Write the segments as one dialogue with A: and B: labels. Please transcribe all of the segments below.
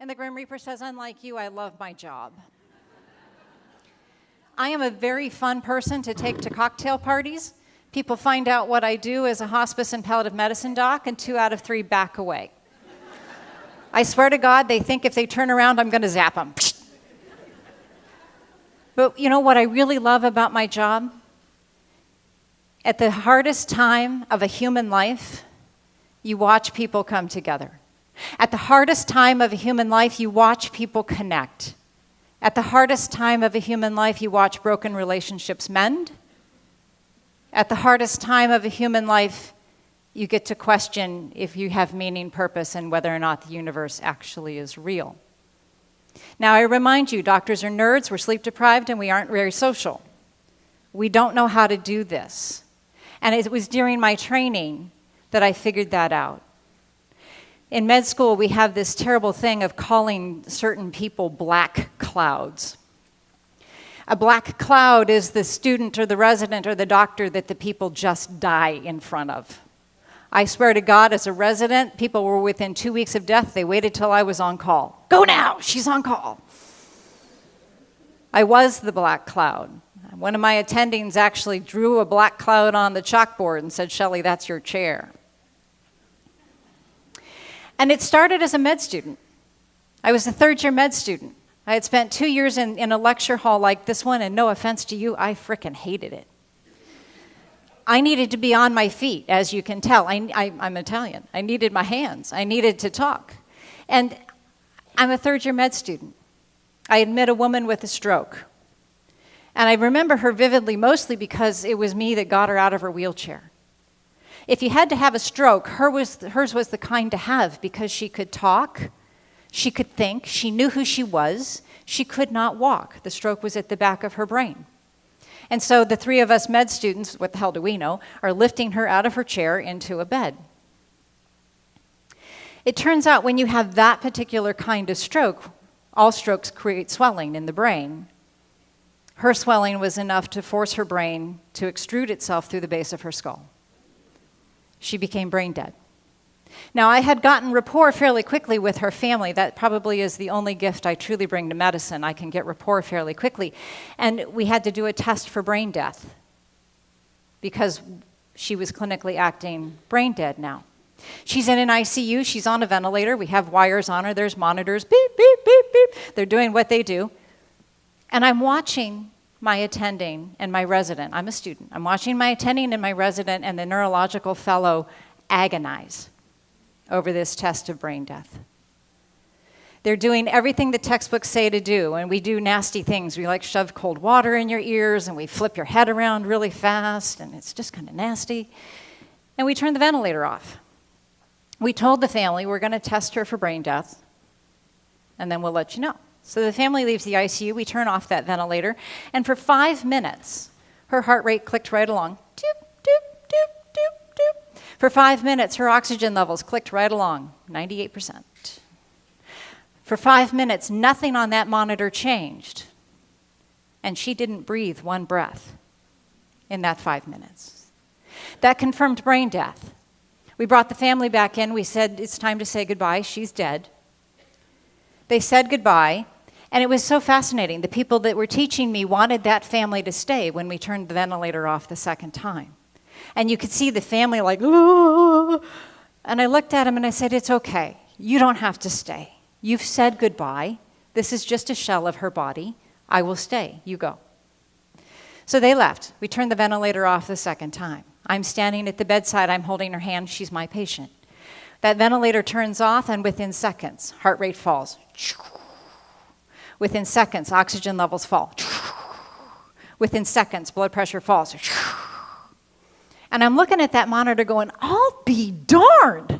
A: And the Grim Reaper says, unlike you, I love my job. I am a very fun person to take to cocktail parties. People find out what I do as a hospice and palliative medicine doc, and 2 out of 3 back away. I swear to God, they think if they turn around, I'm going to zap them. But you know what I really love about my job? At the hardest time of a human life, you watch people come together. At the hardest time of a human life, you watch people connect. At the hardest time of a human life, you watch broken relationships mend. At the hardest time of a human life, you get to question if you have meaning, purpose, and whether or not the universe actually is real. Now, I remind you, doctors are nerds, we're sleep deprived, and we aren't very social. We don't know how to do this. And it was during my training that I figured that out. In med school, we have this terrible thing of calling certain people black clouds. A black cloud is the student or the resident or the doctor that the people just die in front of. I swear to God, as a resident, people were within 2 weeks of death. They waited till I was on call. Go now, she's on call. I was the black cloud. One of my attendings actually drew a black cloud on the chalkboard and said, Shelley, that's your chair. And it started as a med student. I was a third-year med student. I had spent 2 years in a lecture hall like this one, and no offense to you, I frickin' hated it. I needed to be on my feet, as you can tell. I'm Italian. I needed my hands. I needed to talk. And I'm a third-year med student. I had met a woman with a stroke. And I remember her vividly, mostly because it was me that got her out of her wheelchair. If you had to have a stroke, hers was the kind to have because she could talk, she could think, she knew who she was, she could not walk. The stroke was at the back of her brain. And so the 3 of us med students, what the hell do we know, are lifting her out of her chair into a bed. It turns out when you have that particular kind of stroke, all strokes create swelling in the brain. Her swelling was enough to force her brain to extrude itself through the base of her skull. She became brain dead. Now, I had gotten rapport fairly quickly with her family. That probably is the only gift I truly bring to medicine. I can get rapport fairly quickly. And we had to do a test for brain death because she was clinically acting brain dead now. She's in an ICU. She's on a ventilator. We have wires on her. There's monitors. Beep, beep, beep, beep. They're doing what they do. And I'm watching my attending and my resident. I'm a student. I'm watching my attending and my resident and the neurological fellow agonize over this test of brain death. They're doing everything the textbooks say to do, and we do nasty things. We like shove cold water in your ears, and we flip your head around really fast, and it's just kind of nasty. And we turn the ventilator off. We told the family we're going to test her for brain death, and then we'll let you know. So the family leaves the ICU, we turn off that ventilator, and for 5 minutes, her heart rate clicked right along. Doop, doop, doop, doop, doop. For 5 minutes, her oxygen levels clicked right along, 98%. For 5 minutes, nothing on that monitor changed, and she didn't breathe one breath in that 5 minutes. That confirmed brain death. We brought the family back in, we said, it's time to say goodbye, she's dead. They said goodbye, and it was so fascinating. The people that were teaching me wanted that family to stay when we turned the ventilator off the second time. And you could see the family like, oh. And I looked at them and I said, it's okay. You don't have to stay. You've said goodbye. This is just a shell of her body. I will stay. You go. So they left. We turned the ventilator off the second time. I'm standing at the bedside. I'm holding her hand. She's my patient. That ventilator turns off, and within seconds, heart rate falls. Within seconds, oxygen levels fall. Within seconds, blood pressure falls. And I'm looking at that monitor going, I'll be darned.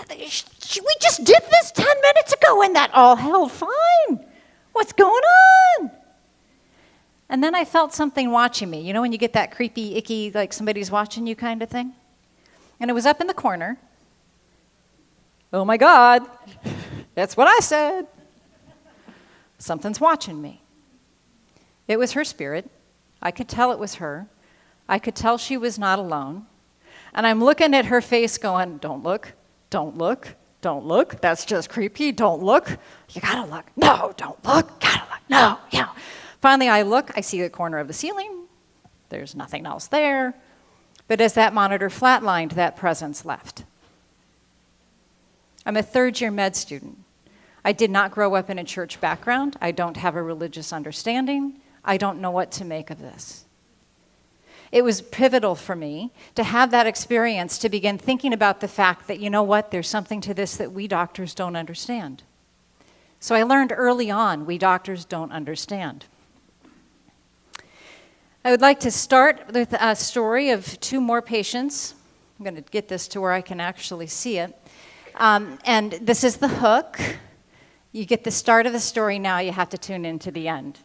A: We just did this 10 minutes ago, and that all held fine. What's going on? And then I felt something watching me. You know when you get that creepy, icky, like somebody's watching you kind of thing? And it was up in the corner. Oh my God, that's what I said. Something's watching me. It was her spirit. I could tell it was her. I could tell she was not alone. And I'm looking at her face going, don't look, don't look, don't look, that's just creepy, don't look, you gotta look, no, don't look, gotta look, no, yeah. Finally, I look, I see the corner of the ceiling, there's nothing else there, but as that monitor flatlined, that presence left. I'm a third-year med student. I did not grow up in a church background. I don't have a religious understanding. I don't know what to make of this. It was pivotal for me to have that experience to begin thinking about the fact that, you know what, there's something to this that we doctors don't understand. So I learned early on, we doctors don't understand. I would like to start with a story of two more patients. I'm going to get this to where I can actually see it. And this is the hook. You get the start of the story now, you have to tune in to the end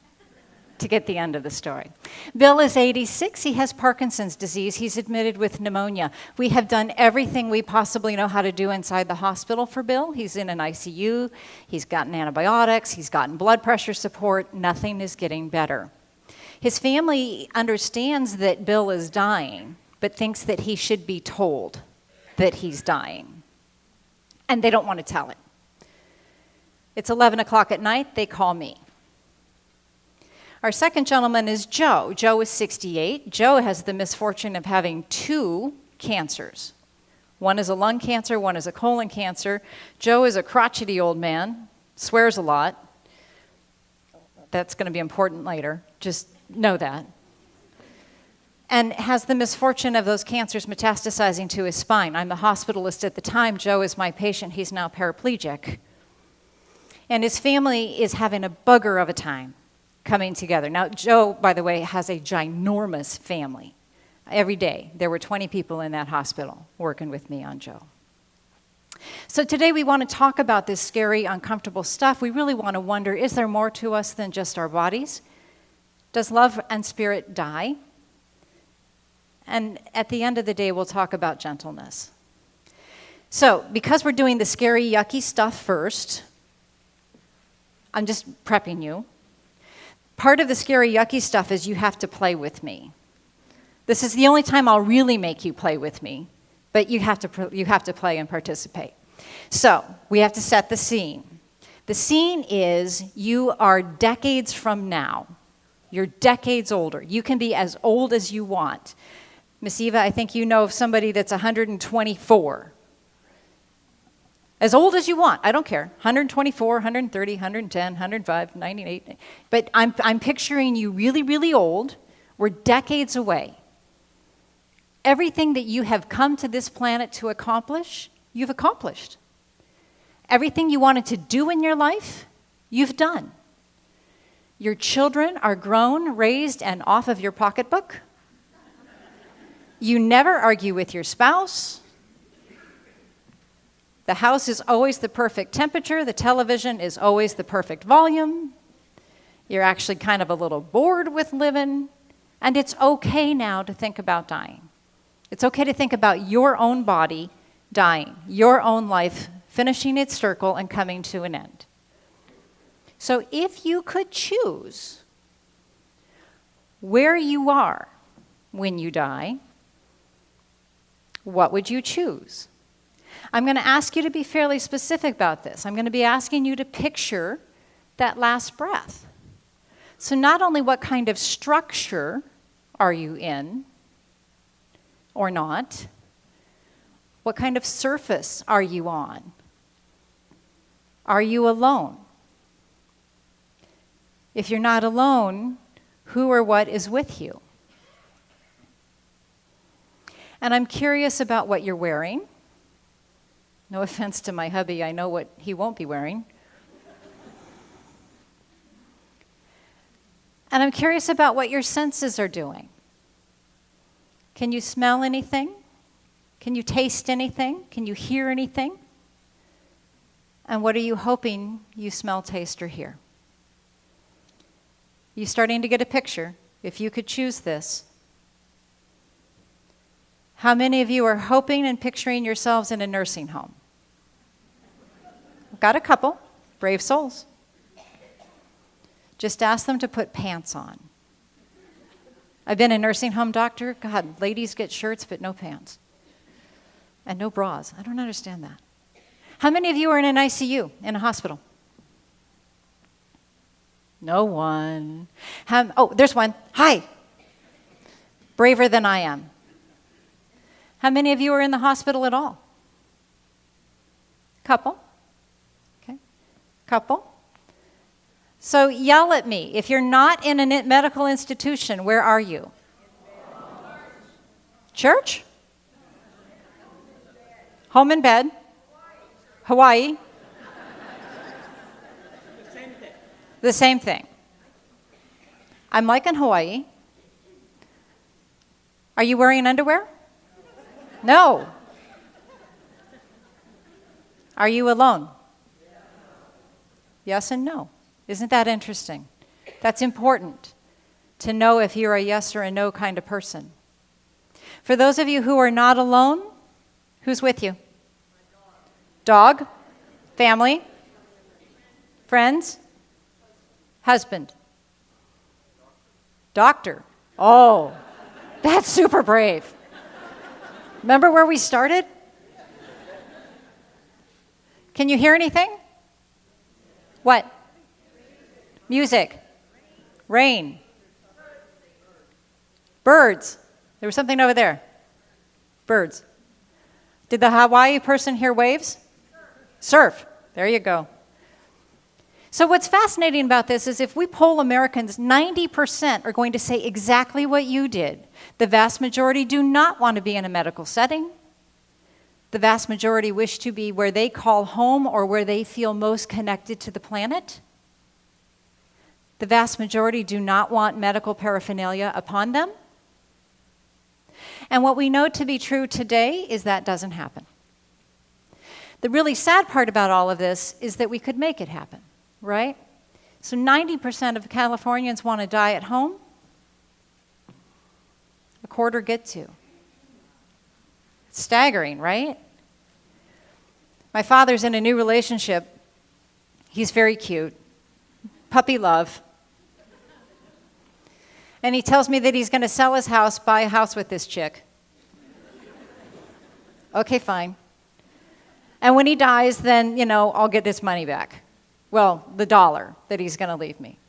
A: to get the end of the story. Bill is 86, he has Parkinson's disease, he's admitted with pneumonia. We have done everything we possibly know how to do inside the hospital for Bill. He's in an ICU, he's gotten antibiotics, he's gotten blood pressure support, nothing is getting better. His family understands that Bill is dying, but thinks that he should be told that he's dying. And they don't want to tell it. It's 11 o'clock at night, they call me. Our second gentleman is Joe. Joe is 68. Joe has the misfortune of having two cancers. One is a lung cancer, one is a colon cancer. Joe is a crotchety old man, swears a lot. That's going to be important later, just know that. And has the misfortune of those cancers metastasizing to his spine. I'm the hospitalist at the time. Joe is my patient. He's now paraplegic. And his family is having a bugger of a time coming together. Now, Joe, by the way, has a ginormous family. Every day, there were 20 people in that hospital working with me on Joe. So today we want to talk about this scary, uncomfortable stuff. We really want to wonder, is there more to us than just our bodies? Does love and spirit die? And at the end of the day, we'll talk about gentleness. So, because we're doing the scary, yucky stuff first, I'm just prepping you. Part of the scary, yucky stuff is you have to play with me. This is the only time I'll really make you play with me, but you have to play and participate. So, we have to set the scene. The scene is you are decades from now. You're decades older. You can be as old as you want. Miss Eva, I think you know of somebody that's 124. As old as you want, I don't care. 124, 130, 110, 105, 98. But I'm picturing you really, really old. We're decades away. Everything that you have come to this planet to accomplish, you've accomplished. Everything you wanted to do in your life, you've done. Your children are grown, raised, and off of your pocketbook. You never argue with your spouse. The house is always the perfect temperature. The television is always the perfect volume. You're actually kind of a little bored with living. And it's okay now to think about dying. It's okay to think about your own body dying, your own life finishing its circle and coming to an end. So if you could choose where you are when you die, what would you choose? I'm going to ask you to be fairly specific about this. I'm going to be asking you to picture that last breath. So not only what kind of structure are you in or not, what kind of surface are you on? Are you alone? If you're not alone, who or what is with you? And I'm curious about what you're wearing. No offense to my hubby, I know what he won't be wearing. And I'm curious about what your senses are doing. Can you smell anything? Can you taste anything? Can you hear anything? And what are you hoping you smell, taste, or hear? You starting to get a picture? If you could choose this. How many of you are hoping and picturing yourselves in a nursing home? Got a couple, brave souls. Just ask them to put pants on. I've been a nursing home doctor. God, ladies get shirts but no pants. And no bras. I don't understand that. How many of you are in an ICU, in a hospital? No one. Oh, there's one. Hi. Braver than I am. How many of you are in the hospital at all? Couple. Okay. Couple. So yell at me. If you're not in a medical institution, where are you? Church? Home in bed? Hawaii? The same thing. I'm like in Hawaii. Are you wearing underwear? No. Are you alone? Yes and no. Isn't that interesting? That's important to know if you're a yes or a no kind of person. For those of you who are not alone, who's with you? Dog? Family? Friends? Husband? Doctor? Oh, that's super brave. Remember where we started? Can you hear anything? What? Music. Rain. Birds. There was something over there. Birds. Did the Hawaii person hear waves? Surf. There you go. So what's fascinating about this is if we poll Americans, 90% are going to say exactly what you did. The vast majority do not want to be in a medical setting. The vast majority wish to be where they call home or where they feel most connected to the planet. The vast majority do not want medical paraphernalia upon them. And what we know to be true today is that doesn't happen. The really sad part about all of this is that we could make it happen, right? So 90% of Californians want to die at home. A quarter get to. It's staggering, right? My father's in a new relationship. He's very cute. Puppy love. And he tells me that he's going to sell his house, buy a house with this chick. Okay, fine. And when he dies, then, I'll get this money back. Well, the dollar that he's going to leave me.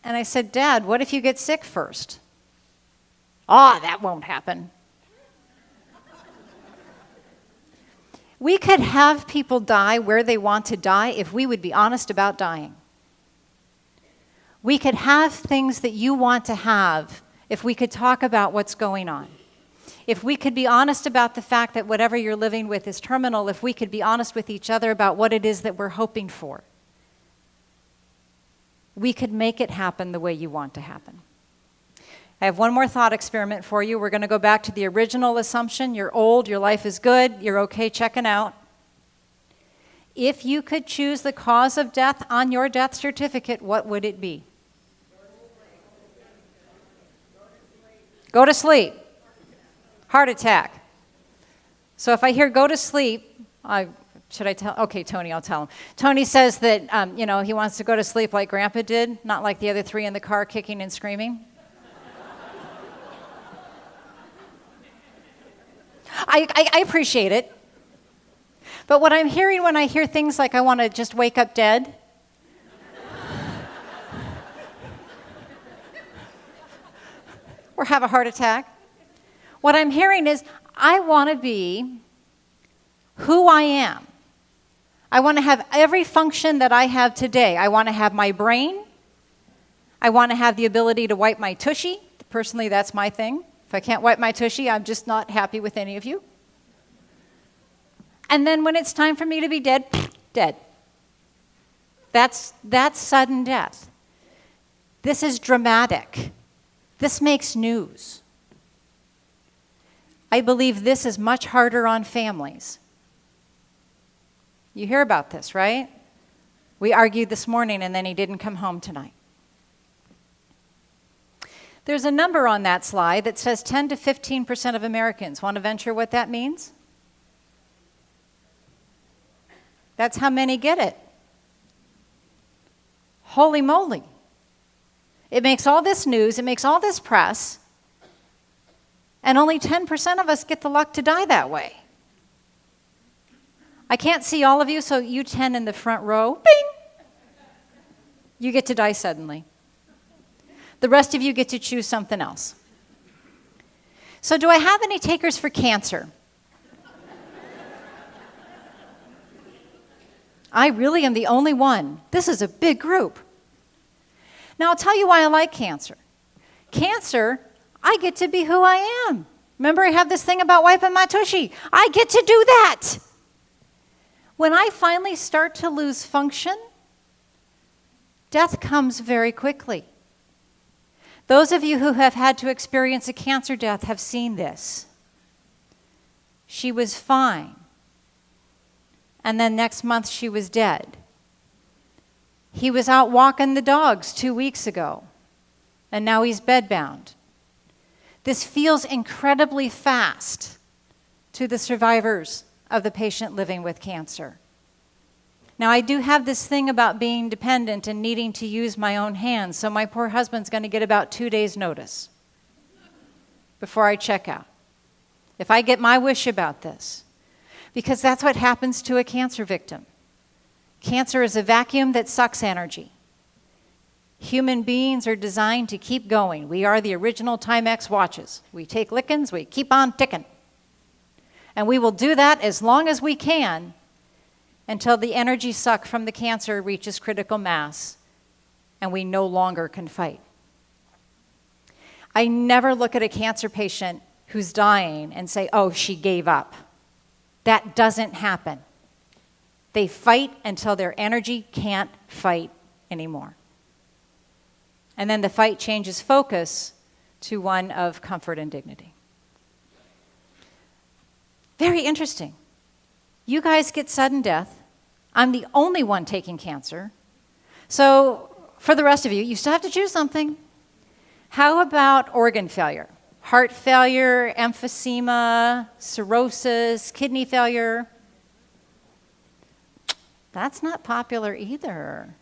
A: And I said, Dad, what if you get sick first? That won't happen. We could have people die where they want to die if we would be honest about dying. We could have things that you want to have if we could talk about what's going on. If we could be honest about the fact that whatever you're living with is terminal, if we could be honest with each other about what it is that we're hoping for, we could make it happen the way you want to happen. I have one more thought experiment for you. We're going to go back to the original assumption. You're old, your life is good, you're okay checking out. If you could choose the cause of death on your death certificate, what would it be? Go to sleep. Heart attack. So if I hear go to sleep, should I tell? Okay, Tony, I'll tell him. Tony says that, he wants to go to sleep like Grandpa did, not like the other three in the car kicking and screaming. I appreciate it. But what I'm hearing when I hear things like I want to just wake up dead, or have a heart attack, what I'm hearing is I want to be who I am. I want to have every function that I have today. I want to have my brain. I want to have the ability to wipe my tushy. Personally, that's my thing. If I can't wipe my tushy, I'm just not happy with any of you. And then when it's time for me to be dead, dead. That's sudden death. This is dramatic. This makes news. I believe this is much harder on families. You hear about this, right? We argued this morning and then he didn't come home tonight. There's a number on that slide that says 10 to 15% of Americans. Want to venture what that means? That's how many get it. Holy moly. It makes all this news, it makes all this press, and only 10% of us get the luck to die that way. I can't see all of you, so you 10 in the front row, bing! You get to die suddenly. The rest of you get to choose something else. So do I have any takers for cancer? I really am the only one. This is a big group. Now, I'll tell you why I like cancer. Cancer, I get to be who I am. Remember, I have this thing about wiping my tushy. I get to do that. When I finally start to lose function, death comes very quickly. Those of you who have had to experience a cancer death have seen this. She was fine. And then next month she was dead. He was out walking the dogs 2 weeks ago, and now he's bedbound. This feels incredibly fast to the survivors of the patient living with cancer. Now, I do have this thing about being dependent and needing to use my own hands, so my poor husband's going to get about 2 days' notice before I check out, if I get my wish about this, because that's what happens to a cancer victim. Cancer is a vacuum that sucks energy. Human beings are designed to keep going. We are the original Timex watches. We take lickings, we keep on ticking. And we will do that as long as we can until the energy suck from the cancer reaches critical mass and we no longer can fight. I never look at a cancer patient who's dying and say, oh, she gave up. That doesn't happen. They fight until their energy can't fight anymore. And then the fight changes focus to one of comfort and dignity. Very interesting. You guys get sudden death. I'm the only one taking cancer. So for the rest of you, you still have to choose something. How about organ failure? Heart failure, emphysema, cirrhosis, kidney failure? That's not popular either.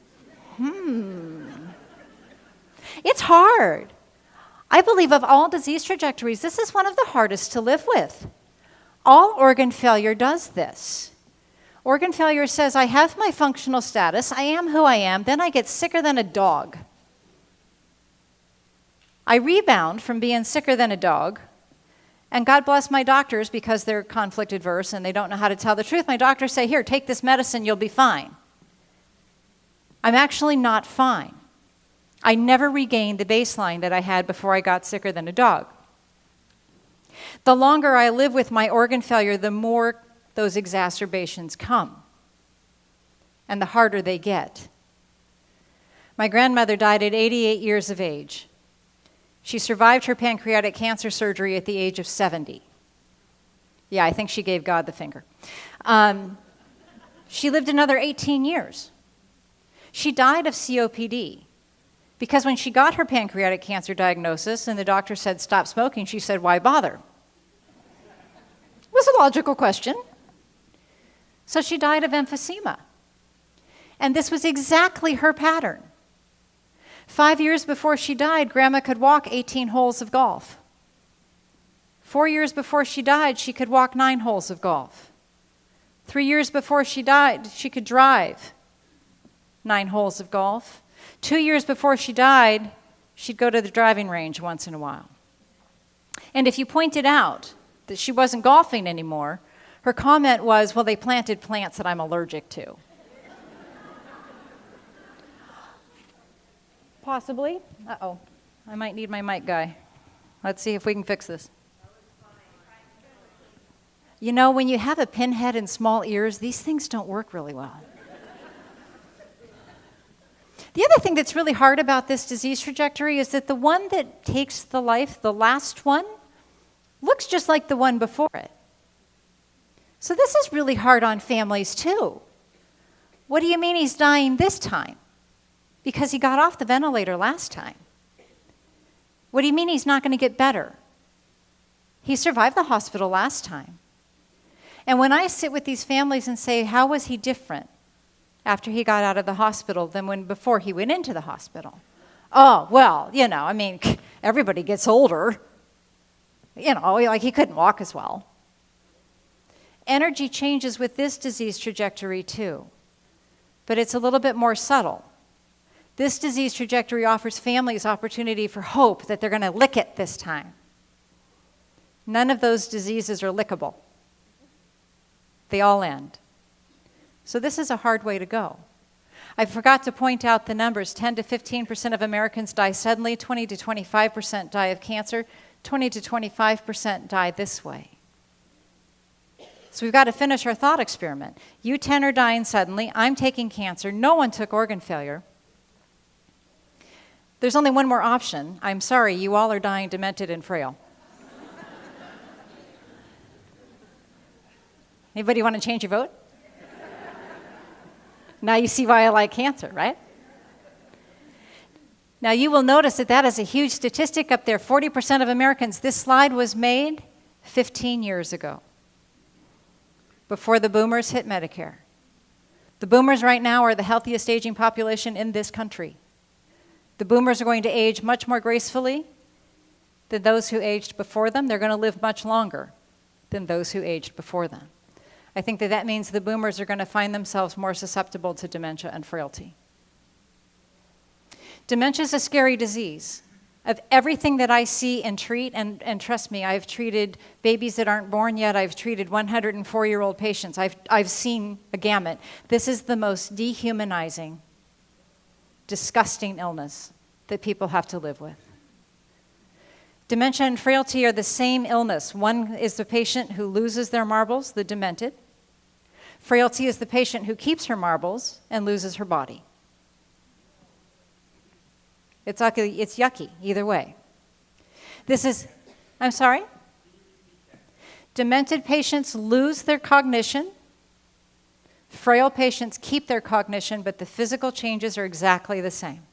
A: It's hard. I believe of all disease trajectories, this is one of the hardest to live with. All organ failure does this. Organ failure says, I have my functional status, I am who I am, then I get sicker than a dog. I rebound from being sicker than a dog, and God bless my doctors because they're conflict adverse and they don't know how to tell the truth. My doctors say, here, take this medicine, you'll be fine. I'm actually not fine. I never regained the baseline that I had before I got sicker than a dog. The longer I live with my organ failure, the more those exacerbations come, and the harder they get. My grandmother died at 88 years of age. She survived her pancreatic cancer surgery at the age of 70. Yeah, I think she gave God the finger. She lived another 18 years. She died of COPD. Because when she got her pancreatic cancer diagnosis and the doctor said, stop smoking, she said, why bother? It was a logical question. So she died of emphysema. And this was exactly her pattern. 5 years before she died, Grandma could walk 18 holes of golf. 4 years before she died, she could walk 9 holes of golf. 3 years before she died, she could drive 9 holes of golf. 2 years before she died, she'd go to the driving range once in a while. And if you pointed out that she wasn't golfing anymore, her comment was, well, they planted plants that I'm allergic to. Possibly. Uh-oh. I might need my mic guy. Let's see if we can fix this. You know, when you have a pinhead and small ears, these things don't work really well. The other thing that's really hard about this disease trajectory is that the one that takes the life, the last one, looks just like the one before it. So this is really hard on families too. What do you mean he's dying this time? Because he got off the ventilator last time. What do you mean he's not going to get better? He survived the hospital last time. And when I sit with these families and say, how was he different after he got out of the hospital than when before he went into the hospital? Oh, well, you know, I mean, everybody gets older. You know, like he couldn't walk as well. Energy changes with this disease trajectory too, but it's a little bit more subtle. This disease trajectory offers families opportunity for hope that they're going to lick it this time. None of those diseases are lickable. They all end. So this is a hard way to go. I forgot to point out the numbers. 10 to 15% of Americans die suddenly, 20 to 25% die of cancer, 20 to 25% die this way. So we've got to finish our thought experiment. You 10 are dying suddenly. I'm taking cancer. No one took organ failure. There's only one more option. I'm sorry, you all are dying demented and frail. Anybody want to change your vote? Now you see why I like cancer, right? Now you will notice that that is a huge statistic up there. 40% of Americans. This slide was made 15 years ago, before the boomers hit Medicare. The boomers right now are the healthiest aging population in this country. The boomers are going to age much more gracefully than those who aged before them. They're going to live much longer than those who aged before them. I think that that means the boomers are going to find themselves more susceptible to dementia and frailty. Dementia is a scary disease. Of everything that I see and treat, and trust me, I've treated babies that aren't born yet. I've treated 104-year-old patients. I've seen a gamut. This is the most dehumanizing, disgusting illness that people have to live with. Dementia and frailty are the same illness. One is the patient who loses their marbles, the demented. Frailty is the patient who keeps her marbles and loses her body. It's yucky either way. I'm sorry? Demented patients lose their cognition. Frail patients keep their cognition, but the physical changes are exactly the same.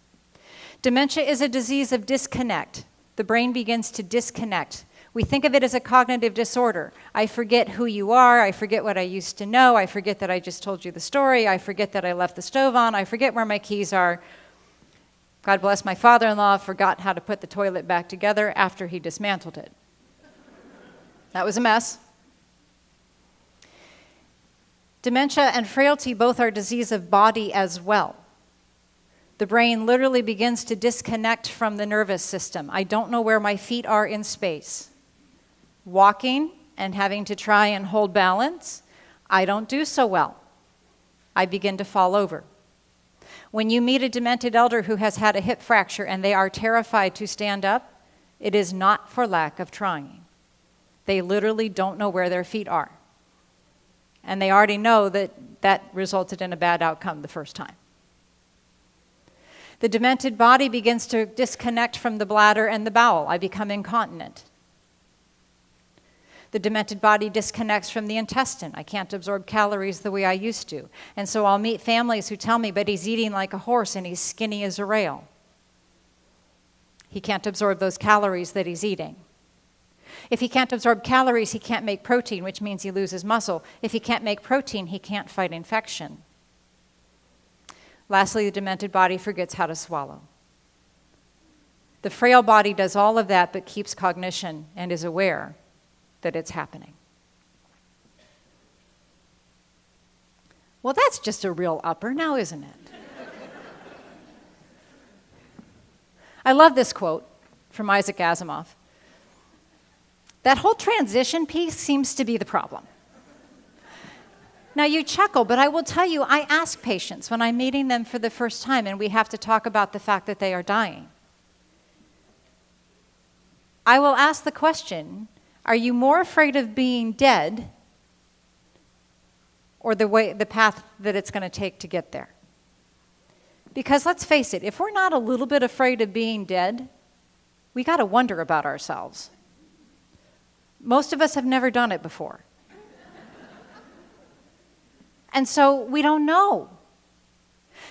A: Dementia is a disease of disconnect. The brain begins to disconnect. We think of it as a cognitive disorder. I forget who you are. I forget what I used to know. I forget that I just told you the story. I forget that I left the stove on. I forget where my keys are. God bless my father-in-law, forgot how to put the toilet back together after he dismantled it. That was a mess. Dementia and frailty both are disease of body as well. The brain literally begins to disconnect from the nervous system. I don't know where my feet are in space. Walking and having to try and hold balance, I don't do so well. I begin to fall over. When you meet a demented elder who has had a hip fracture and they are terrified to stand up, it is not for lack of trying. They literally don't know where their feet are. And they already know that that resulted in a bad outcome the first time. The demented body begins to disconnect from the bladder and the bowel. I become incontinent. The demented body disconnects from the intestine. I can't absorb calories the way I used to. And so I'll meet families who tell me, but he's eating like a horse and he's skinny as a rail. He can't absorb those calories that he's eating. If he can't absorb calories, he can't make protein, which means he loses muscle. If he can't make protein, he can't fight infection. Lastly, the demented body forgets how to swallow. The frail body does all of that but keeps cognition and is aware that it's happening. Well, that's just a real upper now, isn't it? I love this quote from Isaac Asimov. That whole transition piece seems to be the problem. Now, you chuckle, but I will tell you, I ask patients when I'm meeting them for the first time and we have to talk about the fact that they are dying. I will ask the question, are you more afraid of being dead or the path that it's going to take to get there? Because let's face it, if we're not a little bit afraid of being dead, we got to wonder about ourselves. Most of us have never done it before. And so we don't know.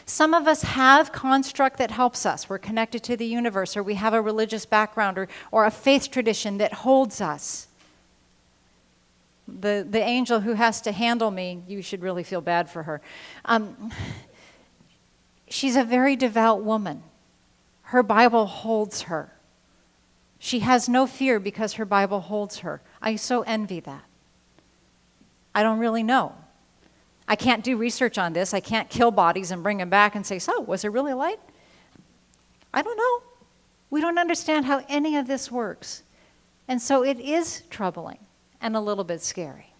A: Some of us have construct that helps us. We're connected to the universe, or we have a religious background or a faith tradition that holds us. The angel who has to handle me, you should really feel bad for her. She's a very devout woman. Her Bible holds her. She has no fear because her Bible holds her. I so envy that. I don't really know. I can't do research on this. I can't kill bodies and bring them back and say, so, was there really light? I don't know. We don't understand how any of this works. And so it is troubling and a little bit scary.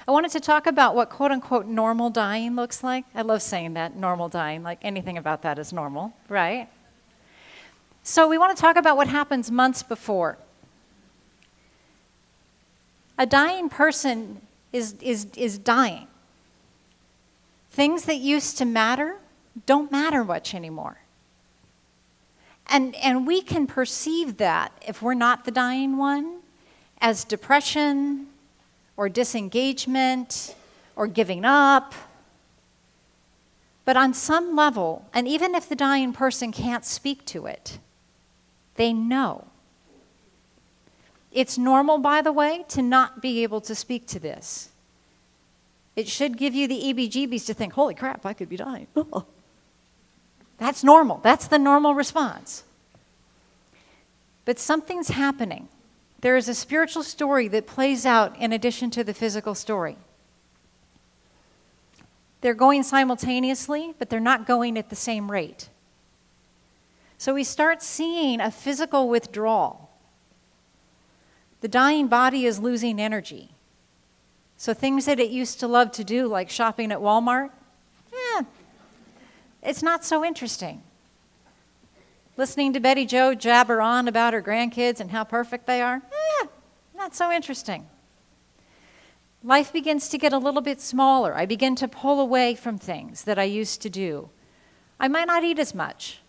A: I wanted to talk about what quote-unquote normal dying looks like. I love saying that, normal dying, like anything about that is normal, right? So we want to talk about what happens months before. A dying person is dying. Things that used to matter don't matter much anymore. And we can perceive that, if we're not the dying one, as depression or disengagement or giving up. But on some level, and even if the dying person can't speak to it, they know. It's normal, by the way, to not be able to speak to this. It should give you the EBGBs to think, holy crap, I could be dying. That's normal. That's the normal response. But something's happening. There is a spiritual story that plays out in addition to the physical story. They're going simultaneously, but they're not going at the same rate. So we start seeing a physical withdrawal. The dying body is losing energy. So things that it used to love to do, like shopping at Walmart, it's not so interesting. Listening to Betty Jo jabber on about her grandkids and how perfect they are, not so interesting. Life begins to get a little bit smaller. I begin to pull away from things that I used to do. I might not eat as much.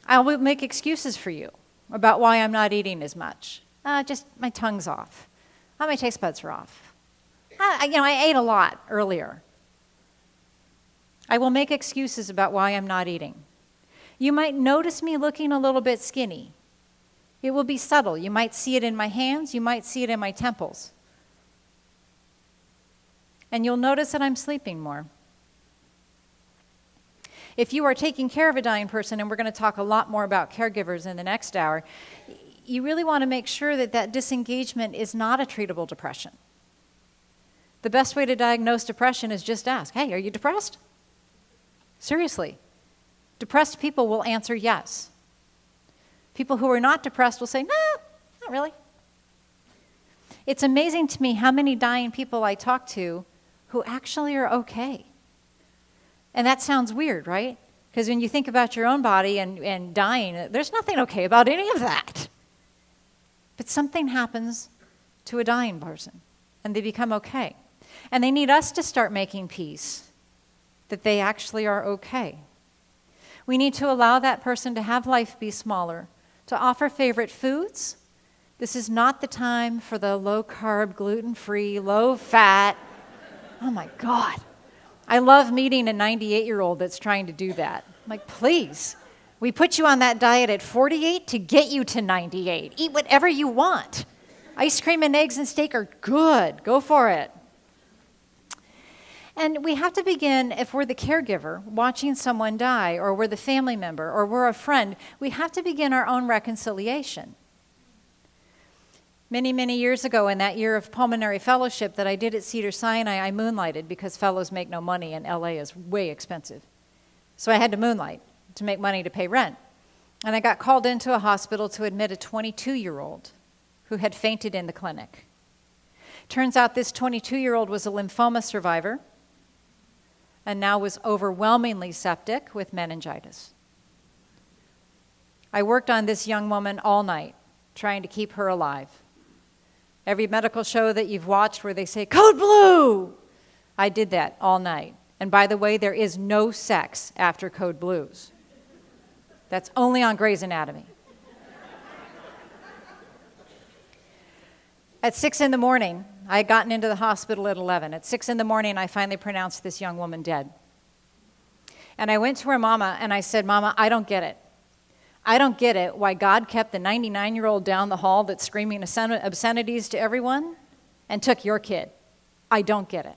A: I will make excuses for you about why I'm not eating as much. Just my tongue's off. My taste buds are off. I ate a lot earlier. I will make excuses about why I'm not eating. You might notice me looking a little bit skinny. It will be subtle. You might see it in my hands. You might see it in my temples. And you'll notice that I'm sleeping more. If you are taking care of a dying person, and we're going to talk a lot more about caregivers in the next hour, you really want to make sure that that disengagement is not a treatable depression. The best way to diagnose depression is just ask, hey, are you depressed? Seriously. Depressed people will answer yes. People who are not depressed will say, no, not really. It's amazing to me how many dying people I talk to who actually are okay. And that sounds weird, right? Because when you think about your own body and dying, there's nothing okay about any of that. But something happens to a dying person, and they become okay. And they need us to start making peace that they actually are okay. We need to allow that person to have life be smaller, to offer favorite foods. This is not the time for the low-carb, gluten-free, low-fat. Oh, my God. I love meeting a 98-year-old that's trying to do that. I'm like, please, we put you on that diet at 48 to get you to 98. Eat whatever you want. Ice cream and eggs and steak are good. Go for it. And we have to begin, if we're the caregiver, watching someone die, or we're the family member, or we're a friend, we have to begin our own reconciliation. Many, many years ago, in that year of pulmonary fellowship that I did at Cedars-Sinai, I moonlighted because fellows make no money and LA is way expensive. So I had to moonlight to make money to pay rent. And I got called into a hospital to admit a 22-year-old who had fainted in the clinic. Turns out this 22-year-old was a lymphoma survivor and now was overwhelmingly septic with meningitis. I worked on this young woman all night, trying to keep her alive. Every medical show that you've watched where they say, "Code Blue," I did that all night. And by the way, there is no sex after Code Blues. That's only on Grey's Anatomy. At 6 in the morning, I had gotten into the hospital at 11. At 6 in the morning, I finally pronounced this young woman dead. And I went to her mama and I said, "Mama, I don't get it. I don't get it why God kept the 99-year-old down the hall that's screaming obscenities to everyone and took your kid. I don't get it."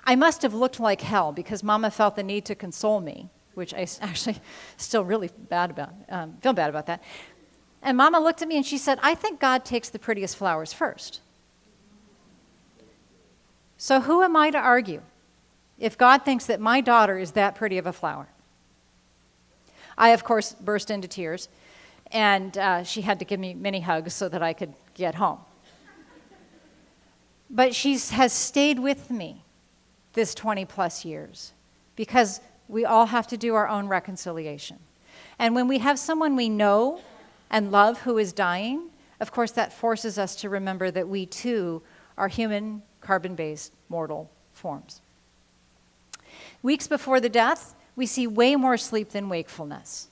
A: I must have looked like hell because Mama felt the need to console me, which I actually still really feel bad about that. And Mama looked at me and she said, "I think God takes the prettiest flowers first." So who am I to argue if God thinks that my daughter is that pretty of a flower? I, of course, burst into tears, and she had to give me many hugs so that I could get home. But she has stayed with me this 20-plus years because we all have to do our own reconciliation. And when we have someone we know and love who is dying, of course, that forces us to remember that we, too, are human, carbon-based, mortal forms. Weeks before the death, we see way more sleep than wakefulness.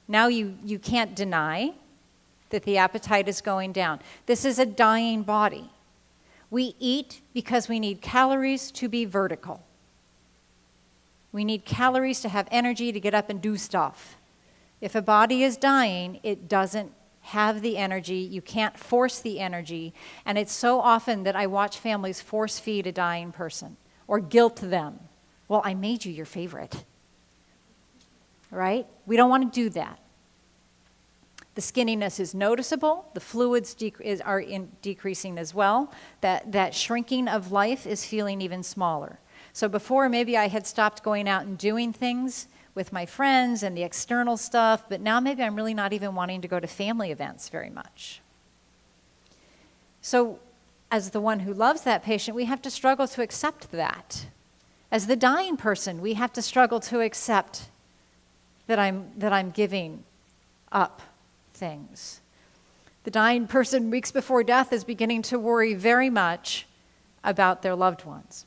A: Now you can't deny that the appetite is going down. This is a dying body. We eat because we need calories to be vertical. We need calories to have energy to get up and do stuff. If a body is dying, it doesn't have the energy. You can't force the energy. And it's so often that I watch families force feed a dying person or guilt them. Well, I made you your favorite. Right? We don't want to do that. The skinniness is noticeable. The fluids are decreasing as well. That shrinking of life is feeling even smaller. So before, maybe I had stopped going out and doing things with my friends and the external stuff, but now maybe I'm really not even wanting to go to family events very much. So as the one who loves that patient, we have to struggle to accept that. As the dying person, we have to struggle to accept that I'm giving up things. The dying person weeks before death is beginning to worry very much about their loved ones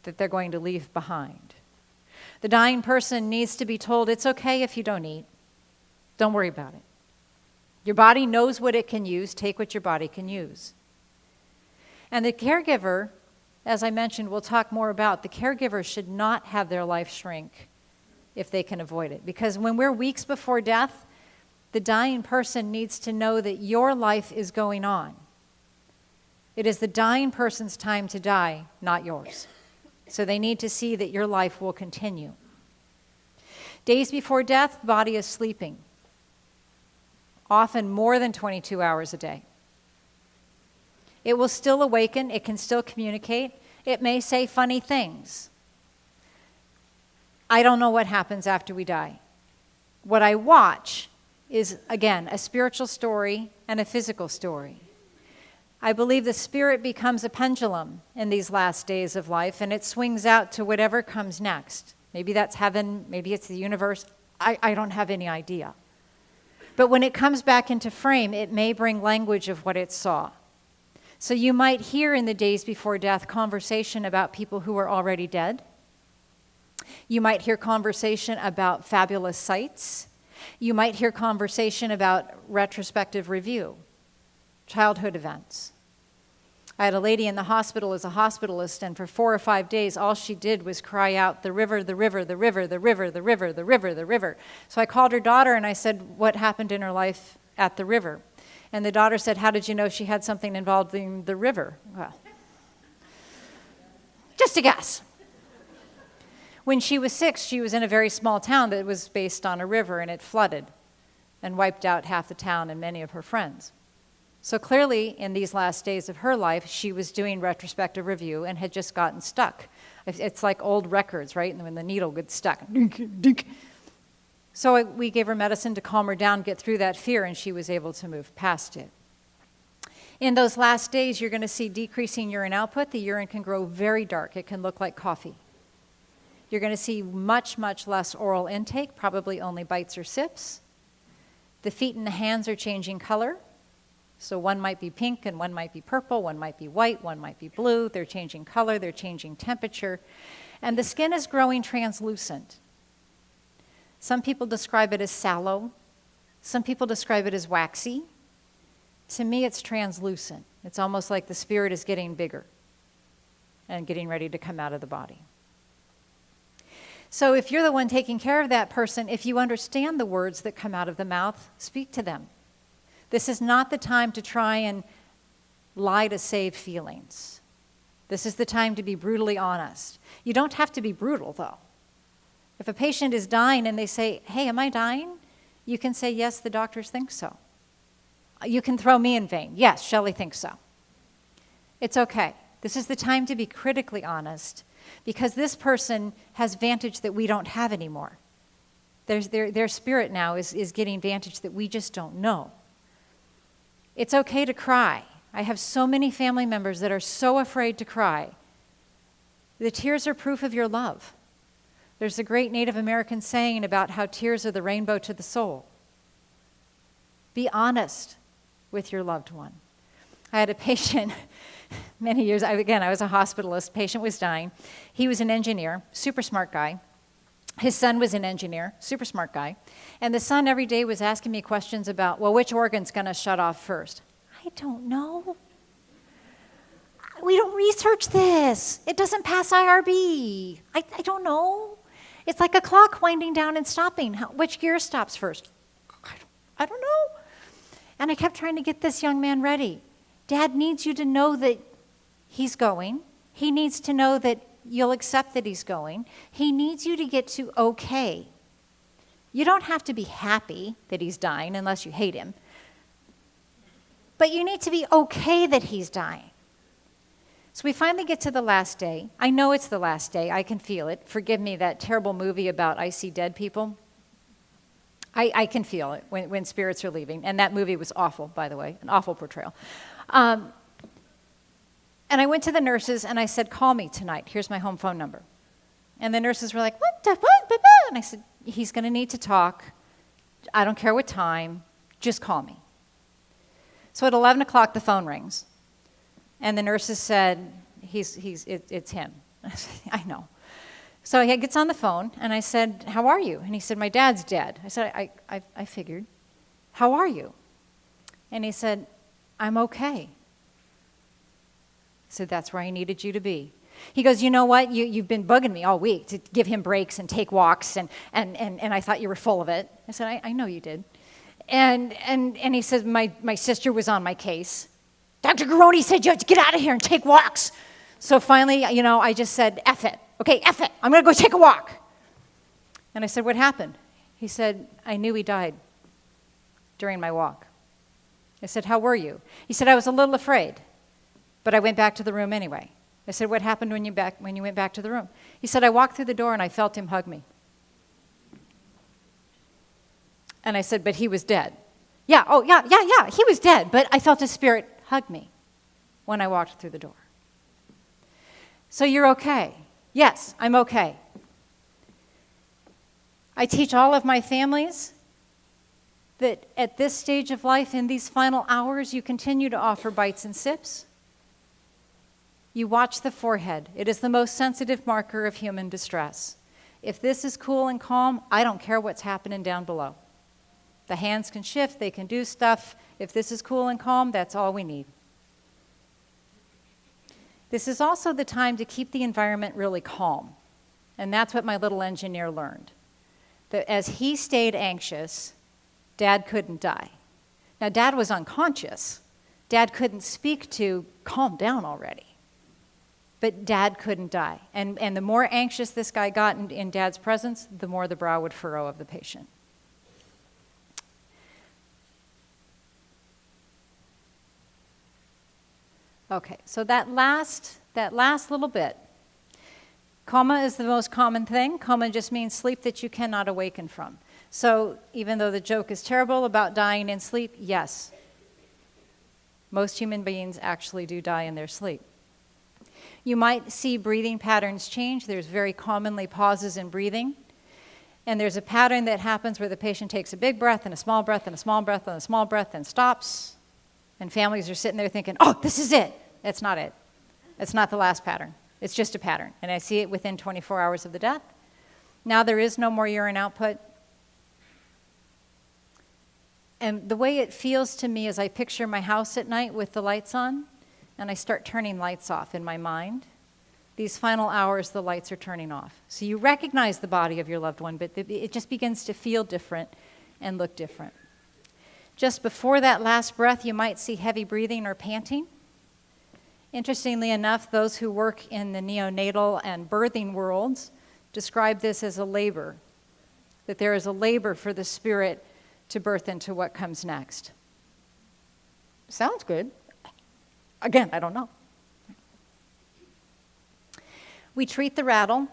A: that they're going to leave behind. The dying person needs to be told, it's okay if you don't eat. Don't worry about it. Your body knows what it can use. Take what your body can use. And the caregiver, as I mentioned, we'll talk more about, the caregiver should not have their life shrink if they can avoid it. Because when we're weeks before death, the dying person needs to know that your life is going on. It is the dying person's time to die, not yours. So they need to see that your life will continue. Days before death, the body is sleeping, often more than 22 hours a day. It will still awaken. It can still communicate. It may say funny things. I don't know what happens after we die. What I watch is, again, a spiritual story and a physical story. I believe the spirit becomes a pendulum in these last days of life, and it swings out to whatever comes next. Maybe that's heaven, maybe it's the universe. I don't have any idea. But when it comes back into frame, it may bring language of what it saw. So you might hear in the days before death conversation about people who are already dead. You might hear conversation about fabulous sights. You might hear conversation about retrospective review, childhood events. I had a lady in the hospital as a hospitalist, and for 4 or 5 days, all she did was cry out, the river, the river, the river, the river, the river, the river, the river. So I called her daughter and I said, what happened in her life at the river? And the daughter said, how did you know she had something involving the river? Well, just a guess. When she was 6, she was in a very small town that was based on a river, and it flooded and wiped out half the town and many of her friends. So clearly, in these last days of her life, she was doing retrospective review and had just gotten stuck. It's like old records, right? And when the needle gets stuck. So we gave her medicine to calm her down, get through that fear, and she was able to move past it. In those last days, you're going to see decreasing urine output. The urine can grow very dark. It can look like coffee. You're going to see much, much less oral intake, probably only bites or sips. The feet and the hands are changing color. So one might be pink and one might be purple, one might be white, one might be blue. They're changing color, they're changing temperature. And the skin is growing translucent. Some people describe it as sallow. Some people describe it as waxy. To me, it's translucent. It's almost like the spirit is getting bigger and getting ready to come out of the body. So if you're the one taking care of that person, if you understand the words that come out of the mouth, speak to them. This is not the time to try and lie to save feelings. This is the time to be brutally honest. You don't have to be brutal, though. If a patient is dying and they say, hey, am I dying? You can say, yes, the doctors think so. You can throw me in vain. Yes, Shelley thinks so. It's okay. This is the time to be critically honest, because this person has vantage that we don't have anymore. Their spirit now is getting vantage that we just don't know. It's okay to cry. I have so many family members that are so afraid to cry. The tears are proof of your love. There's a great Native American saying about how tears are the rainbow to the soul. Be honest with your loved one. I had a patient many years, I was a hospitalist, patient was dying. He was an engineer, super smart guy. His son was an engineer, super smart guy. And the son every day was asking me questions about, well, which organ's gonna shut off first? I don't know. We don't research this. It doesn't pass IRB. I don't know. It's like a clock winding down and stopping. Which gear stops first? I don't know. And I kept trying to get this young man ready. Dad needs you to know that he's going. He needs to know that you'll accept that he's going. He needs you to get to okay. You don't have to be happy that he's dying unless you hate him. But you need to be okay that he's dying. So we finally get to the last day. I know it's the last day. I can feel it. Forgive me, that terrible movie about I see dead people. I can feel it when spirits are leaving. And that movie was awful, by the way, an awful portrayal. And I went to the nurses and I said, call me tonight. Here's my home phone number. And the nurses were like, what? And I said, he's going to need to talk. I don't care what time. Just call me. So at 11 o'clock, the phone rings. And the nurses said, it's him. I said, I know. So he gets on the phone, and I said, how are you? And he said, my dad's dead. I said, I figured. How are you? And he said, I'm okay. I said, that's where I needed you to be. He goes, you know what? You've been bugging me all week to give him breaks and take walks, and I thought you were full of it. I said, I know you did. And he said, my sister was on my case. Dr. Garrone said you have to get out of here and take walks. So finally, I just said, F it. Okay, F it. I'm going to go take a walk. And I said, what happened? He said, I knew he died during my walk. I said, how were you? He said, I was a little afraid, but I went back to the room anyway. I said, what happened when you went back to the room? He said, I walked through the door and I felt him hug me. And I said, but he was dead. Yeah, he was dead, but I felt his spirit hug me when I walked through the door. So you're okay. Yes, I'm okay. I teach all of my families that at this stage of life, in these final hours, you continue to offer bites and sips. You watch the forehead. It is the most sensitive marker of human distress. If this is cool and calm, I don't care what's happening down below. The hands can shift, they can do stuff. If this is cool and calm, that's all we need. This is also the time to keep the environment really calm. And that's what my little engineer learned. That as he stayed anxious, Dad couldn't die. Now, Dad was unconscious. Dad couldn't speak to calm down already. But Dad couldn't die. And the more anxious this guy got in Dad's presence, the more the brow would furrow of the patient. Okay, so that last little bit, coma is the most common thing. Coma just means sleep that you cannot awaken from. So even though the joke is terrible about dying in sleep, yes, most human beings actually do die in their sleep. You might see breathing patterns change. There's very commonly pauses in breathing. And there's a pattern that happens where the patient takes a big breath and a small breath and a small breath and a small breath and stops. And families are sitting there thinking, oh, this is it. That's not it. It's not the last pattern. It's just a pattern. And I see it within 24 hours of the death. Now there is no more urine output. And the way it feels to me is I picture my house at night with the lights on, and I start turning lights off in my mind. These final hours, the lights are turning off. So you recognize the body of your loved one, but it just begins to feel different and look different. Just before that last breath, you might see heavy breathing or panting. Interestingly enough, those who work in the neonatal and birthing worlds describe this as a labor, that there is a labor for the spirit to birth into what comes next. Sounds good. Again, I don't know. We treat the rattle.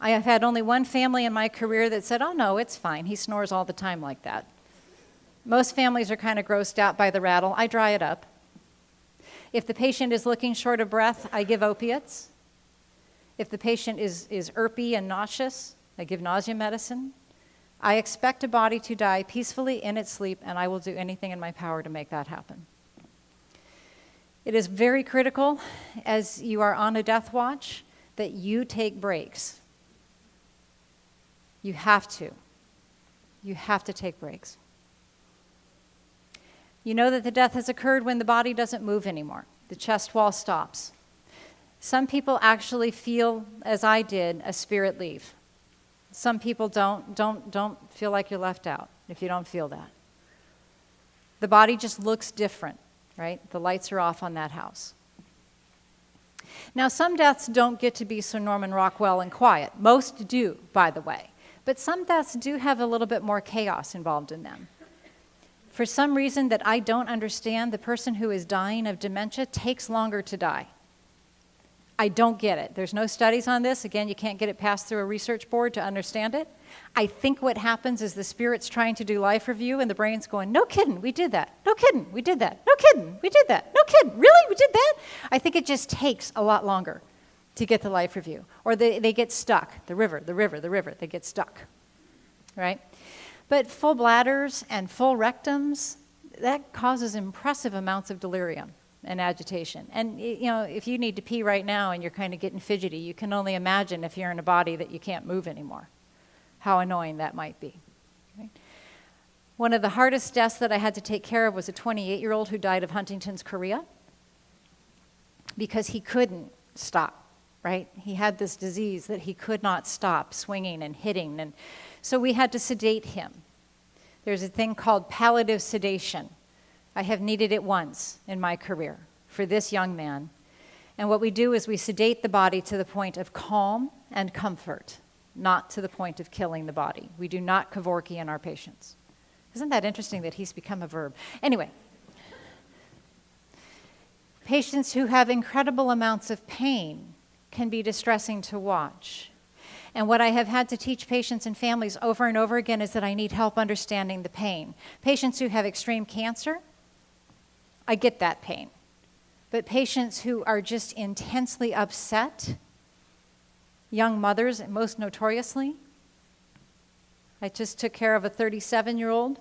A: I have had only one family in my career that said, oh no, it's fine. He snores all the time like that. Most families are kind of grossed out by the rattle. I dry it up. If the patient is looking short of breath, I give opiates. If the patient is irpy and nauseous, I give nausea medicine. I expect a body to die peacefully in its sleep, and I will do anything in my power to make that happen. It is very critical, as you are on a death watch, that you take breaks. You have to. You have to take breaks. You know that the death has occurred when the body doesn't move anymore. The chest wall stops. Some people actually feel, as I did, a spirit leave. Some people don't feel like you're left out if you don't feel that. The body just looks different, right? The lights are off on that house. Now, some deaths don't get to be so Norman Rockwell and quiet. Most do, by the way. But some deaths do have a little bit more chaos involved in them. For some reason that I don't understand, the person who is dying of dementia takes longer to die. I don't get it. There's no studies on this. Again, you can't get it passed through a research board to understand it. I think what happens is the spirit's trying to do life review and the brain's going, no kidding, we did that. No kidding, we did that. No kidding, we did that. No kidding, really, we did that? I think it just takes a lot longer to get the life review. Or they get stuck. The river, they get stuck, right? But full bladders and full rectums, that causes impressive amounts of delirium and agitation. And you know, if you need to pee right now and you're kind of getting fidgety, you can only imagine if you're in a body that you can't move anymore, how annoying that might be. Right? One of the hardest deaths that I had to take care of was a 28-year-old who died of Huntington's chorea because he couldn't stop, right? He had this disease that he could not stop swinging and hitting, and so we had to sedate him. There's a thing called palliative sedation. I have needed it once in my career for this young man. And what we do is we sedate the body to the point of calm and comfort, not to the point of killing the body. We do not Kevorkian in our patients. Isn't that interesting that he's become a verb? Anyway, patients who have incredible amounts of pain can be distressing to watch. And what I have had to teach patients and families over and over again is that I need help understanding the pain. Patients who have extreme cancer, I get that pain. But patients who are just intensely upset, young mothers most notoriously, I just took care of a 37-year-old,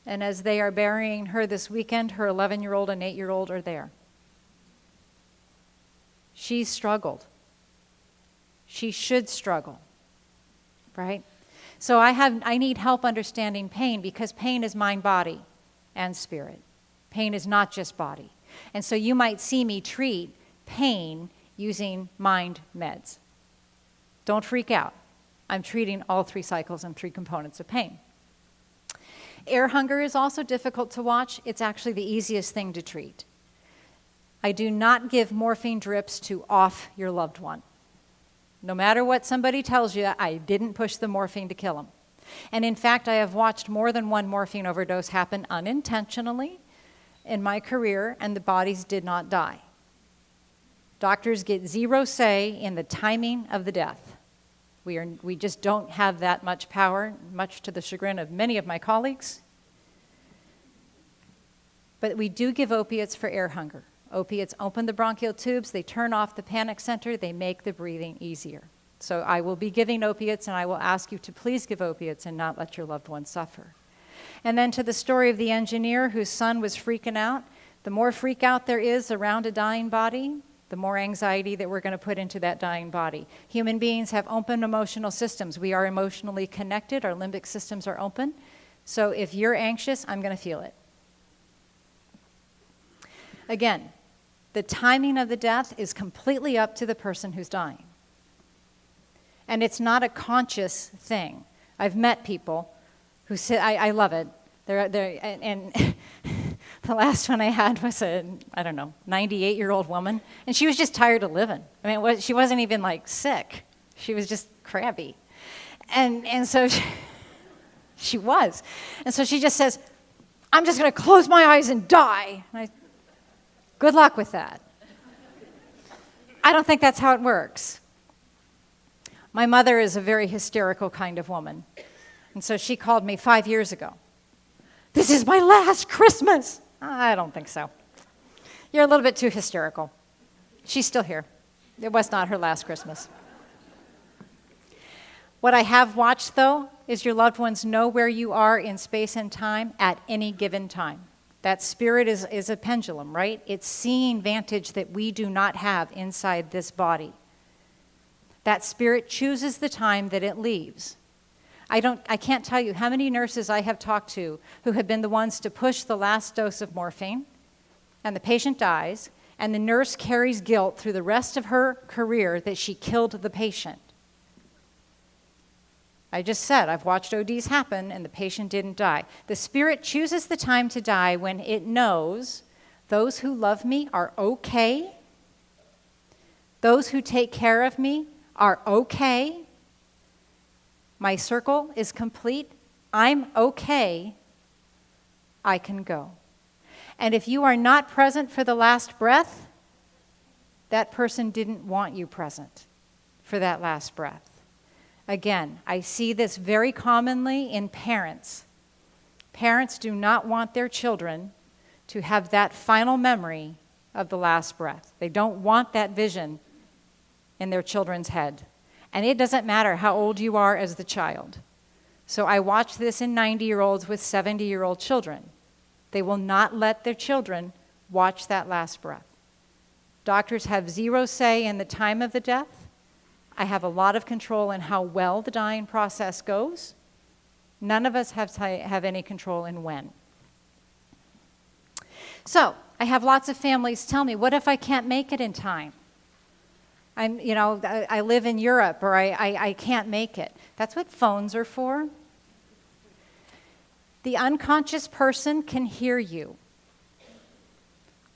A: and as they are burying her this weekend, her 11-year-old and 8-year-old are there. She struggled. She should struggle, right? So I need help understanding pain because pain is mind, body, and spirit. Pain is not just body. And so you might see me treat pain using mind meds. Don't freak out. I'm treating all 3 cycles and 3 components of pain. Air hunger is also difficult to watch. It's actually the easiest thing to treat. I do not give morphine drips to off your loved one. No matter what somebody tells you, I didn't push the morphine to kill them. And in fact, I have watched more than one morphine overdose happen unintentionally in my career, and the bodies did not die. Doctors get 0 say in the timing of the death. We just don't have that much power, much to the chagrin of many of my colleagues. But we do give opiates for air hunger. Opiates open the bronchial tubes, they turn off the panic center, they make the breathing easier. So I will be giving opiates, and I will ask you to please give opiates and not let your loved one suffer. And then to the story of the engineer whose son was freaking out. The more freak out there is around a dying body, the more anxiety that we're going to put into that dying body. Human beings have open emotional systems. We are emotionally connected. Our limbic systems are open. So if you're anxious, I'm going to feel it. Again, the timing of the death is completely up to the person who's dying. And it's not a conscious thing. I've met people who say, I love it. And the last one I had was a, 98-year-old woman, and she was just tired of living. I mean, she wasn't even like sick. She was just crabby. And so she was. And so she just says, I'm just going to close my eyes and die. And good luck with that. I don't think that's how it works. My mother is a very hysterical kind of woman. And so she called me 5 years ago. This is my last Christmas. I don't think so. You're a little bit too hysterical. She's still here. It was not her last Christmas. What I have watched, though, is your loved ones know where you are in space and time at any given time. That spirit is a pendulum, right? It's seeing vantage that we do not have inside this body. That spirit chooses the time that it leaves. I can't tell you how many nurses I have talked to who have been the ones to push the last dose of morphine, and the patient dies, and the nurse carries guilt through the rest of her career that she killed the patient. I just said, I've watched ODs happen, and the patient didn't die. The spirit chooses the time to die when it knows those who love me are okay, those who take care of me are okay, my circle is complete, I'm okay, I can go. And if you are not present for the last breath, that person didn't want you present for that last breath. Again, I see this very commonly in parents. Parents do not want their children to have that final memory of the last breath. They don't want that vision in their children's head. And it doesn't matter how old you are as the child. So I watch this in 90-year-olds with 70-year-old children. They will not let their children watch that last breath. Doctors have zero say in the time of the death. I have a lot of control in how well the dying process goes. None of us have any control in when. So I have lots of families tell me, what if I can't make it in time? I live in Europe, or I can't make it. That's what phones are for. The unconscious person can hear you.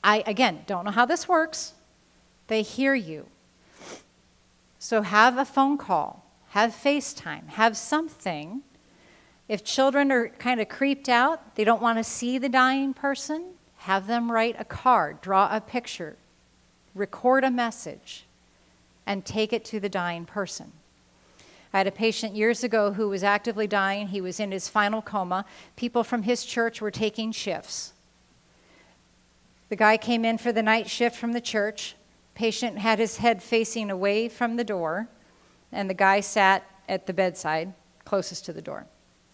A: I, again, don't know how this works. They hear you. So have a phone call, have FaceTime, have something. If children are kind of creeped out, they don't want to see the dying person, have them write a card, draw a picture, record a message, and take it to the dying person. I had a patient years ago who was actively dying. He was in his final coma. People from his church were taking shifts. The guy came in for the night shift from the church. Patient had his head facing away from the door, and the guy sat at the bedside closest to the door.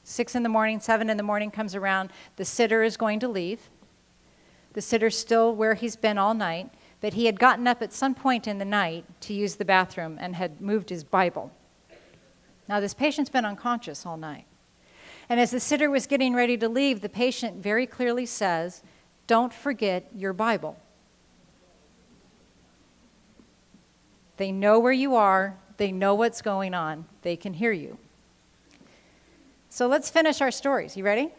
A: 6 in the morning, 7 in the morning comes around. The sitter is going to leave. The sitter's still where he's been all night, but he had gotten up at some point in the night to use the bathroom and had moved his Bible. Now, this patient's been unconscious all night. And as the sitter was getting ready to leave, the patient very clearly says, "Don't forget your Bible." They know where you are. They know what's going on. They can hear you. So let's finish our stories. You ready?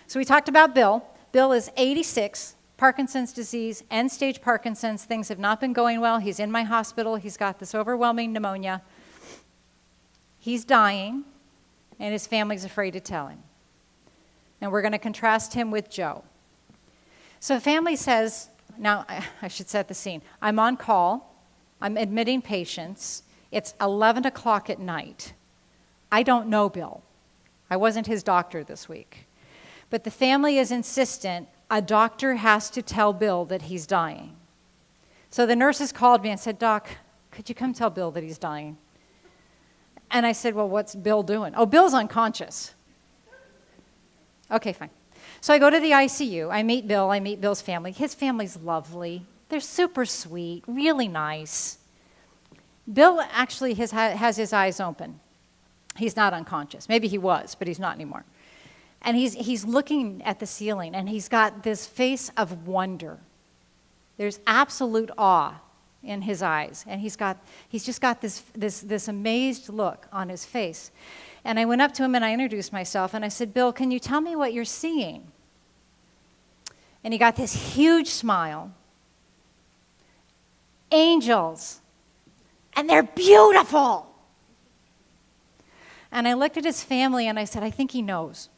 A: So we talked about Bill. Bill is 86, Parkinson's disease, end-stage Parkinson's. Things have not been going well. He's in my hospital. He's got this overwhelming pneumonia. He's dying, and his family's afraid to tell him. And we're going to contrast him with Joe. So the family says, now I should set the scene. I'm on call. I'm admitting patients. It's 11 o'clock at night. I don't know Bill. I wasn't his doctor this week. But the family is insistent a doctor has to tell Bill that he's dying. So the nurses called me and said, "Doc, could you come tell Bill that he's dying?" And I said, "Well, what's Bill doing?" "Oh, Bill's unconscious." Okay, fine. So I go to the ICU. I meet Bill. I meet Bill's family. His family's lovely. They're super sweet, really nice. Bill actually has his eyes open. He's not unconscious. Maybe he was, but he's not anymore. And he's looking at the ceiling, and he's got this face of wonder. There's absolute awe in his eyes, and he's just got this amazed look on his face. And I went up to him and I introduced myself, and I said, "Bill, can you tell me what you're seeing?" And he got this huge smile. "Angels, and they're beautiful." And I looked at his family and I said, "I think he knows.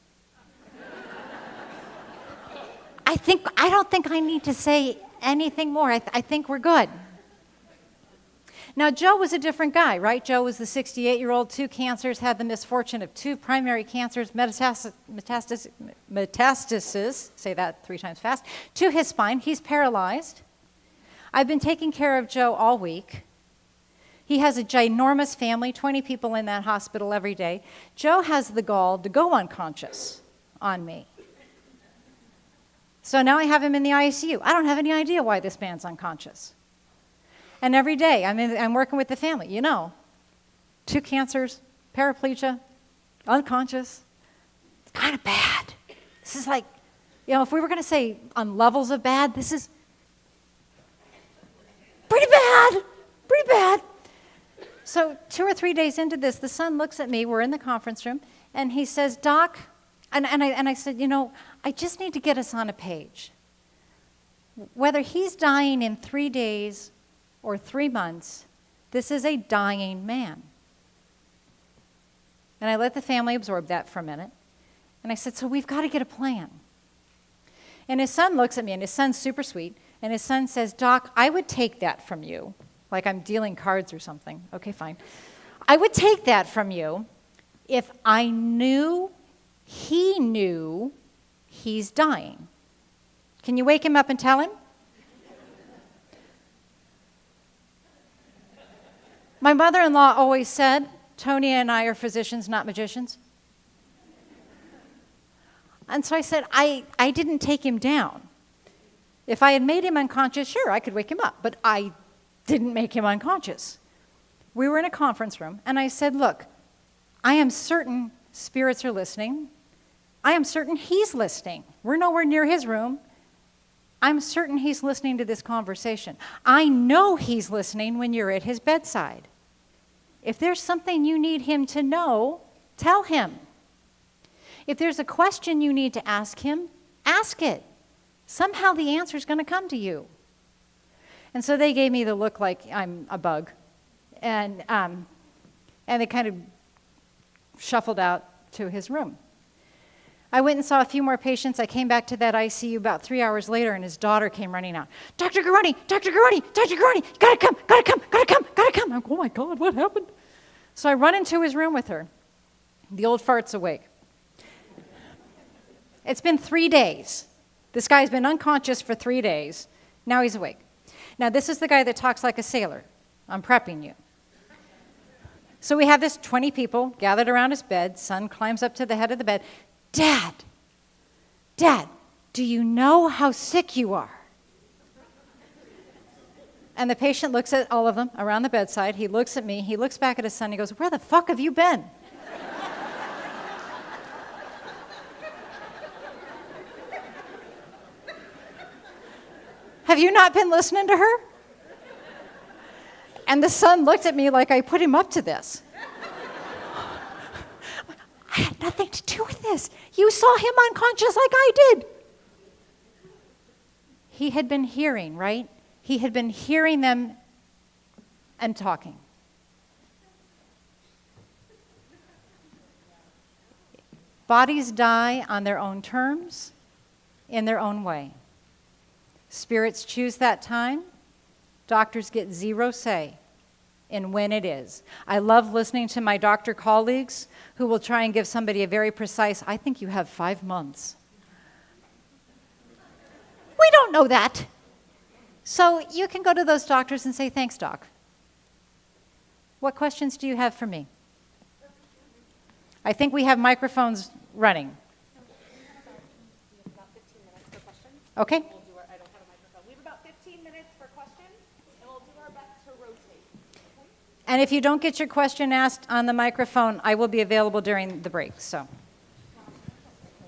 A: I don't think I need to say anything more. I think we're good." Now, Joe was a different guy, right? Joe was the 68-year-old, 2 cancers, had the misfortune of 2 primary cancers, metastasis, say that 3 times fast, to his spine. He's paralyzed. I've been taking care of Joe all week. He has a ginormous family, 20 people in that hospital every day. Joe has the gall to go unconscious on me. So now I have him in the ICU. I don't have any idea why this man's unconscious. And every day I'm working with the family. 2 cancers, paraplegia, unconscious. It's kind of bad. This is like, if we were going to say on levels of bad, this is pretty bad, pretty bad. So 2 or 3 days into this, the son looks at me, we're in the conference room, and he says, Doc, and I said, I just need to get us on a page. Whether he's dying in 3 days or 3 months, this is a dying man. And I let the family absorb that for a minute. And I said, so we've got to get a plan. And his son looks at me, and his son's super sweet, and his son says, Doc, I would take that from you. Like I'm dealing cards or something. Okay, fine. I would take that from you if I knew he knew he's dying. Can you wake him up and tell him? My mother-in-law always said, Tony and I are physicians, not magicians. And so I said, I didn't take him down. If I had made him unconscious, sure, I could wake him up, but I didn't make him unconscious. We were in a conference room, and I said, look, I am certain spirits are listening. I am certain he's listening. We're nowhere near his room. I'm certain he's listening to this conversation. I know he's listening when you're at his bedside. If there's something you need him to know, tell him. If there's a question you need to ask him, ask it. Somehow the answer is going to come to you. And so they gave me the look like I'm a bug. And they kind of shuffled out to his room. I went and saw a few more patients. I came back to that ICU about 3 hours later, and his daughter came running out. Dr. Garoni, Dr. Garoni, Dr. Garoni, gotta come, gotta come, gotta come, gotta come. I'm like, oh my God, what happened? So I run into his room with her. The old fart's awake. It's been 3 days. This guy's been unconscious for 3 days. Now he's awake. Now, this is the guy that talks like a sailor. I'm prepping you. So we have this 20 people gathered around his bed. Son climbs up to the head of the bed. Dad, do you know how sick you are? And the patient looks at all of them around the bedside. He looks at me. He looks back at his son. He goes, where the fuck have you been? Have you not been listening to her? And the son looked at me like I put him up to this. I had nothing to do with this. You saw him unconscious like I did. He had been hearing, right? He had been hearing them and talking. Bodies die on their own terms, in their own way. Spirits choose that time. Doctors get zero say in when it is. I love listening to my doctor colleagues who will try and give somebody a very precise, I think you have 5 months. We don't know that. So you can go to those doctors and say, thanks, doc. What questions do you have for me? I think we have microphones running. Okay.
B: I don't have a microphone. We have about 15 minutes for questions, and we'll do our best to rotate. Okay?
A: And if you don't get your question asked on the microphone, I will be available during the break. So.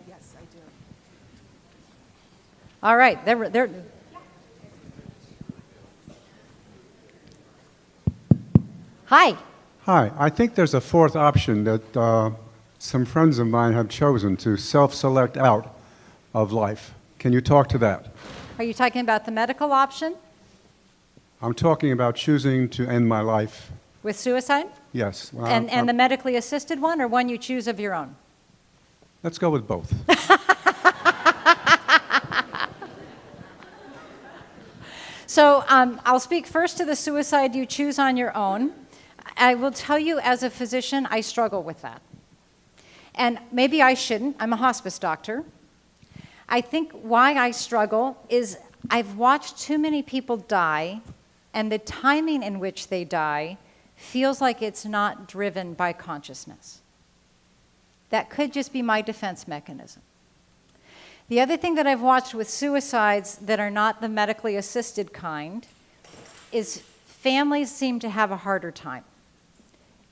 B: Yes, I do.
A: All right. They're Hi.
C: Hi. I think there's a fourth option that some friends of mine have chosen to self-select out of life. Can you talk to that?
A: Are you talking about the medical option
C: I'm talking about choosing to end my life.
A: with suicide?
C: Yes. Well,
A: And the medically assisted one, or one you choose of your own?
C: let's go with both.
A: So I'll speak first to the suicide you choose on your own. I will tell you, as a physician, I struggle with that. And maybe I shouldn't. I'm a hospice doctor. I think why I struggle is I've watched too many people die, and the timing in which they die feels like it's not driven by consciousness. That could just be my defense mechanism. The other thing that I've watched with suicides that are not the medically assisted kind is families seem to have a harder time.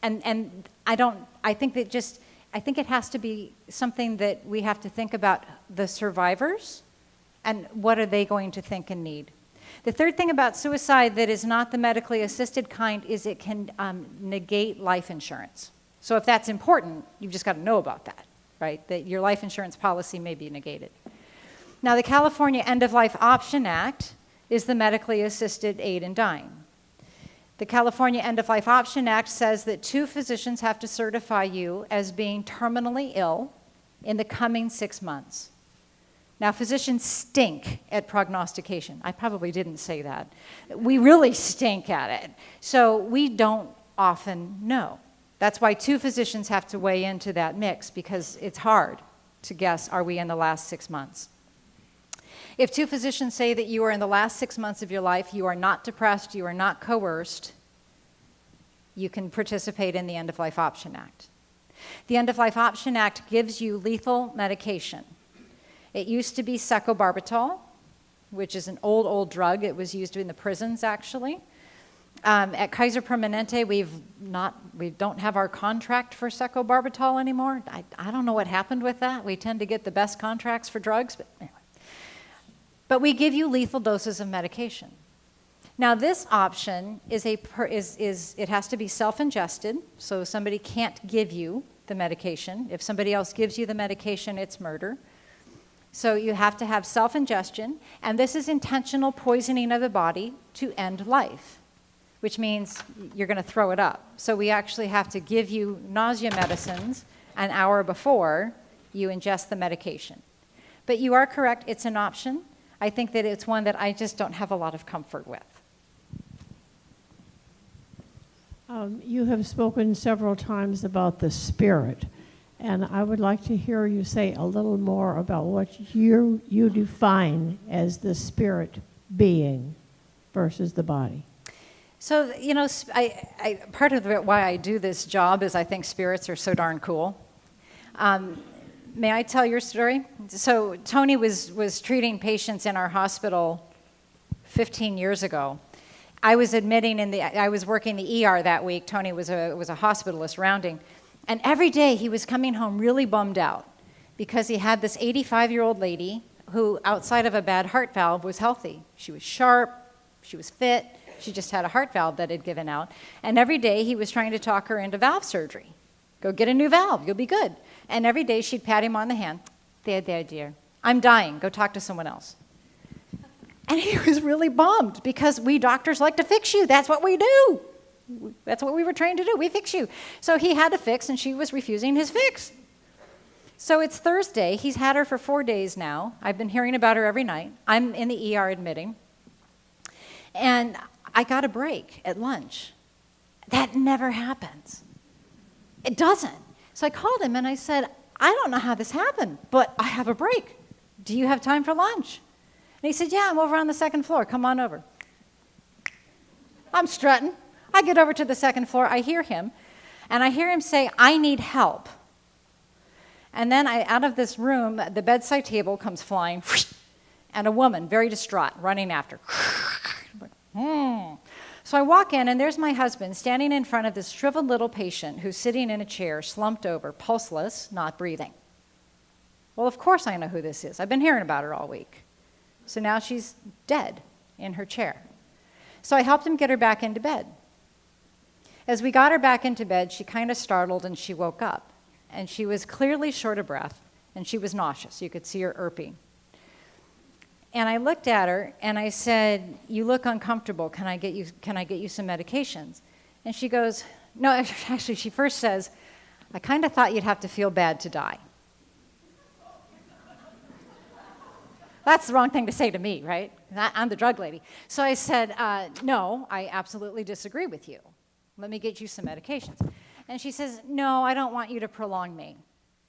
A: And I think it has to be something that we have to think about the survivors and what are they going to think and need. The third thing about suicide that is not the medically assisted kind is it can negate life insurance. So if that's important, you've just got to know about that, right? That your life insurance policy may be negated. Now, the California End-of-Life Option Act is the medically assisted aid in dying. The California End-of-Life Option Act says that 2 physicians have to certify you as being terminally ill in the coming 6 months. Now, physicians stink at prognostication. I probably didn't say that. We really stink at it. So we don't often know. That's why 2 physicians have to weigh into that mix, because it's hard to guess, are we in the last 6 months? If 2 physicians say that you are in the last 6 months of your life, you are not depressed, you are not coerced, you can participate in the End-of-Life Option Act. The End-of-Life Option Act gives you lethal medication. It used to be secobarbital, which is an old drug. It was used in the prisons, actually. At Kaiser Permanente, we don't have our contract for secobarbital anymore. I don't know what happened with that. We tend to get the best contracts for drugs, but anyway. But we give you lethal doses of medication. Now, this option it has to be self-ingested, so somebody can't give you the medication. If somebody else gives you the medication, it's murder. So you have to have self-ingestion, and this is intentional poisoning of the body to end life, which means you're going to throw it up. So we actually have to give you nausea medicines an hour before you ingest the medication. But you are correct, it's an option. I think that it's one that I just don't have a lot of comfort with.
D: You have spoken several times about the spirit, and I would like to hear you say a little more about what you define as the spirit being versus the body.
A: So, you know, part of why I do this job is I think spirits are so darn cool. May I tell your story? So Tony was treating patients in our hospital 15 years ago. I was I was working the ER that week. Tony was a hospitalist rounding. And every day he was coming home really bummed out because he had this 85-year-old lady who, outside of a bad heart valve, was healthy. She was sharp, she was fit, she just had a heart valve that had given out. And every day he was trying to talk her into valve surgery. Go get a new valve, you'll be good. And every day she'd pat him on the hand. There, dear. I'm dying, go talk to someone else. And he was really bummed because we doctors like to fix you. That's what we do. That's what we were trained to do. We fix you. So he had to fix, and she was refusing his fix. So it's Thursday. He's had her for 4 days now. I've been hearing about her every night. I'm in the ER admitting. And I got a break at lunch. That never happens. It doesn't. So I called him and I said, I don't know how this happened, but I have a break. Do you have time for lunch? And he said, yeah, I'm over on the second floor. Come on over. I'm strutting. I get over to the second floor. I hear him. And I hear him say, I need help. And then out of this room, the bedside table comes flying, and a woman, very distraught, running after. So I walk in, and there's my husband standing in front of this shriveled little patient who's sitting in a chair, slumped over, pulseless, not breathing. Well, of course I know who this is. I've been hearing about her all week. So now she's dead in her chair. So I helped him get her back into bed. As we got her back into bed, she kind of startled and she woke up. And she was clearly short of breath, and she was nauseous. You could see her irping. And I looked at her and I said, you look uncomfortable. Can I get you some medications? And she goes, no, actually she first says, I kind of thought you'd have to feel bad to die. That's the wrong thing to say to me, right? I'm the drug lady. So I said, no, I absolutely disagree with you. Let me get you some medications. And she says, no, I don't want you to prolong me.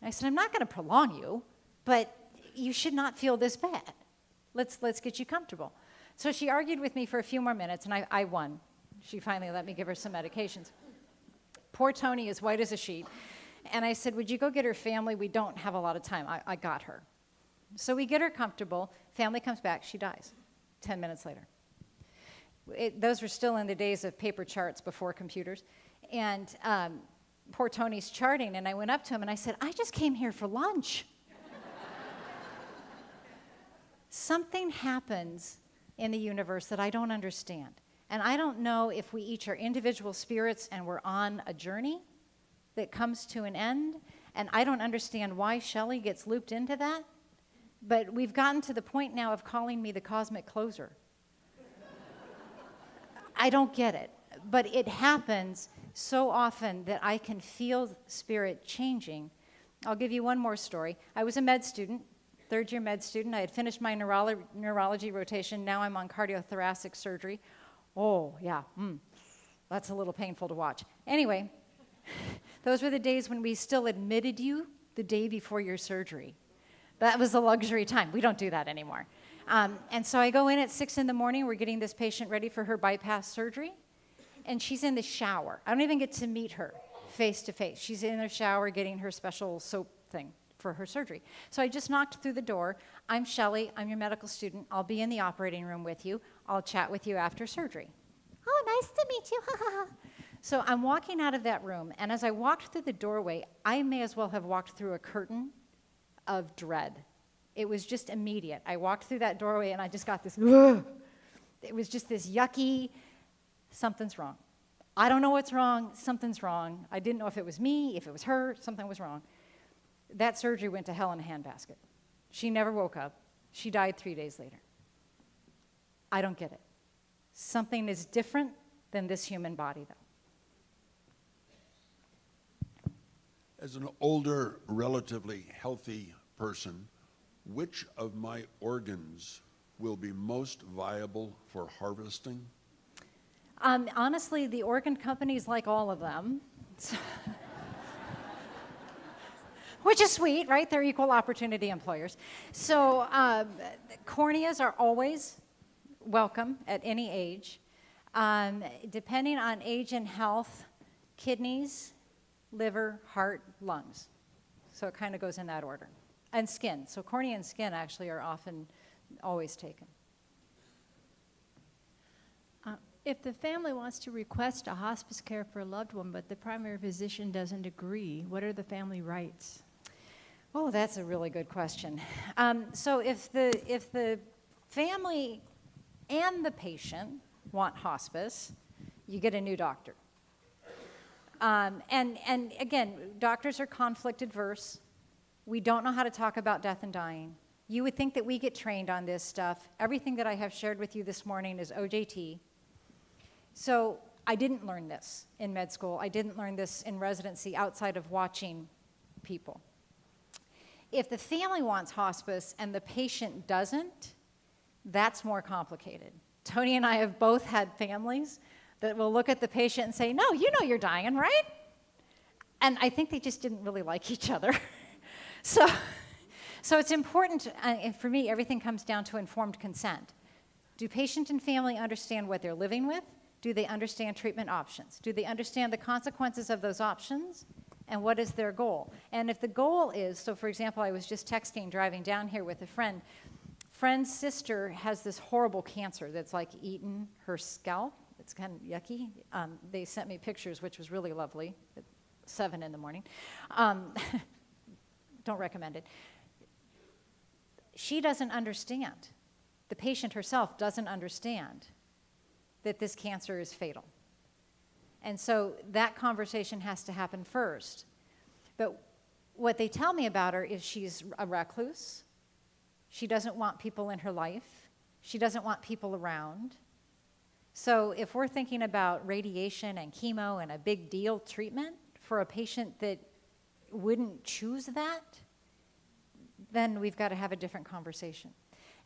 A: And I said, I'm not going to prolong you, but you should not feel this bad. Let's get you comfortable. So she argued with me for a few more minutes, and I won. She finally let me give her some medications. Poor Tony is white as a sheet. And I said, would you go get her family? We don't have a lot of time. I got her. So we get her comfortable. Family comes back. She dies 10 minutes later. Those were still in the days of paper charts before computers. And poor Tony's charting, and I went up to him and I said, I just came here for lunch. Something happens in the universe that I don't understand. And I don't know if we each are individual spirits and we're on a journey that comes to an end. And I don't understand why Shelley gets looped into that. But we've gotten to the point now of calling me the cosmic closer. I don't get it. But it happens so often that I can feel spirit changing. I'll give you one more story. I was a med student, third-year med student. I had finished my neurology rotation. Now I'm on cardiothoracic surgery. Oh, yeah, that's a little painful to watch. Anyway, those were the days when we still admitted you the day before your surgery. That was a luxury time. We don't do that anymore. And so I go in at 6 in the morning. We're getting this patient ready for her bypass surgery. And she's in the shower. I don't even get to meet her face to face. She's in her shower getting her special soap thing for her surgery. So I just knocked through the door. I'm Shelley. I'm your medical student. I'll be in the operating room with you. I'll chat with you after surgery. Oh, nice to meet you. So I'm walking out of that room, and as I walked through the doorway, I may as well have walked through a curtain of dread. It was just immediate. I walked through that doorway, and I just got this, it was just this yucky, something's wrong. I don't know what's wrong. Something's wrong. I didn't know if it was me, if it was her. Something was wrong. That surgery went to hell in a handbasket. She never woke up. She died 3 days later. I don't get it. Something is different than this human body, though.
E: As an older, relatively healthy person, which of my organs will be most viable for harvesting?
A: Honestly, the organ companies like all of them, which is sweet, right? They're equal opportunity employers. So corneas are always welcome at any age. Depending on age and health, kidneys, liver, heart, lungs. So it kind of goes in that order. And skin. So cornea and skin actually are often always taken.
F: If the family wants to request a hospice care for a loved one, but the primary physician doesn't agree, what are the family rights?
A: Oh, that's a really good question. So if the family and the patient want hospice, you get a new doctor. And again, doctors are conflict adverse. We don't know how to talk about death and dying. You would think that we get trained on this stuff. Everything that I have shared with you this morning is OJT. So I didn't learn this in med school. I didn't learn this in residency outside of watching people. If the family wants hospice and the patient doesn't, that's more complicated. Tony and I have both had families that will look at the patient and say, no, you know you're dying, right? And I think they just didn't really like each other. So it's important, and for me, everything comes down to informed consent. Do patient and family understand what they're living with? Do they understand treatment options? Do they understand the consequences of those options? And what is their goal? And if the goal is, so for example, I was just texting, driving down here with a friend. Friend's sister has this horrible cancer that's like eaten her scalp. It's kind of yucky. They sent me pictures, which was really lovely, at 7 in the morning. Don't recommend it. She doesn't understand. The patient herself doesn't understand that this cancer is fatal. And so that conversation has to happen first. But what they tell me about her is she's a recluse. She doesn't want people in her life. She doesn't want people around. So if we're thinking about radiation and chemo and a big deal treatment for a patient that wouldn't choose that, then we've got to have a different conversation.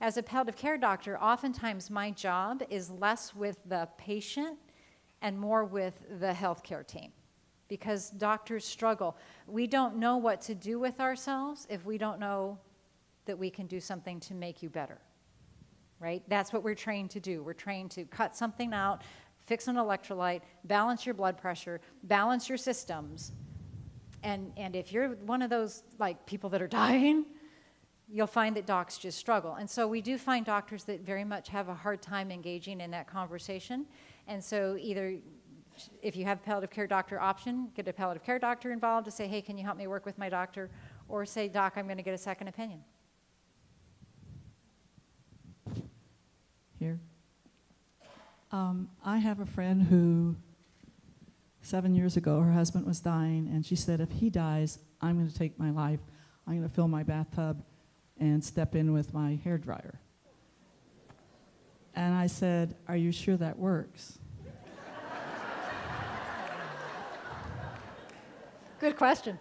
A: As a palliative care doctor, oftentimes my job is less with the patient and more with the healthcare team, because doctors struggle. We don't know what to do with ourselves if we don't know that we can do something to make you better, right? That's what we're trained to do. We're trained to cut something out, fix an electrolyte, balance your blood pressure, balance your systems. And if you're one of those like people that are dying, you'll find that docs just struggle. And so we do find doctors that very much have a hard time engaging in that conversation. And so either if you have a palliative care doctor option, get a palliative care doctor involved to say, hey, can you help me work with my doctor? Or say, doc, I'm going to get a second opinion.
G: Here. I have a friend who 7 years ago, her husband was dying, and she said, if he dies, I'm going to take my life. I'm going to fill my bathtub and step in with my hairdryer. And I said, are you sure that works?
A: Good question.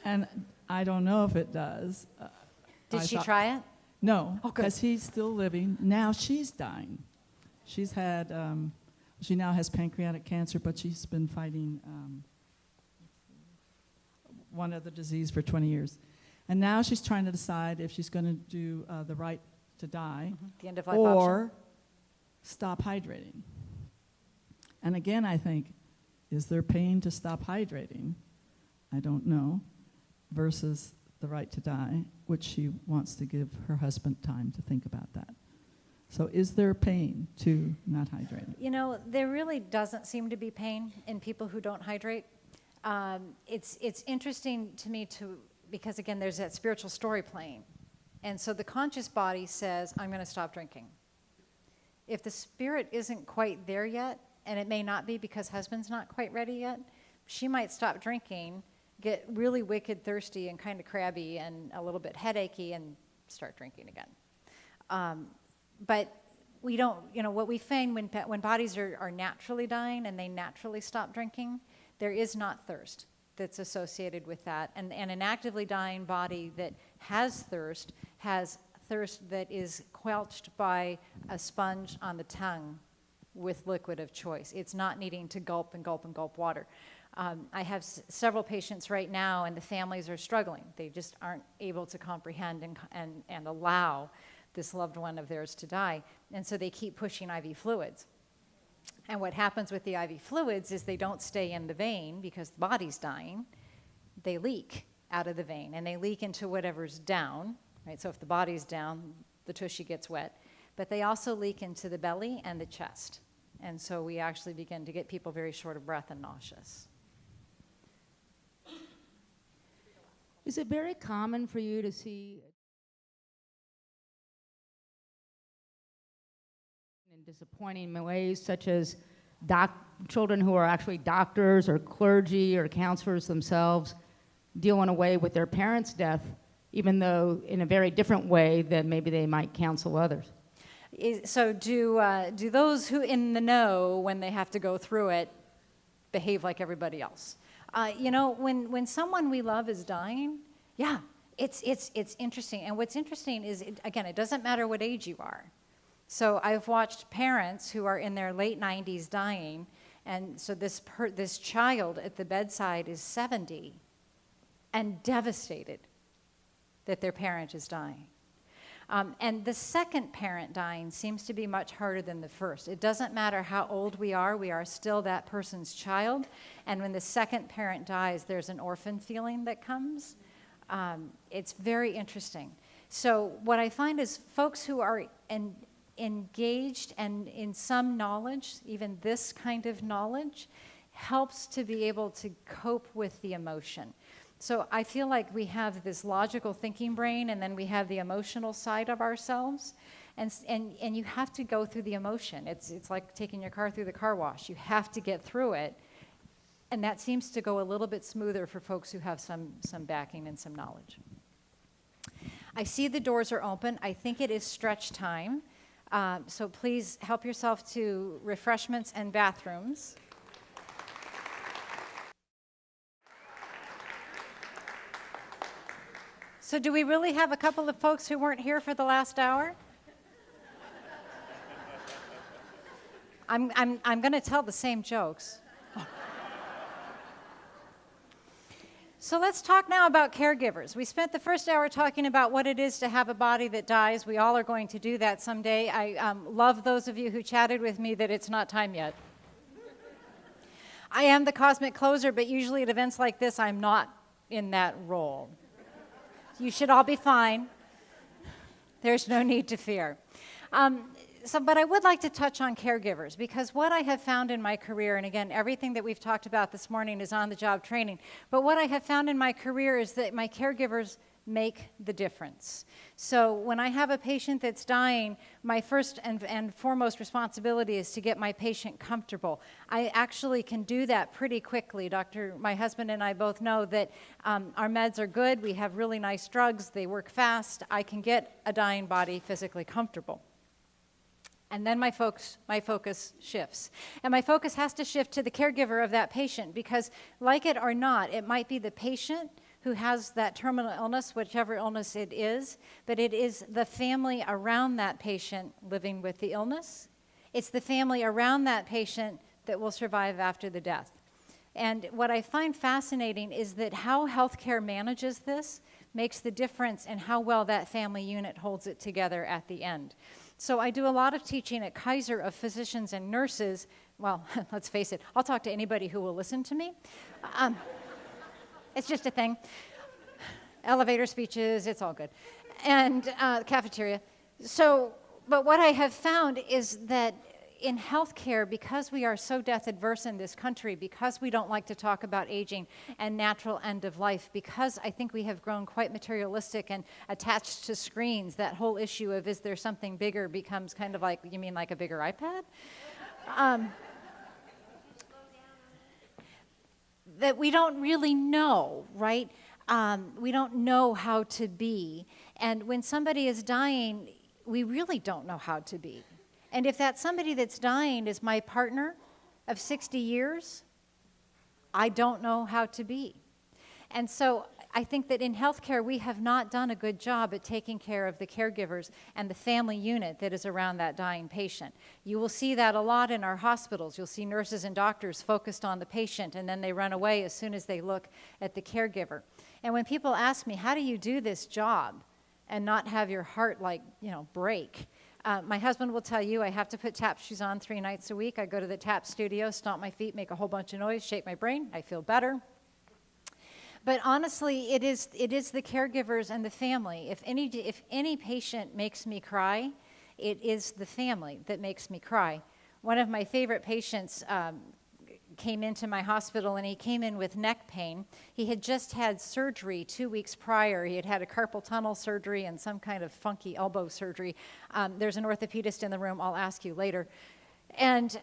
G: And I don't know if it does.
A: Did
G: I
A: she
G: thought-
A: try it?
G: No,
A: Oh, good.
G: because he's still living. Now she's dying. She's had, she now has pancreatic cancer, but she's been fighting one other disease for 20 years. And now she's trying to decide if she's going to do the right to die
A: The end of life
G: or
A: option?
G: stop hydrating. And again, I think, is there pain to stop hydrating? I don't know. Versus the right to die, which she wants to give her husband time to think about that. So is there pain to not hydrating?
A: You know, there really doesn't seem to be pain in people who don't hydrate. It's interesting to me because again, there's that spiritual story playing. And so the conscious body says, I'm going to stop drinking. If the spirit isn't quite there yet, and it may not be because husband's not quite ready yet, she might stop drinking, get really wicked thirsty and kind of crabby and a little bit headachy and start drinking again. But we don't, you know, what we find when bodies are naturally dying and they naturally stop drinking, there is not thirst that's associated with that. And an actively dying body that has thirst that is quelched by a sponge on the tongue with liquid of choice. It's not needing to gulp and gulp and gulp water. I have several patients right now, and the families are struggling. They just aren't able to comprehend and allow this loved one of theirs to die. And so they keep pushing IV fluids. And what happens with the IV fluids is they don't stay in the vein because the body's dying. They leak out of the vein, and they leak into whatever's down, right? So if the body's down, the tushy gets wet. But they also leak into the belly and the chest. And so we actually begin to get people very short of breath and nauseous.
H: Is it very common for you to see in disappointing ways, such as children who are actually doctors or clergy or counselors themselves deal in a way with their parents' death, even though in a very different way than maybe they might counsel others?
A: So do those who in the know, when they have to go through it, behave like everybody else? You know, when someone we love is dying, yeah, it's interesting. And what's interesting is, again, it doesn't matter what age you are. So I've watched parents who are in their late 90s dying, and so this child at the bedside is 70 and devastated that their parent is dying. And the second parent dying seems to be much harder than the first. It doesn't matter how old we are still that person's child. And when the second parent dies, there's an orphan feeling that comes. It's very interesting. So what I find is folks who are engaged and in some knowledge, even this kind of knowledge, helps to be able to cope with the emotion. So I feel like we have this logical thinking brain, and then we have the emotional side of ourselves, and you have to go through the emotion. It's like taking your car through the car wash. You have to get through it, and that seems to go a little bit smoother for folks who have some backing and some knowledge. I see the doors are open. I think it is stretch time, so please help yourself to refreshments and bathrooms. So So do we really have a couple of folks who weren't here for the last hour? I'm going to tell the same jokes. So let's talk now about caregivers. We spent the first hour talking about what it is to have a body that dies. We all are going to do that someday. I love those of you who chatted with me that it's not time yet. I am the cosmic closer, but usually at events like this, I'm not in that role. You should all be fine. There's no need to fear. But I would like to touch on caregivers, because what I have found in my career, and again, everything that we've talked about this morning is on-the-job training, but what I have found in my career is that my caregivers make the difference. So when I have a patient that's dying, my first and foremost responsibility is to get my patient comfortable. I actually can do that pretty quickly. My husband and I both know that our meds are good. We have really nice drugs. They work fast. I can get a dying body physically comfortable. And then my focus shifts. And my focus has to shift to the caregiver of that patient, because like it or not, it might be the patient who has that terminal illness, whichever illness it is, but it is the family around that patient living with the illness. It's the family around that patient that will survive after the death. And what I find fascinating is that how healthcare manages this makes the difference in how well that family unit holds it together at the end. So I do a lot of teaching at Kaiser of physicians and nurses. Well, let's face it, I'll talk to anybody who will listen to me. It's just a thing. Elevator speeches, it's all good. And cafeteria. But what I have found is that in healthcare, because we are so death adverse in this country, because we don't like to talk about aging and natural end of life, because I think we have grown quite materialistic and attached to screens, that whole issue of is there something bigger becomes kind of like, you mean like a bigger iPad? That we don't really know, right? We don't know how to be. And when somebody is dying, we really don't know how to be. And if that somebody that's dying is my partner of 60 years, I don't know how to be. And so I think that in healthcare, we have not done a good job at taking care of the caregivers and the family unit that is around that dying patient. You will see that a lot in our hospitals. You'll see nurses and doctors focused on the patient, and then they run away as soon as they look at the caregiver. And when people ask me, how do you do this job and not have your heart break? My husband will tell you I have to put tap shoes on 3 nights a week. I go to the tap studio, stomp my feet, make a whole bunch of noise, shake my brain. I feel better. But honestly, it is the caregivers and the family. If any patient makes me cry, it is the family that makes me cry. One of my favorite patients came into my hospital, and he came in with neck pain. He had just had surgery 2 weeks prior. He had had a carpal tunnel surgery and some kind of funky elbow surgery. There's an orthopedist in the room. I'll ask you later. And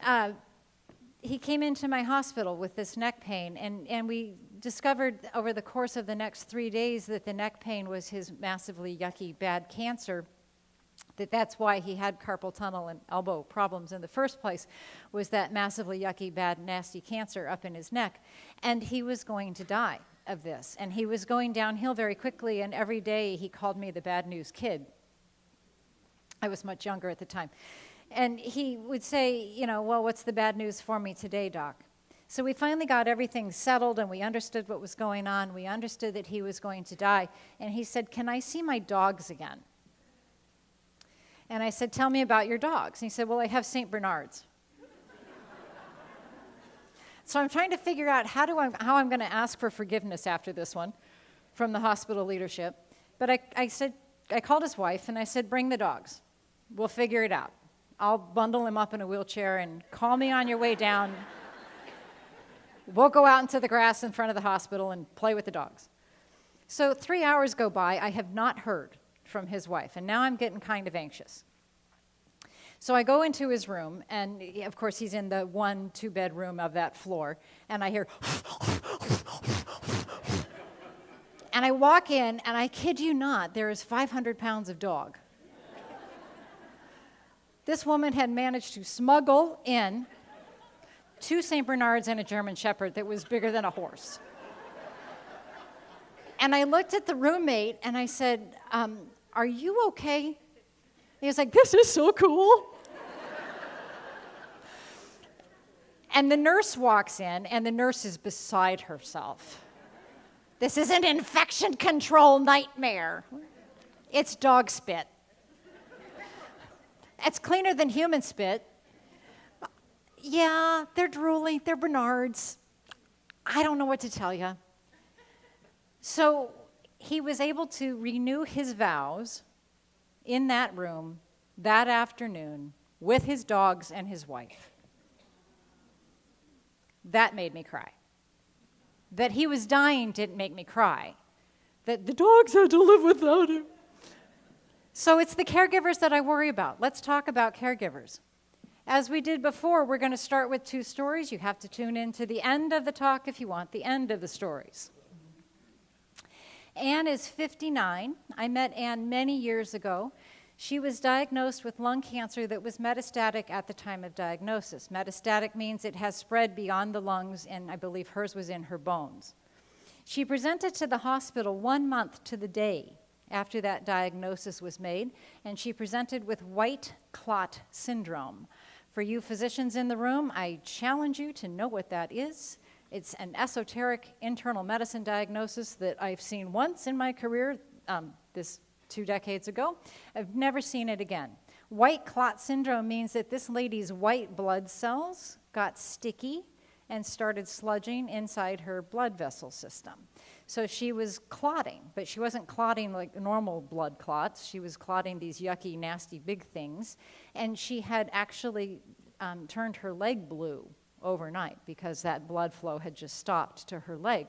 A: he came into my hospital with this neck pain, and we discovered over the course of the next 3 days that the neck pain was his massively yucky, bad cancer. That's why he had carpal tunnel and elbow problems in the first place, was that massively yucky, bad, nasty cancer up in his neck. And he was going to die of this. And he was going downhill very quickly, and every day he called me the bad news kid. I was much younger at the time. And he would say, well, what's the bad news for me today, doc? So we finally got everything settled, and we understood what was going on. We understood that he was going to die. And he said, can I see my dogs again? And I said, tell me about your dogs. And he said, well, I have St. Bernards. So I'm trying to figure out how I'm going to ask for forgiveness after this one from the hospital leadership. But I called his wife, and I said, bring the dogs. We'll figure it out. I'll bundle him up in a wheelchair, and call me on your way down. We'll go out into the grass in front of the hospital and play with the dogs. So 3 hours go by. I have not heard from his wife, and now I'm getting kind of anxious. So I go into his room, and of course he's in the 1-2 bedroom of that floor, and I hear and I walk in, and I kid you not, there is 500 pounds of dog. This woman had managed to smuggle in 2 St. Bernards and a German Shepherd that was bigger than a horse. And I looked at the roommate and I said, are you okay? He was like, this is so cool. And the nurse walks in, and the nurse is beside herself. This is an infection control nightmare. It's dog spit. It's cleaner than human spit. Yeah, they're drooly, they're Bernards. I don't know what to tell you. So he was able to renew his vows in that room that afternoon with his dogs and his wife. That made me cry. That he was dying didn't make me cry. That the dogs had to live without him. So it's the caregivers that I worry about. Let's talk about caregivers. As we did before, we're going to start with 2 stories. You have to tune in to the end of the talk if you want the end of the stories. Anne is 59. I met Anne many years ago. She was diagnosed with lung cancer that was metastatic at the time of diagnosis. Metastatic means it has spread beyond the lungs, and I believe hers was in her bones. She presented to the hospital 1 month to the day after that diagnosis was made, and she presented with white clot syndrome. For you physicians in the room, I challenge you to know what that is. It's an esoteric internal medicine diagnosis that I've seen once in my career, this 2 decades ago. I've never seen it again. White clot syndrome means that this lady's white blood cells got sticky and started sludging inside her blood vessel system. So she was clotting, but she wasn't clotting like normal blood clots. She was clotting these yucky, nasty, big things. And she had actually turned her leg blue overnight because that blood flow had just stopped to her leg.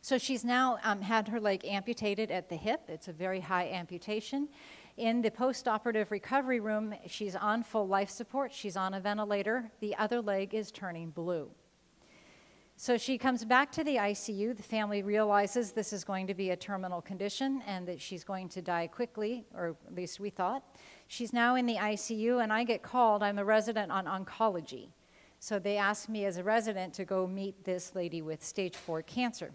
A: So she's now had her leg amputated at the hip. It's a very high amputation. In the post-operative recovery room, she's on full life support. She's on a ventilator. The other leg is turning blue. So she comes back to the ICU. The family realizes this is going to be a terminal condition and that she's going to die quickly, or at least we thought. She's now in the ICU, and I get called. I'm a resident on oncology. So they asked me as a resident to go meet this lady with stage 4 cancer.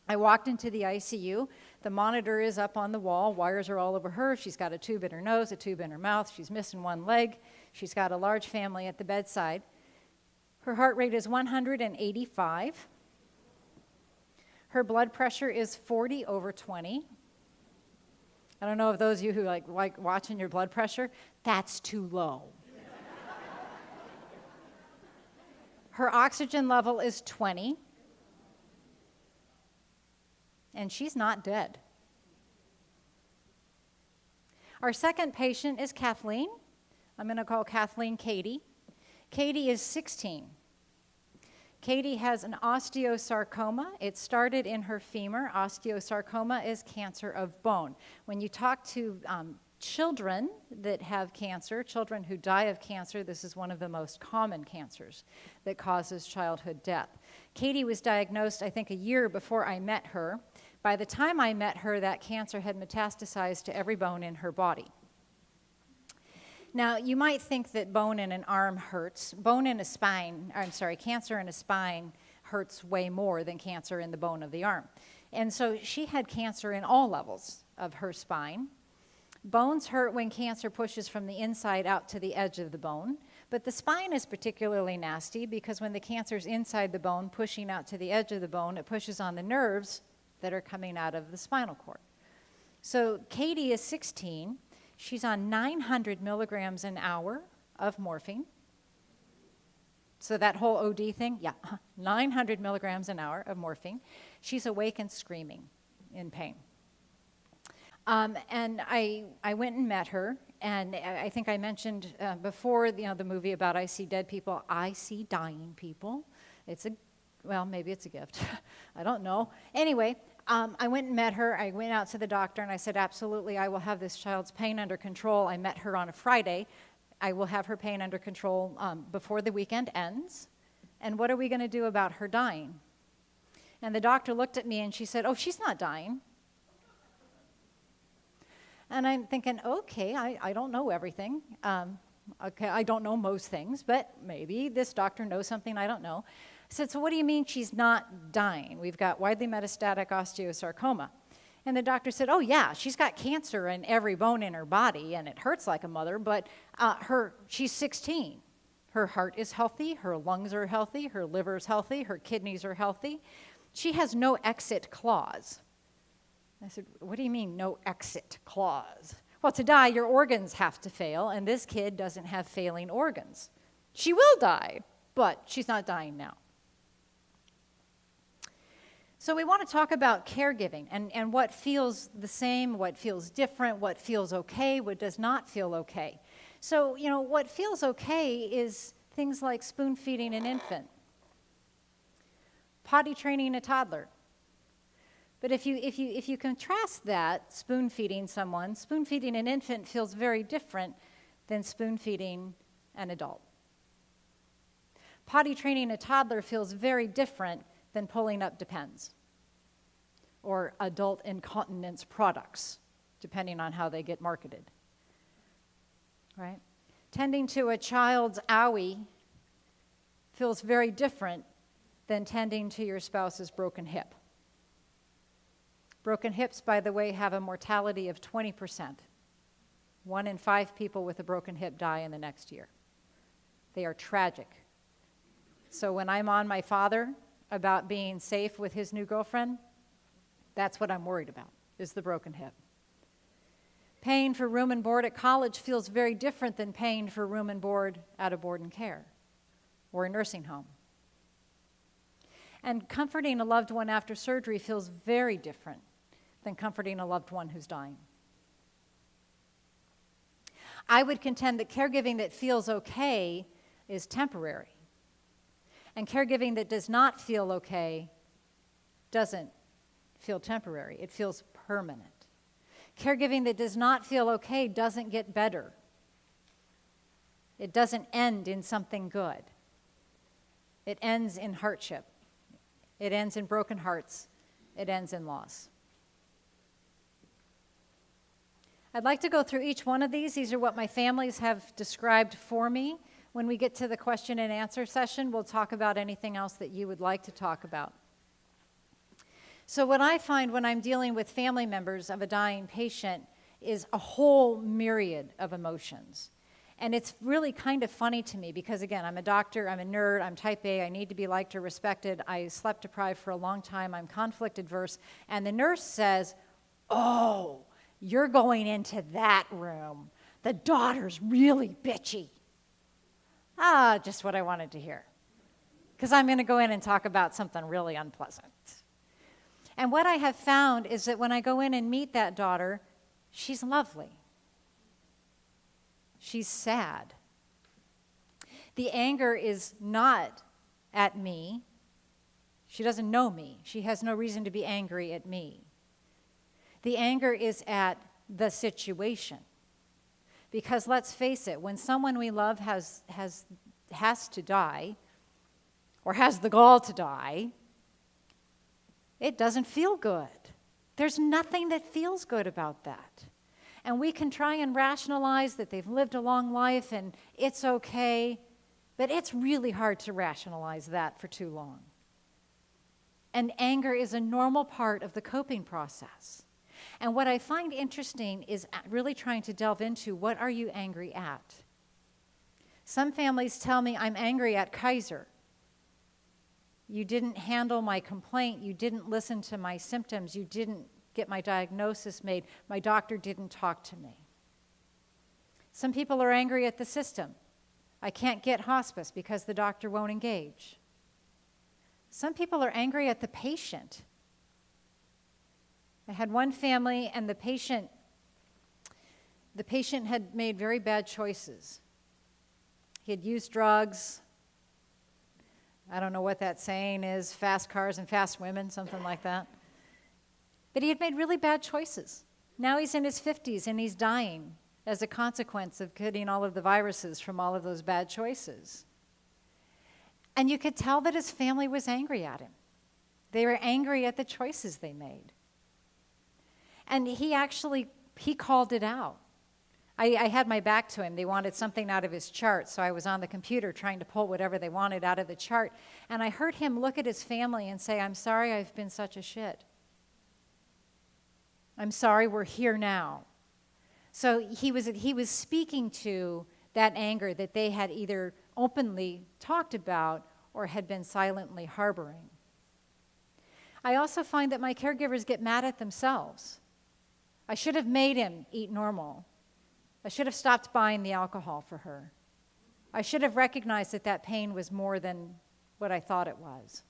A: I walked into the ICU. The monitor is up on the wall. Wires are all over her. She's got a tube in her nose, a tube in her mouth. She's missing 1 leg. She's got a large family at the bedside. Her heart rate is 185. Her blood pressure is 40/20. I don't know if those of you who like watching your blood pressure, that's too low. Her oxygen level is 20. And she's not dead. Our second patient is Kathleen. I'm going to call Kathleen Katie. Katie is 16. Katie has an osteosarcoma. It started in her femur. Osteosarcoma is cancer of bone. When you talk to children that have cancer, children who die of cancer, this is one of the most common cancers that causes childhood death. Katie was diagnosed, I think, a year before I met her. By the time I met her, that cancer had metastasized to every bone in her body. Now, you might think that bone in an arm hurts. Cancer in a spine hurts way more than cancer in the bone of the arm. And so she had cancer in all levels of her spine. Bones hurt when cancer pushes from the inside out to the edge of the bone, but the spine is particularly nasty because when the cancer's inside the bone, pushing out to the edge of the bone, it pushes on the nerves that are coming out of the spinal cord. So Katie is 16. She's on 900 milligrams an hour of morphine. So that whole OD thing, 900 milligrams an hour of morphine. She's awake and screaming in pain. And I went and met her, and I think I mentioned before, the movie about I See Dead People, I See Dying People. Maybe it's a gift. I don't know. Anyway, I went and met her. I went out to the doctor, and I said, absolutely, I will have this child's pain under control. I met her on a Friday. I will have her pain under control before the weekend ends. And what are we going to do about her dying? And the doctor looked at me, and she said, oh, she's not dying. And I'm thinking, okay, I don't know everything. I don't know most things, but maybe this doctor knows something I don't know. I said, so what do you mean she's not dying? We've got widely metastatic osteosarcoma. And the doctor said, oh yeah, she's got cancer in every bone in her body, and it hurts like a mother, but she's 16. Her heart is healthy, her lungs are healthy, her liver's healthy, her kidneys are healthy. She has no exit clause. I said, what do you mean, no exit clause? Well, to die, your organs have to fail, and this kid doesn't have failing organs. She will die, but she's not dying now. So we want to talk about caregiving and what feels the same, what feels different, what feels okay, what does not feel okay. So, you know, what feels okay is things like spoon feeding an infant, potty training a toddler. But if you contrast that, spoon feeding someone, spoon feeding an infant feels very different than spoon feeding an adult. Potty training a toddler feels very different than pulling up Depends or adult incontinence products, depending on how they get marketed, right? Tending to a child's owie feels very different than tending to your spouse's broken hip. Broken hips, by the way, have a mortality of 20%. 1 in 5 people with a broken hip die in the next year. They are tragic. So when I'm on my father about being safe with his new girlfriend, that's what I'm worried about, is the broken hip. Paying for room and board at college feels very different than paying for room and board at a board and care or a nursing home. And comforting a loved one after surgery feels very different than comforting a loved one who's dying. I would contend that caregiving that feels okay is temporary. And caregiving that does not feel okay doesn't feel temporary. It feels permanent. Caregiving that does not feel okay doesn't get better. It doesn't end in something good. It ends in hardship. It ends in broken hearts. It ends in loss. I'd like to go through each one of these. These are what my families have described for me. When we get to the question and answer session, we'll talk about anything else that you would like to talk about. So what I find when I'm dealing with family members of a dying patient is a whole myriad of emotions. And it's really kind of funny to me because, again, I'm a doctor, I'm a nerd, I'm type A, I need to be liked or respected, I slept deprived for a long time, I'm conflict adverse, and the nurse says, oh, you're going into that room. The daughter's really bitchy. Ah, just what I wanted to hear. Because I'm going to go in and talk about something really unpleasant. And what I have found is that when I go in and meet that daughter, she's lovely. She's sad. The anger is not at me. She doesn't know me. She has no reason to be angry at me. The anger is at the situation. Because let's face it, when someone we love has to die, or has the gall to die, it doesn't feel good. There's nothing that feels good about that. And we can try and rationalize that they've lived a long life and it's okay, but it's really hard to rationalize that for too long. And anger is a normal part of the coping process. And what I find interesting is really trying to delve into what are you angry at? Some families tell me I'm angry at Kaiser. You didn't handle my complaint. You didn't listen to my symptoms. You didn't get my diagnosis made. My doctor didn't talk to me. Some people are angry at the system. I can't get hospice because the doctor won't engage. Some people are angry at the patient. I had one family and the patient had made very bad choices. He had used drugs. I don't know what that saying is, fast cars and fast women, something like that. But he had made really bad choices. Now he's in his 50s and he's dying as a consequence of getting all of the viruses from all of those bad choices. And you could tell that his family was angry at him. They were angry at the choices they made. And he called it out. I had my back to him. They wanted something out of his chart, so I was on the computer trying to pull whatever they wanted out of the chart. And I heard him look at his family and say, I'm sorry I've been such a shit. I'm sorry we're here now. So he was speaking to that anger that they had either openly talked about or had been silently harboring. I also find that my caregivers get mad at themselves. I should have made him eat normal. I should have stopped buying the alcohol for her. I should have recognized that that pain was more than what I thought it was.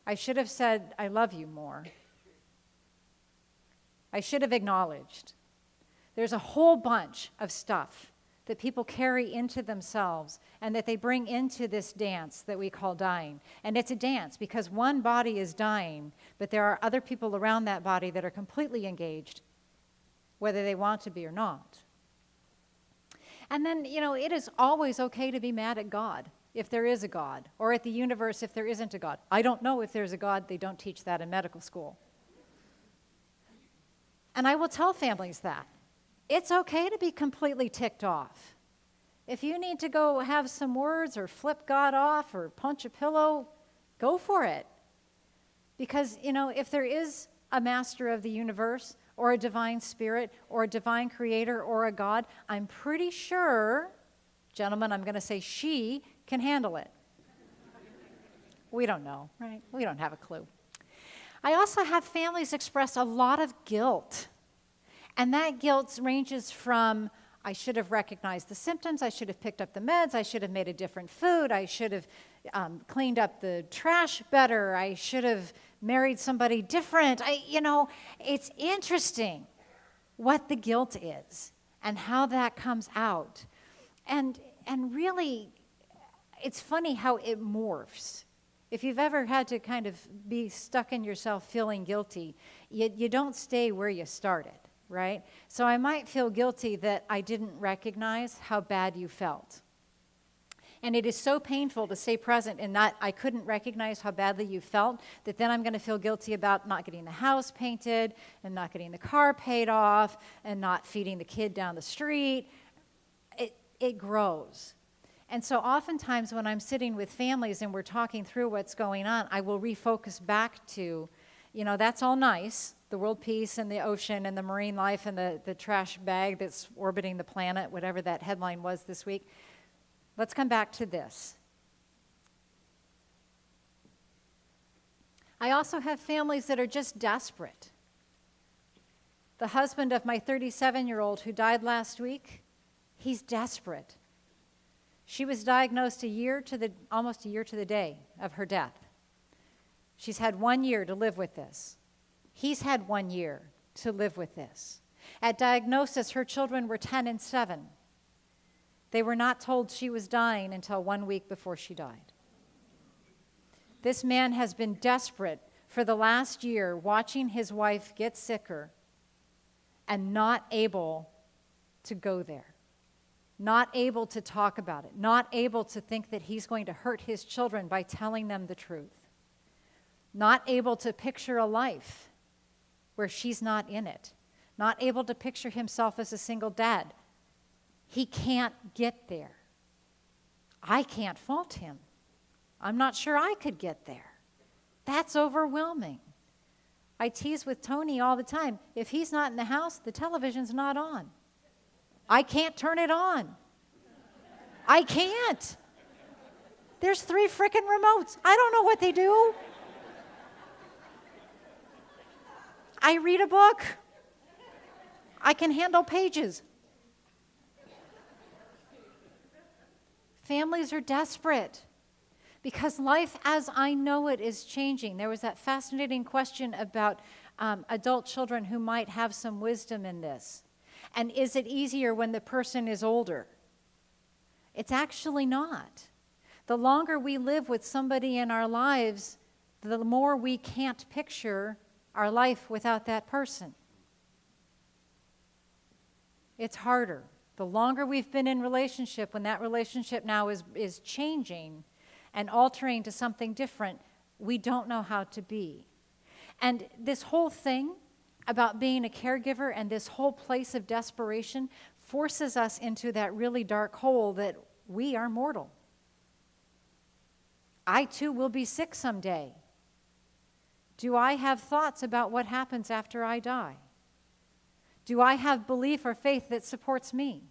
A: I should have said, I love you more. I should have acknowledged. There's a whole bunch of stuff that people carry into themselves and that they bring into this dance that we call dying. And it's a dance because one body is dying, but there are other people around that body that are completely engaged, whether they want to be or not. And then, it is always okay to be mad at God, if there is a God, or at the universe if there isn't a God. I don't know if there's a God. They don't teach that in medical school. And I will tell families that. It's okay to be completely ticked off. If you need to go have some words or flip God off or punch a pillow, go for it. Because, if there is a master of the universe or a divine spirit or a divine creator or a God, I'm pretty sure, gentlemen, I'm going to say she can handle it. We don't know, right? We don't have a clue. I also have families express a lot of guilt. And that guilt ranges from, I should have recognized the symptoms, I should have picked up the meds, I should have made a different food, I should have cleaned up the trash better, I should have married somebody different. It's interesting what the guilt is and how that comes out. And really, it's funny how it morphs. If you've ever had to kind of be stuck in yourself feeling guilty, you don't stay where you started. Right? So I might feel guilty that I didn't recognize how bad you felt. And it is so painful to stay present in that I couldn't recognize how badly you felt that then I'm going to feel guilty about not getting the house painted and not getting the car paid off and not feeding the kid down the street. It grows. And so oftentimes when I'm sitting with families and we're talking through what's going on, I will refocus back to, that's all nice. The world peace and the ocean and the marine life and the trash bag that's orbiting the planet, whatever that headline was this week. Let's come back to this. I also have families that are just desperate. The husband of my 37-year-old who died last week, he's desperate. She was diagnosed almost a year to the day of her death. She's had 1 year to live with this. He's had 1 year to live with this. At diagnosis, her children were 10 and 7. They were not told she was dying until 1 week before she died. This man has been desperate for the last year, watching his wife get sicker and not able to go there, not able to talk about it, not able to think that he's going to hurt his children by telling them the truth, not able to picture a life where she's not in it, not able to picture himself as a single dad. He can't get there. I can't fault him. I'm not sure I could get there. That's overwhelming. I tease with Tony all the time. If he's not in the house, the television's not on. I can't turn it on. I can't. There's 3 frickin' remotes. I don't know what they do. I read a book. I can handle pages. Families are desperate because life as I know it is changing. There was that fascinating question about adult children who might have some wisdom in this. And is it easier when the person is older? It's actually not. The longer we live with somebody in our lives, the more we can't picture our life without that person. It's harder. The longer we've been in relationship, when that relationship now is changing and altering to something different, we don't know how to be. And this whole thing about being a caregiver, and this whole place of desperation forces us into that really dark hole that we are mortal. I too will be sick someday. Do I have thoughts about what happens after I die? Do I have belief or faith that supports me?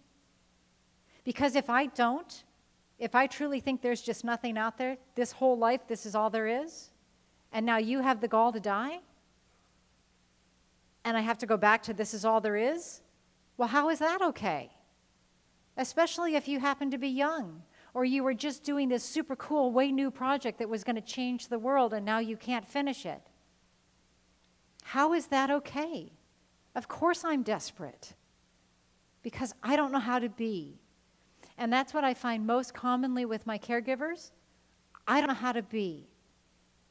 A: Because if I don't, if I truly think there's just nothing out there, this whole life, this is all there is, and now you have the gall to die, and I have to go back to this is all there is, well, how is that okay? Especially if you happen to be young, or you were just doing this super cool, way new project that was going to change the world, and now you can't finish it. How is that okay? Of course I'm desperate, because I don't know how to be. And that's what I find most commonly with my caregivers. I don't know how to be.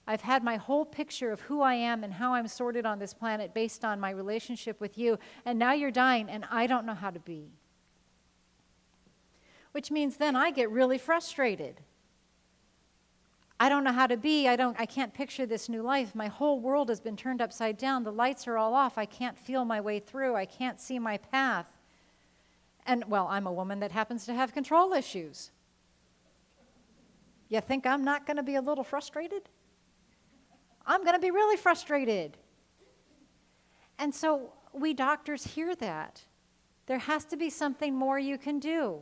A: I've had my whole picture of who I am and how I'm sorted on this planet based on my relationship with you, and now you're dying, and I don't know how to be. Which means then I get really frustrated. I don't know how to be. I can't picture this new life. My whole world has been turned upside down. The lights are all off. I can't feel my way through. I can't see my path. And, well, I'm a woman that happens to have control issues. You think I'm not going to be a little frustrated? I'm going to be really frustrated. And so we doctors hear that. There has to be something more you can do.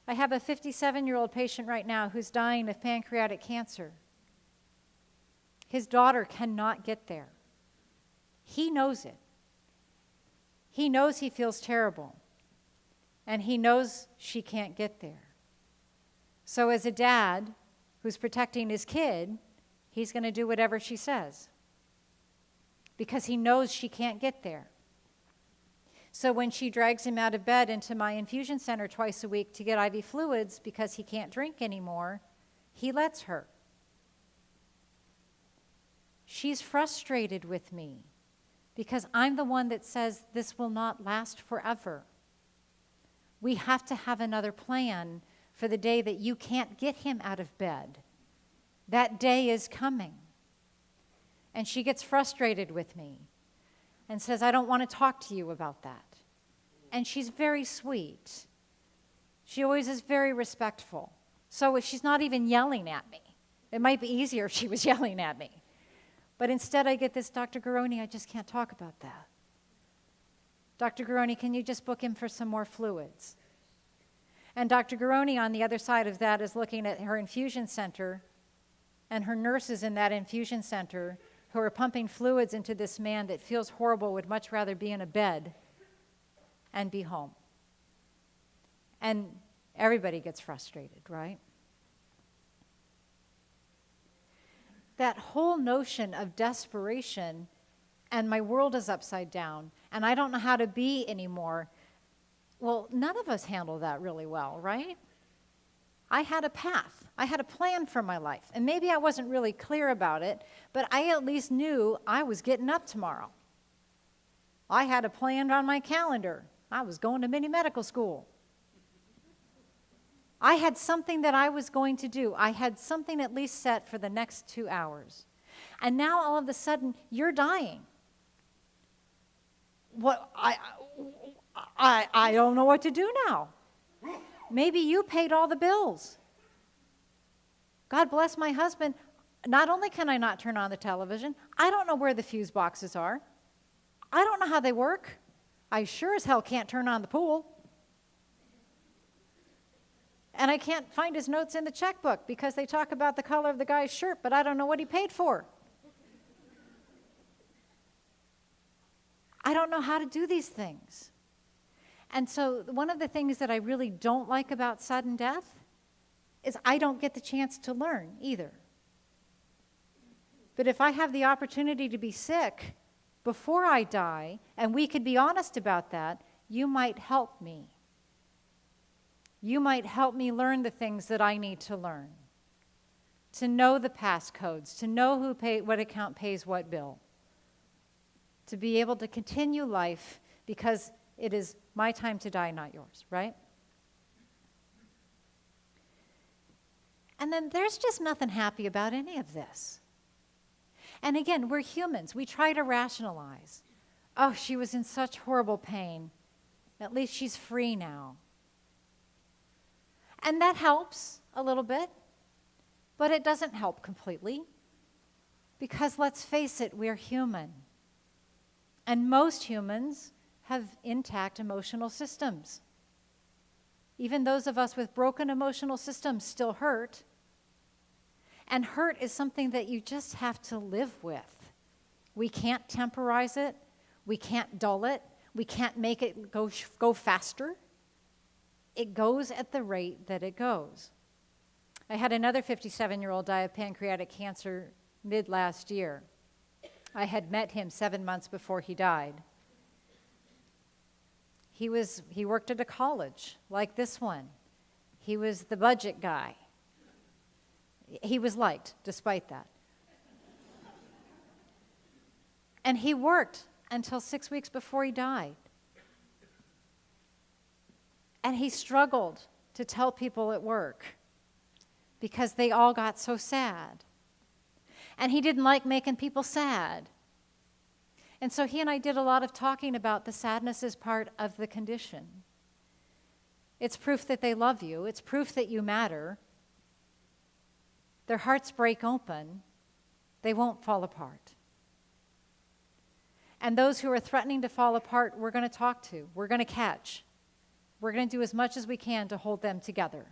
A: I have a 57-year-old patient right now who's dying of pancreatic cancer. His daughter cannot get there. He knows it. He knows he feels terrible. And he knows she can't get there. So as a dad who's protecting his kid, he's going to do whatever she says, because he knows she can't get there. So when she drags him out of bed into my infusion center twice a week to get IV fluids because he can't drink anymore, he lets her. She's frustrated with me because I'm the one that says this will not last forever. We have to have another plan for the day that you can't get him out of bed. That day is coming. And she gets frustrated with me and says, I don't want to talk to you about that. And she's very sweet. She always is very respectful. So she's not even yelling at me. It might be easier if she was yelling at me. But instead I get this, Dr. Garoni, I just can't talk about that. Dr. Garoni, can you just book him for some more fluids? And Dr. Garoni on the other side of that is looking at her infusion center and her nurses in that infusion center who are pumping fluids into this man that feels horrible, would much rather be in a bed and be home. And everybody gets frustrated, right? That whole notion of desperation and my world is upside down and I don't know how to be anymore. Well, none of us handle that really well, right? I had a path. I had a plan for my life. And maybe I wasn't really clear about it, but I at least knew I was getting up tomorrow. I had a plan on my calendar. I was going to mini medical school. I had something that I was going to do. I had something at least set for the next 2 hours. And now all of a sudden, you're dying. What I don't know what to do now. Maybe you paid all the bills. God bless my husband. Not only can I not turn on the television, I don't know where the fuse boxes are. I don't know how they work. I sure as hell can't turn on the pool. And I can't find his notes in the checkbook because they talk about the color of the guy's shirt, but I don't know what he paid for. I don't know how to do these things. And so one of the things that I really don't like about sudden death is I don't get the chance to learn either. But if I have the opportunity to be sick before I die, and we could be honest about that, you might help me. You might help me learn the things that I need to learn, to know the passcodes, to know what account pays what bill, to be able to continue life because it is my time to die, not yours, right? And then there's just nothing happy about any of this. And again, we're humans. We try to rationalize. Oh, she was in such horrible pain. At least she's free now. And that helps a little bit, but it doesn't help completely. Because let's face it, we're human. And most humans have intact emotional systems. Even those of us with broken emotional systems still hurt. And hurt is something that you just have to live with. We can't temporize it. We can't dull it. We can't make it go faster. It goes at the rate that it goes. I had another 57-year-old die of pancreatic cancer mid last year. I had met him 7 months before he died. He worked at a college like this one. He was the budget guy. He was liked despite that. And he worked until 6 weeks before he died. And he struggled to tell people at work because they all got so sad. And he didn't like making people sad. And so he and I did a lot of talking about the sadness as part of the condition. It's proof that they love you. It's proof that you matter. Their hearts break open. They won't fall apart. And those who are threatening to fall apart, we're going to talk to. We're going to catch. We're going to do as much as we can to hold them together.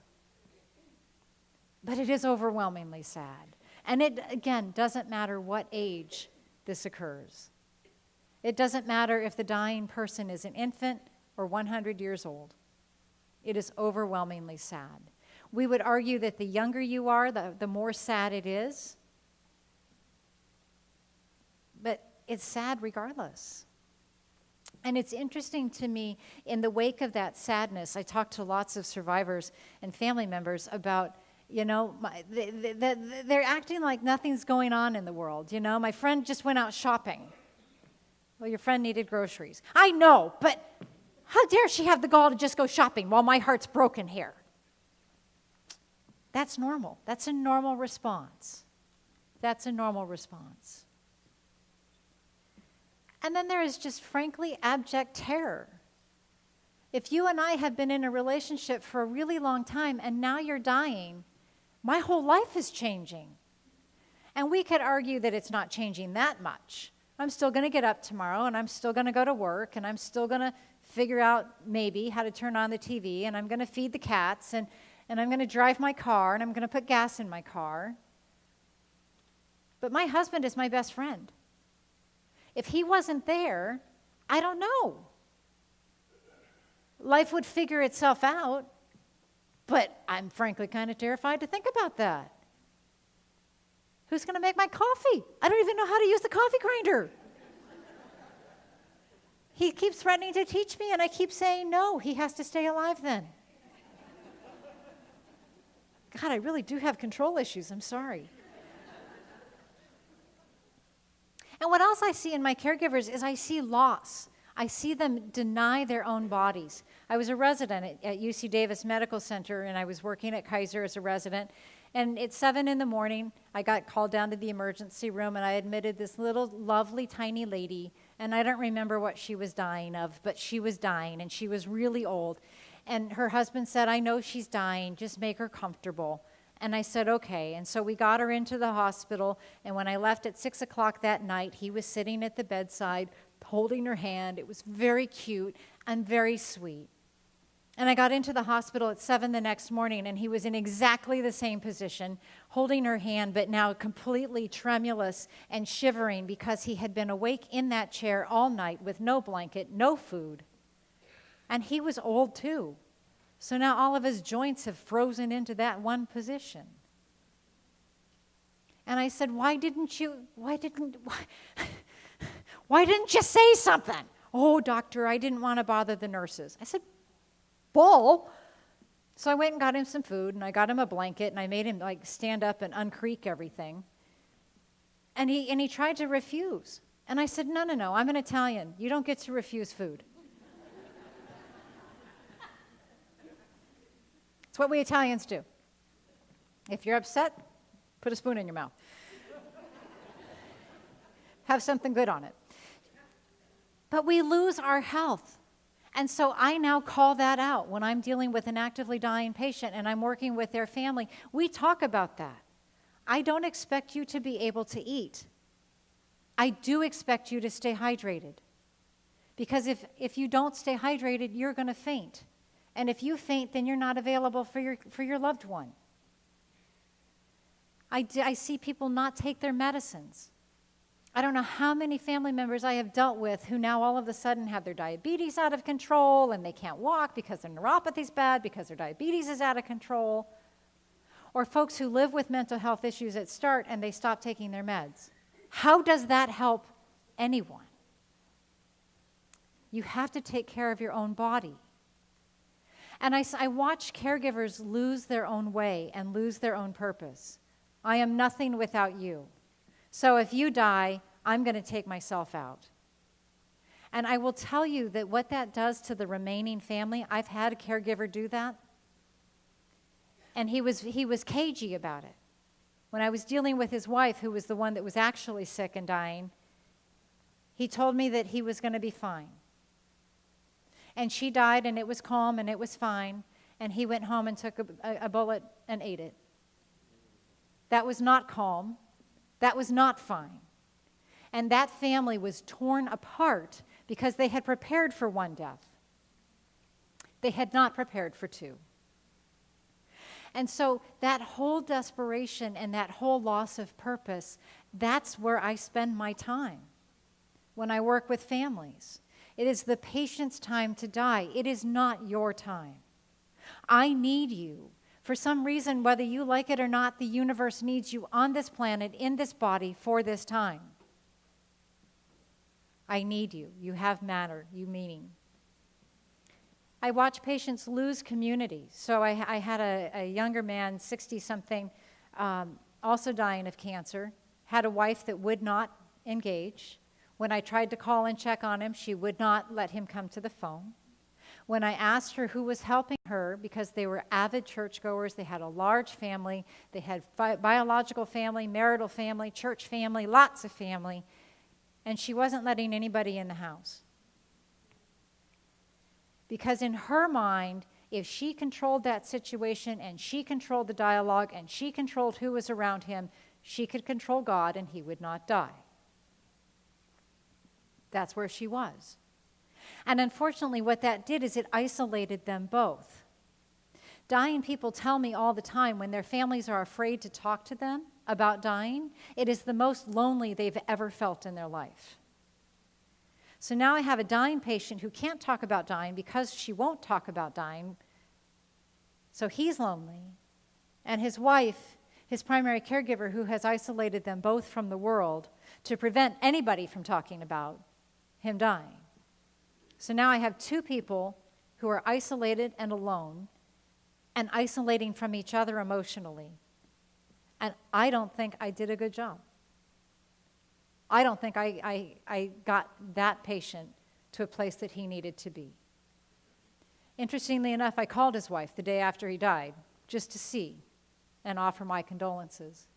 A: But it is overwhelmingly sad. And it, again, doesn't matter what age this occurs. It doesn't matter if the dying person is an infant or 100 years old. It is overwhelmingly sad. We would argue that the younger you are, the more sad it is. But it's sad regardless. And it's interesting to me, in the wake of that sadness, I talked to lots of survivors and family members about, they're acting like nothing's going on in the world. My friend just went out shopping. Well, your friend needed groceries. I know, but how dare she have the gall to just go shopping while my heart's broken here? That's normal. That's a normal response. That's a normal response. And then there is just, frankly, abject terror. If you and I have been in a relationship for a really long time and now you're dying, my whole life is changing. And we could argue that it's not changing that much. I'm still going to get up tomorrow, and I'm still going to go to work, and I'm still going to figure out maybe how to turn on the TV, and I'm going to feed the cats, and I'm going to drive my car, and I'm going to put gas in my car. But my husband is my best friend. If he wasn't there, I don't know. Life would figure itself out, but I'm frankly kind of terrified to think about that. Who's going to make my coffee? I don't even know how to use the coffee grinder. He keeps threatening to teach me, and I keep saying no. He has to stay alive then. God, I really do have control issues. I'm sorry. And what else I see in my caregivers is I see loss. I see them deny their own bodies. I was a resident at UC Davis Medical Center, and I was working at Kaiser as a resident. And at 7 in the morning, I got called down to the emergency room, and I admitted this little lovely tiny lady, and I don't remember what she was dying of, but she was dying, and she was really old. And her husband said, I know she's dying, just make her comfortable. And I said, okay. And so we got her into the hospital, and when I left at 6 o'clock that night, he was sitting at the bedside, holding her hand. It was very cute and very sweet. And I got into the hospital at 7 the next morning, and he was in exactly the same position, holding her hand, but now completely tremulous and shivering because he had been awake in that chair all night with no blanket, no food. And he was old too. So now all of his joints have frozen into that one position. And I said, why didn't you say something? Oh, doctor, I didn't want to bother the nurses. I said, bull. So I went and got him some food, and I got him a blanket, and I made him stand up and uncreak everything. And he tried to refuse. And I said, no, I'm an Italian. You don't get to refuse food. It's what we Italians do. If you're upset, put a spoon in your mouth. have something good on it. But we lose our health. And so I now call that out when I'm dealing with an actively dying patient and I'm working with their family. We talk about that. I don't expect you to be able to eat. I do expect you to stay hydrated. Because if you don't stay hydrated, you're going to faint. And if you faint, then you're not available for your loved one. I see people not take their medicines. I don't know how many family members I have dealt with who now all of a sudden have their diabetes out of control and they can't walk because their neuropathy's bad, because their diabetes is out of control. Or folks who live with mental health issues at start and they stop taking their meds. How does that help anyone? You have to take care of your own body. And I watch caregivers lose their own way and lose their own purpose. I am nothing without you. So if you die, I'm going to take myself out. And I will tell you that what that does to the remaining family, I've had a caregiver do that. And he was cagey about it. When I was dealing with his wife, who was the one that was actually sick and dying, he told me that he was going to be fine. And she died, and it was calm, and it was fine. And he went home and took a bullet and ate it. That was not calm. That was not fine. And that family was torn apart because they had prepared for one death. They had not prepared for two. And so that whole desperation and that whole loss of purpose, that's where I spend my time when I work with families. It is the patient's time to die. It is not your time. I need you. For some reason, whether you like it or not, the universe needs you on this planet, in this body, for this time. I need you. You have matter. You meaning. I watch patients lose community. So I had a younger man, 60-something, also dying of cancer, had a wife that would not engage. When I tried to call and check on him, she would not let him come to the phone. When I asked her who was helping her, because they were avid churchgoers, they had a large family, they had biological family, marital family, church family, lots of family, and she wasn't letting anybody in the house. Because in her mind, if she controlled that situation and she controlled the dialogue and she controlled who was around him, she could control God and he would not die. That's where she was. And unfortunately, what that did is it isolated them both. Dying people tell me all the time when their families are afraid to talk to them about dying, it is the most lonely they've ever felt in their life. So now I have a dying patient who can't talk about dying because she won't talk about dying. So he's lonely. And his wife, his primary caregiver, who has isolated them both from the world to prevent anybody from talking about him dying. So now I have two people who are isolated and alone and isolating from each other emotionally. And I don't think I did a good job. I don't think I got that patient to a place that he needed to be. Interestingly enough, I called his wife the day after he died just to see and offer my condolences.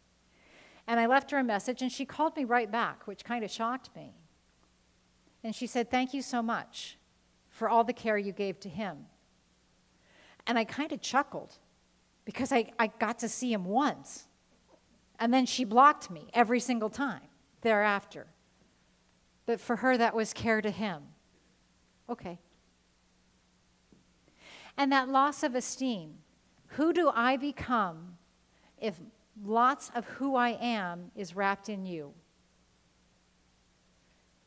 A: And I left her a message, and she called me right back, which kind of shocked me. And she said, "Thank you so much for all the care you gave to him." And I kind of chuckled because I got to see him once. And then she blocked me every single time thereafter. But for her, that was care to him. Okay. And that loss of esteem. Who do I become if lots of who I am is wrapped in you?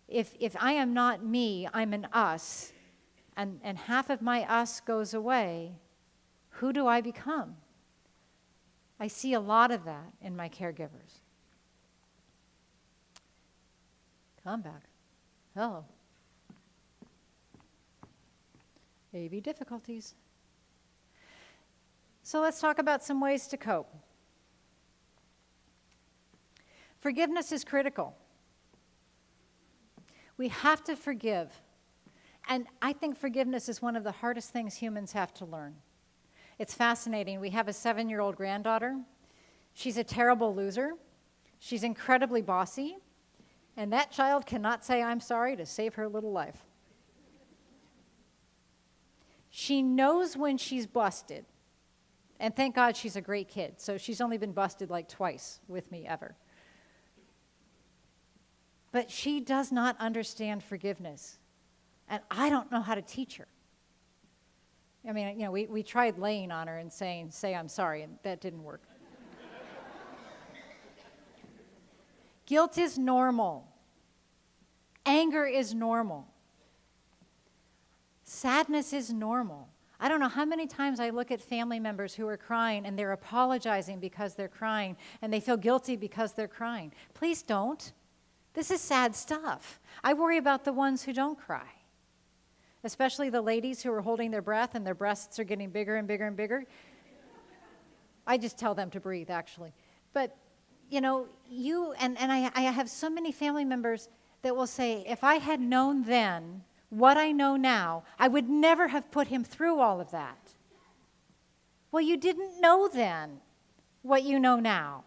A: If I am not me, I'm an us, and half of my us goes away, who do I become? I see a lot of that in my caregivers. Come back. Hello. AV difficulties. So let's talk about some ways to cope. Forgiveness is critical. We have to forgive. And I think forgiveness is one of the hardest things humans have to learn. It's fascinating. We have a 7-year-old granddaughter. She's a terrible loser. She's incredibly bossy. And that child cannot say, I'm sorry, to save her little life. She knows when she's busted. And thank God she's a great kid. So she's only been busted like twice with me ever. But she does not understand forgiveness. And I don't know how to teach her. I mean, you know, we tried laying on her and saying, say I'm sorry, and that didn't work. Guilt is normal. Anger is normal. Sadness is normal. I don't know how many times I look at family members who are crying and they're apologizing because they're crying and they feel guilty because they're crying. Please don't. This is sad stuff. I worry about the ones who don't cry, especially the ladies who are holding their breath and their breasts are getting bigger and bigger and bigger. I just tell them to breathe, actually. But, you know, I have so many family members that will say, if I had known then what I know now, I would never have put him through all of that. Well, you didn't know then what you know now.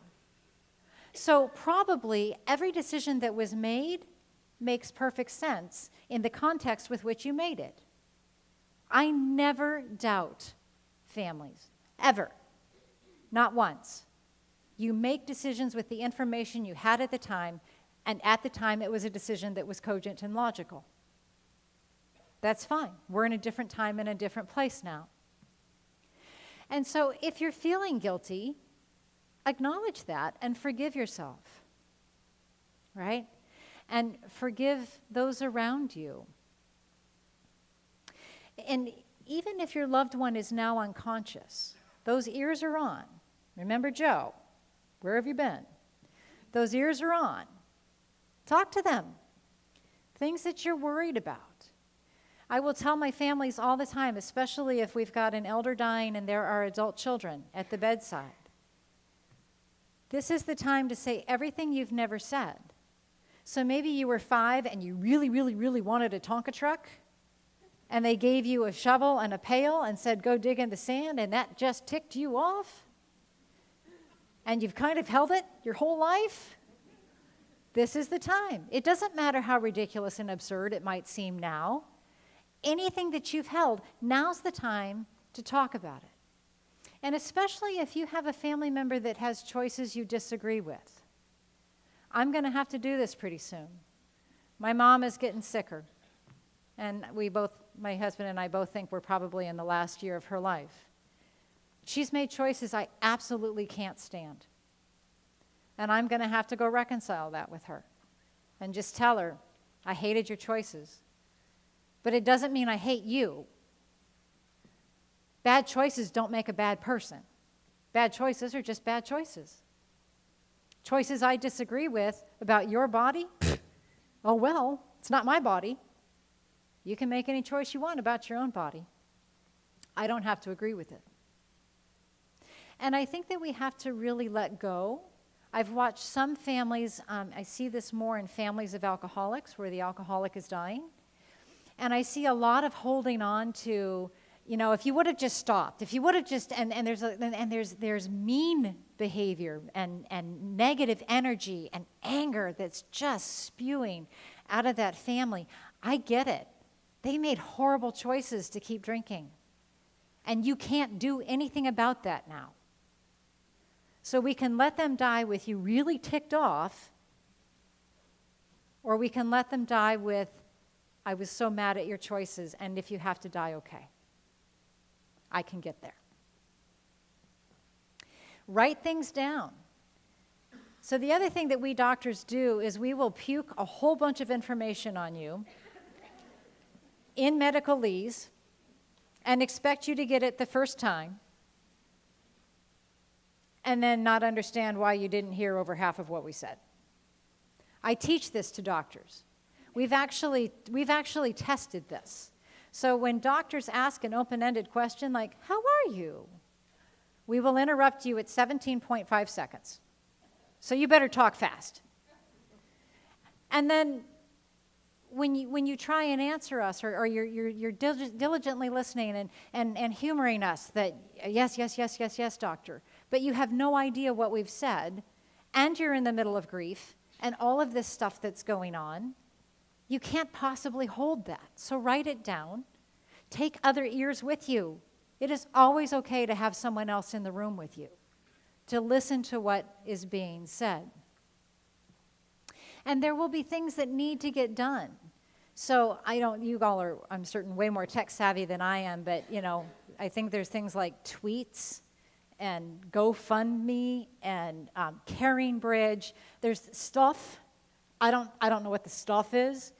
A: So probably every decision that was made makes perfect sense in the context with which you made it. I never doubt families, ever. Not once. You make decisions with the information you had at the time, and at the time it was a decision that was cogent and logical. That's fine. We're in a different time and a different place now. And so if you're feeling guilty, acknowledge that and forgive yourself, right? And forgive those around you. And even if your loved one is now unconscious, those ears are on. Remember Joe, where have you been? Those ears are on. Talk to them. Things that you're worried about. I will tell my families all the time, especially if we've got an elder dying and there are adult children at the bedside. This is the time to say everything you've never said. So maybe you were 5 and you really, really, really wanted a Tonka truck, and they gave you a shovel and a pail and said, go dig in the sand, and that just ticked you off, and you've kind of held it your whole life. This is the time. It doesn't matter how ridiculous and absurd it might seem now. Anything that you've held, now's the time to talk about it. And especially if you have a family member that has choices you disagree with. I'm going to have to do this pretty soon. My mom is getting sicker. And my husband and I both think we're probably in the last year of her life. She's made choices I absolutely can't stand. And I'm going to have to go reconcile that with her. And just tell her, I hated your choices. But it doesn't mean I hate you. Bad choices don't make a bad person. Bad choices are just bad choices. Choices I disagree with about your body, oh well, it's not my body. You can make any choice you want about your own body. I don't have to agree with it. And I think that we have to really let go. I've watched some families, I see this more in families of alcoholics where the alcoholic is dying. And I see a lot of holding on to, you know, if you would have just stopped, if you would have just, and there's mean behavior and negative energy and anger that's just spewing out of that family. I get it. They made horrible choices to keep drinking. And you can't do anything about that now. So we can let them die with you really ticked off, or we can let them die with, I was so mad at your choices, and if you have to die, okay. I can get there. Write things down. So the other thing that we doctors do is we will puke a whole bunch of information on you in medicalese and expect you to get it the first time and then not understand why you didn't hear over half of what we said. I teach this to doctors. We've actually tested this. So when doctors ask an open-ended question like, how are you? We will interrupt you at 17.5 seconds. So you better talk fast. And then when you try and answer us, or you're diligently listening and humoring us that, yes, doctor, but you have no idea what we've said, and you're in the middle of grief, and all of this stuff that's going on, you can't possibly hold that. So write it down. Take other ears with you. It is always okay to have someone else in the room with you, to listen to what is being said. And there will be things that need to get done. So you all are, I'm certain, way more tech savvy than I am, but I think there's things like tweets and GoFundMe and Caring Bridge. There's stuff. I don't know what the stuff is,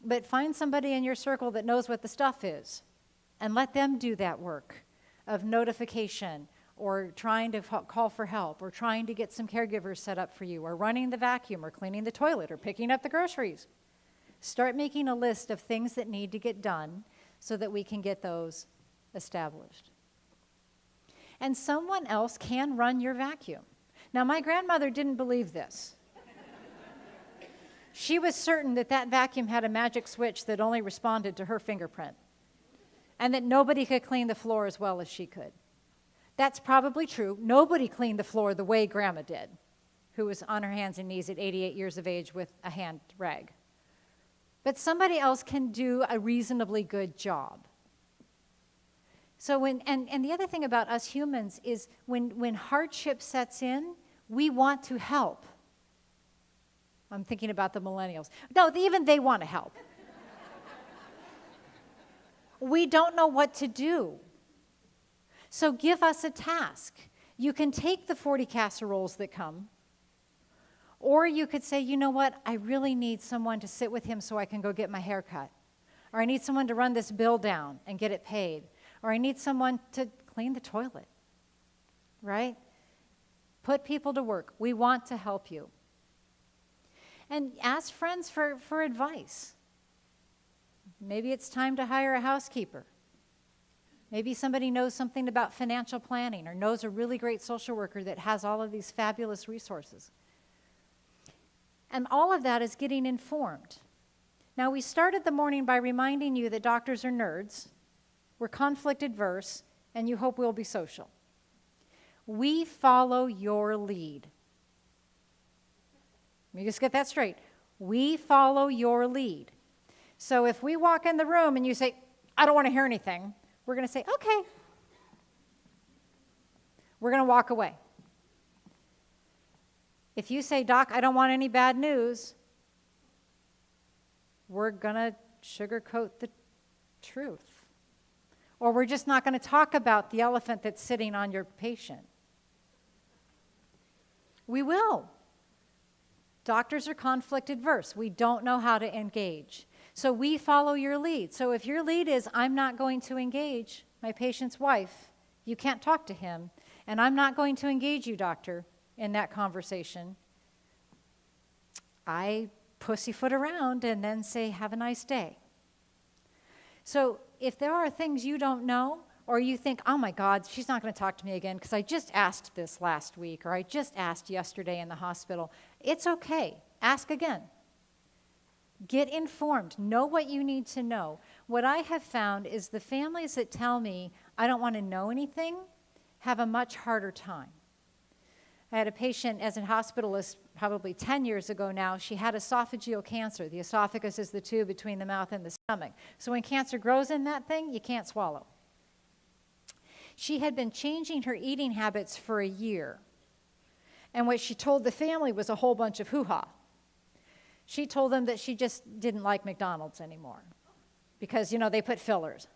A: but find somebody in your circle that knows what the stuff is and let them do that work of notification or trying to call for help or trying to get some caregivers set up for you or running the vacuum or cleaning the toilet or picking up the groceries. Start making a list of things that need to get done so that we can get those established. And someone else can run your vacuum. Now, my grandmother didn't believe this. She was certain that that vacuum had a magic switch that only responded to her fingerprint and that nobody could clean the floor as well as she could. That's probably true. Nobody cleaned the floor the way Grandma did, who was on her hands and knees at 88 years of age with a hand rag. But somebody else can do a reasonably good job. So and the other thing about us humans is when hardship sets in, we want to help. I'm thinking about the millennials. No, even they want to help. We don't know what to do. So give us a task. You can take the 40 casseroles that come, or you could say, you know what, I really need someone to sit with him so I can go get my hair cut. Or I need someone to run this bill down and get it paid. Or I need someone to clean the toilet, right? Put people to work. We want to help you. And ask friends for advice. Maybe it's time to hire a housekeeper. Maybe somebody knows something about financial planning or knows a really great social worker that has all of these fabulous resources. And all of that is getting informed. Now, we started the morning by reminding you that doctors are nerds, we're conflict adverse, and you hope we'll be social. We follow your lead. Let me just get that straight. We follow your lead. So if we walk in the room and you say, I don't want to hear anything, we're going to say, okay. We're going to walk away. If you say, Doc, I don't want any bad news, we're going to sugarcoat the truth. Or we're just not going to talk about the elephant that's sitting on your patient. We will. Doctors are conflict adverse. We don't know how to engage. So we follow your lead. So if your lead is, I'm not going to engage my patient's wife, you can't talk to him, and I'm not going to engage you, doctor, in that conversation, I pussyfoot around and then say, have a nice day. So if there are things you don't know, or you think, oh my God, she's not going to talk to me again because I just asked this last week, or I just asked yesterday in the hospital, it's okay. Ask again. Get informed. Know what you need to know. What I have found is the families that tell me, I don't want to know anything, have a much harder time. I had a patient as a hospitalist probably 10 years ago now. She had esophageal cancer. The esophagus is the tube between the mouth and the stomach. So when cancer grows in that thing, you can't swallow. She had been changing her eating habits for a year. And what she told the family was a whole bunch of hoo-ha. She told them that she just didn't like McDonald's anymore because, they put fillers.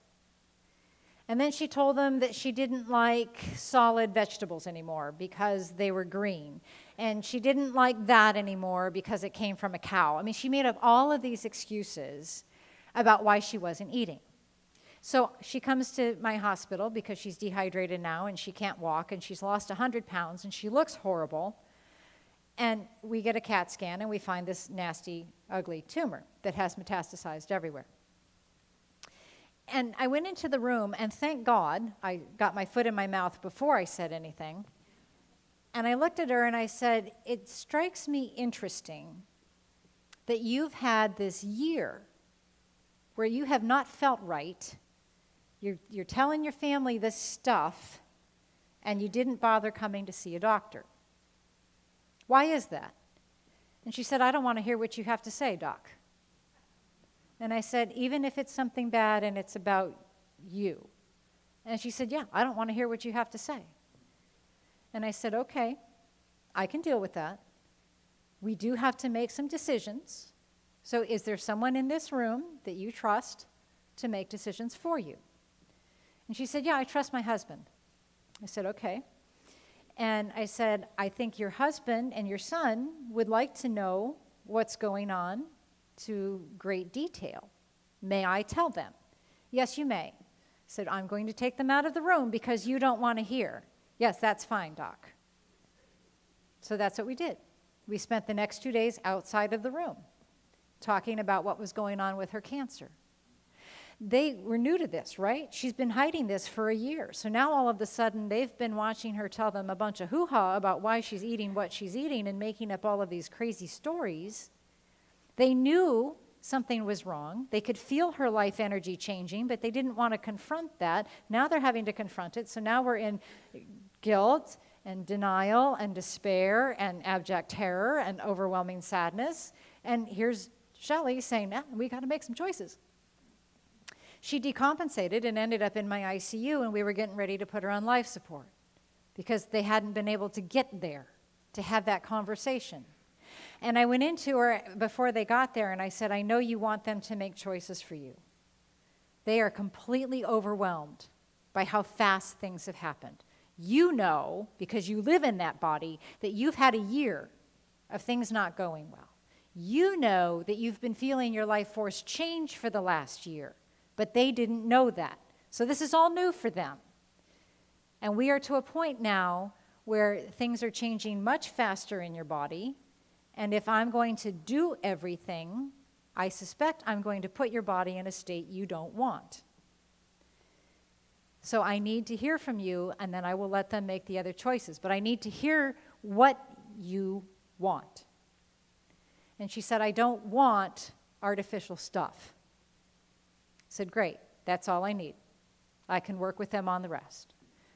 A: And then she told them that she didn't like solid vegetables anymore because they were green. And she didn't like that anymore because it came from a cow. I mean, she made up all of these excuses about why she wasn't eating. So she comes to my hospital because she's dehydrated now and she can't walk and she's lost 100 pounds and she looks horrible. And we get a CAT scan and we find this nasty, ugly tumor that has metastasized everywhere. And I went into the room, and thank God, I got my foot in my mouth before I said anything. And I looked at her and I said, it strikes me interesting that you've had this year where you have not felt right. You're telling your family this stuff, and you didn't bother coming to see a doctor. Why is that? And she said, I don't want to hear what you have to say, Doc. And I said, even if it's something bad and it's about you. And she said, yeah, I don't want to hear what you have to say. And I said, okay, I can deal with that. We do have to make some decisions. So is there someone in this room that you trust to make decisions for you? And she said, yeah, I trust my husband. I said, okay. And I said, I think your husband and your son would like to know what's going on to great detail. May I tell them? Yes, you may. I said, I'm going to take them out of the room because you don't want to hear. Yes, that's fine, Doc. So that's what we did. We spent the next 2 days outside of the room talking about what was going on with her cancer. They were new to this, right? She's been hiding this for a year. So now all of a sudden they've been watching her tell them a bunch of hoo-ha about why she's eating what she's eating and making up all of these crazy stories. They knew something was wrong. They could feel her life energy changing, but they didn't want to confront that. Now they're having to confront it. So now we're in guilt and denial and despair and abject terror and overwhelming sadness. And here's Shelley saying, we got to make some choices. She decompensated and ended up in my ICU, and we were getting ready to put her on life support because they hadn't been able to get there to have that conversation. And I went into her before they got there, and I said, I know you want them to make choices for you. They are completely overwhelmed by how fast things have happened. You know, because you live in that body, that you've had a year of things not going well. You know that you've been feeling your life force change for the last year, but they didn't know that. So this is all new for them. And we are to a point now where things are changing much faster in your body. And if I'm going to do everything, I suspect I'm going to put your body in a state you don't want. So I need to hear from you, and then I will let them make the other choices. But I need to hear what you want. And she said, I don't want artificial stuff. I said, great, that's all I need. I can work with them on the rest.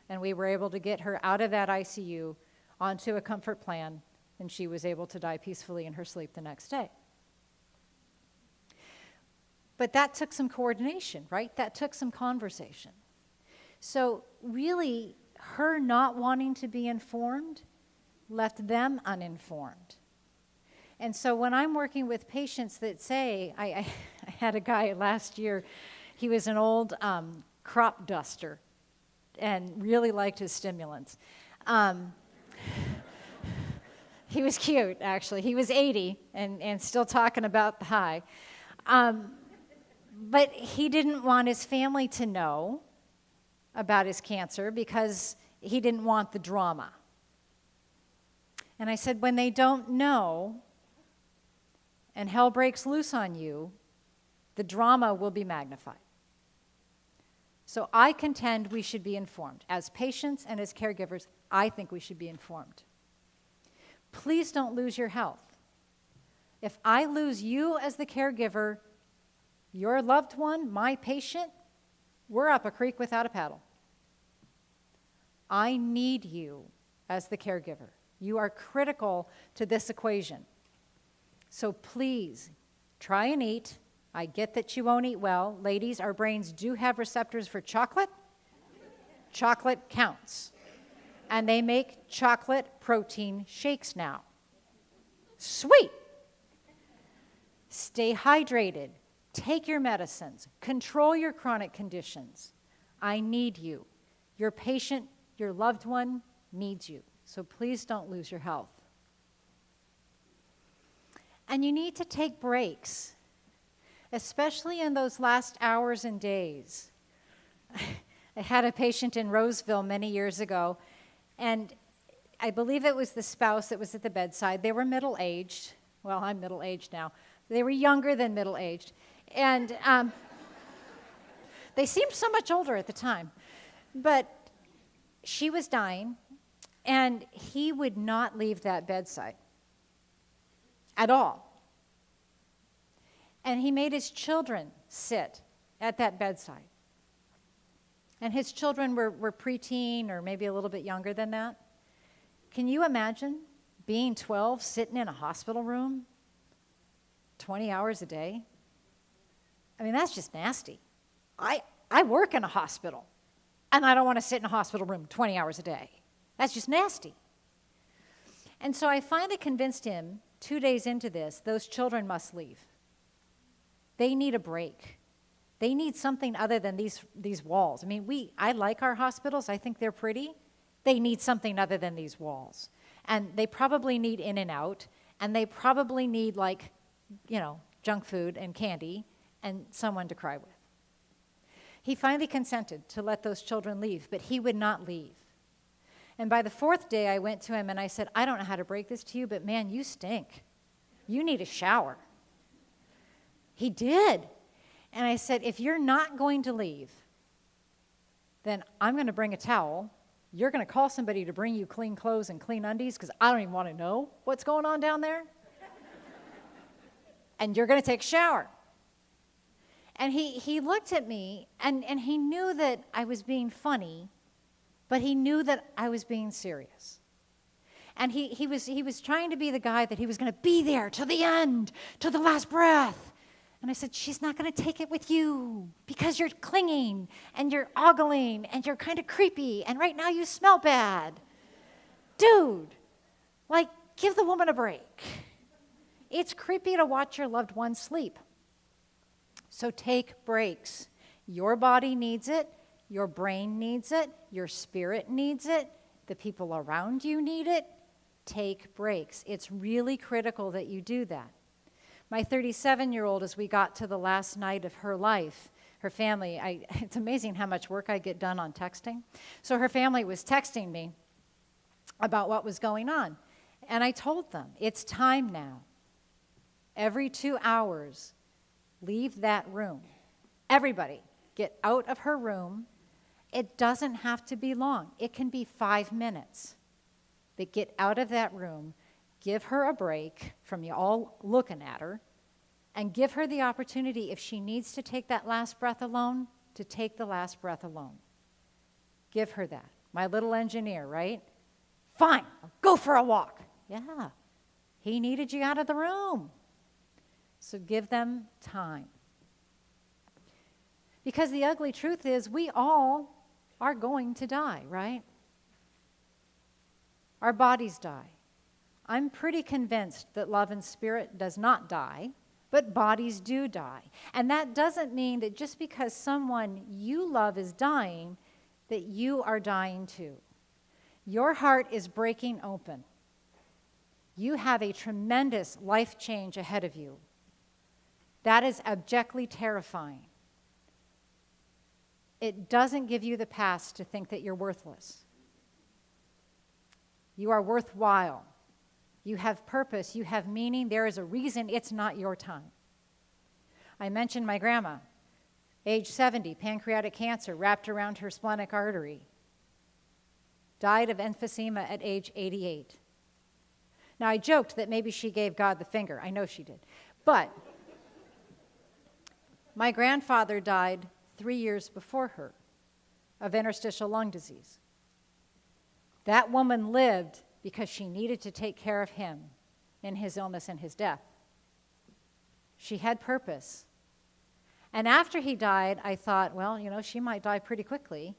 A: And we were able to get her out of that ICU onto a comfort plan, and she was able to die peacefully in her sleep the next day. But that took some coordination, right? That took some conversation. So really, her not wanting to be informed left them uninformed. And so when I'm working with patients that say, I had a guy last year, he was an old crop duster and really liked his stimulants. He was cute, actually. He was 80 and still talking about the high. But he didn't want his family to know about his cancer because he didn't want the drama. And I said, when they don't know and hell breaks loose on you, the drama will be magnified. So I contend we should be informed. As patients and as caregivers, I think we should be informed. Please don't lose your health. If I lose you as the caregiver, your loved one, my patient, we're up a creek without a paddle. I need you as the caregiver. You are critical to this equation. So please, try and eat. I get that you won't eat well. Ladies, our brains do have receptors for chocolate. Chocolate counts. And they make chocolate protein shakes now. Sweet. Stay hydrated. Take your medicines. Control your chronic conditions. I need you. Your patient, your loved one needs you. So please don't lose your health. And you need to take breaks, especially in those last hours and days. I had a patient in Roseville many years ago, and I believe it was the spouse that was at the bedside. They were middle-aged. Well, I'm middle-aged now. They were younger than middle-aged. And they seemed so much older at the time. But she was dying, and he would not leave that bedside at all. And he made his children sit at that bedside. And his children were preteen or maybe a little bit younger than that. Can you imagine being 12, sitting in a hospital room 20 hours a day. I mean, that's just nasty. I work in a hospital, and I don't want to sit in a hospital room 20 hours a day. That's just nasty. And so I finally convinced him, 2 days into this, those children must leave. They need a break. They need something other than these walls. I mean, I like our hospitals. I think they're pretty. They need something other than these walls. And they probably need in and out, and they probably need, like, junk food and candy and someone to cry with. He finally consented to let those children leave, but he would not leave. And by the 4th day, I went to him and I said, I don't know how to break this to you, but man, you stink. You need a shower. He did. And I said, if you're not going to leave, then I'm going to bring a towel. You're going to call somebody to bring you clean clothes and clean undies, because I don't even want to know what's going on down there. And you're going to take a shower. And he looked at me, and he knew that I was being funny, but he knew that I was being serious. And he was trying to be the guy that he was going to be there till the end, till the last breath. And I said, she's not going to take it with you because you're clinging and you're ogling and you're kind of creepy, and right now you smell bad. Dude, like, give the woman a break. It's creepy to watch your loved one sleep. So take breaks. Your body needs it. Your brain needs it. Your spirit needs it. The people around you need it. Take breaks. It's really critical that you do that. My 37-year-old, as we got to the last night of her life, her family, it's amazing how much work I get done on texting. So her family was texting me about what was going on. And I told them, it's time now. Every 2 hours, leave that room. Everybody, get out of her room. It doesn't have to be long. It can be 5 minutes. But get out of that room, give her a break from you all looking at her, and give her the opportunity, if she needs to take that last breath alone, to take the last breath alone. Give her that. My little engineer, right? Fine, I'll go for a walk. Yeah, he needed you out of the room. So give them time. Because the ugly truth is, we all are going to die, right? Our bodies die. I'm pretty convinced that love and spirit does not die, but bodies do die. And that doesn't mean that just because someone you love is dying, that you are dying too. Your heart is breaking open. You have a tremendous life change ahead of you. That is abjectly terrifying. It doesn't give you the pass to think that you're worthless. You are worthwhile. You have purpose. You have meaning. There is a reason it's not your time. I mentioned my grandma, age 70, pancreatic cancer wrapped around her splenic artery. Died of emphysema at age 88. Now, I joked that maybe she gave God the finger. I know she did. But my grandfather died 3 years before her of interstitial lung disease. That woman lived because she needed to take care of him in his illness and his death. She had purpose. And after he died, I thought, well, she might die pretty quickly.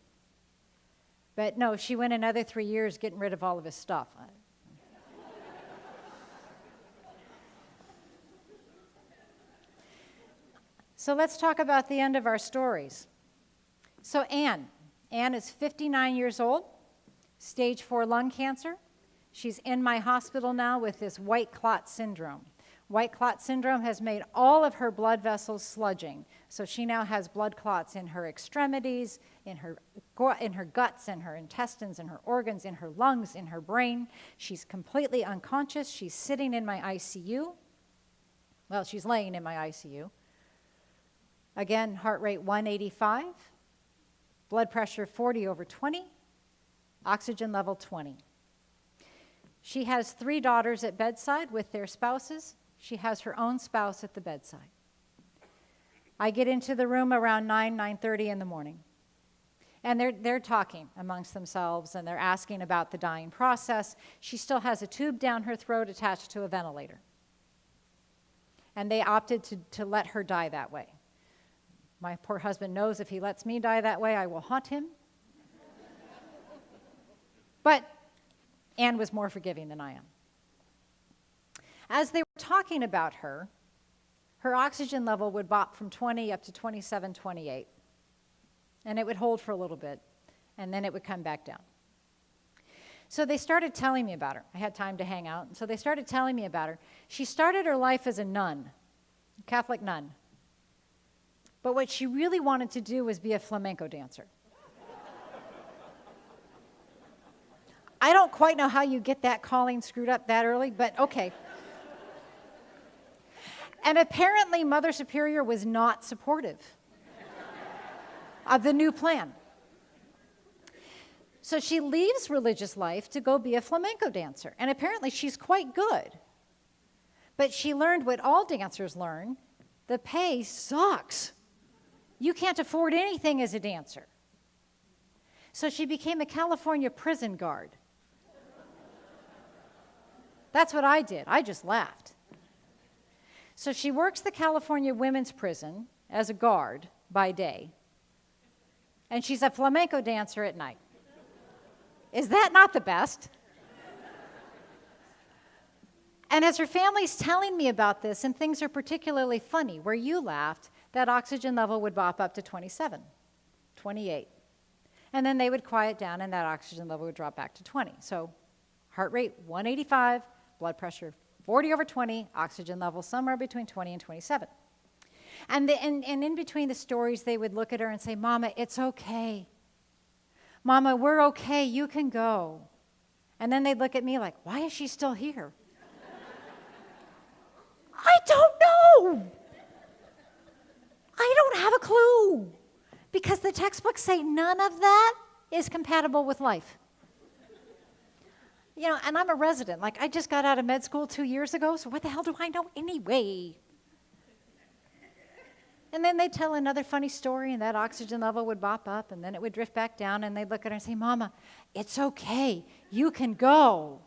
A: But no, she went another 3 years getting rid of all of his stuff. So let's talk about the end of our stories. So Anne is 59 years old, stage 4 lung cancer. She's in my hospital now with this white clot syndrome. White clot syndrome has made all of her blood vessels sludging. So she now has blood clots in her extremities, in her guts, in her intestines, in her organs, in her lungs, in her brain. She's completely unconscious. She's sitting in my ICU. Well, she's laying in my ICU. Again, heart rate 185, blood pressure 40/20, oxygen level 20. She has 3 daughters at bedside with their spouses. She has her own spouse at the bedside. I get into the room around 9:30 in the morning. And they're talking amongst themselves, and they're asking about the dying process. She still has a tube down her throat attached to a ventilator. And they opted to let her die that way. My poor husband knows if he lets me die that way, I will haunt him. But Anne was more forgiving than I am. As they were talking about her oxygen level would bop from 20 up to 27, 28. And it would hold for a little bit, and then it would come back down. So they started telling me about her. I had time to hang out, and so they started telling me about her. She started her life as a nun, a Catholic nun. But what she really wanted to do was be a flamenco dancer. I don't quite know how you get that calling screwed up that early, but okay. And apparently Mother Superior was not supportive of the new plan. So she leaves religious life to go be a flamenco dancer, and apparently she's quite good. But she learned what all dancers learn: the pay sucks. You can't afford anything as a dancer. So she became a California prison guard. That's what I did. I just laughed. So she works the California women's prison as a guard by day, and she's a flamenco dancer at night. Is that not the best? And as her family's telling me about this, and things are particularly funny, where you laughed, that oxygen level would bop up to 27, 28. And then they would quiet down, and that oxygen level would drop back to 20. So heart rate 185, blood pressure 40 over 20, oxygen level somewhere between 20 and 27. And in between the stories, they would look at her and say, "Mama, it's okay. Mama, we're okay. You can go." And then they'd look at me like, "Why is she still here?" I don't know. I don't have a clue. Because the textbooks say none of that is compatible with life. You know, and I'm a resident. Like, I just got out of med school 2 years ago, so what the hell do I know anyway? And then they'd tell another funny story, and that oxygen level would bop up, and then it would drift back down, and they'd look at her and say, "Mama, it's okay. You can go."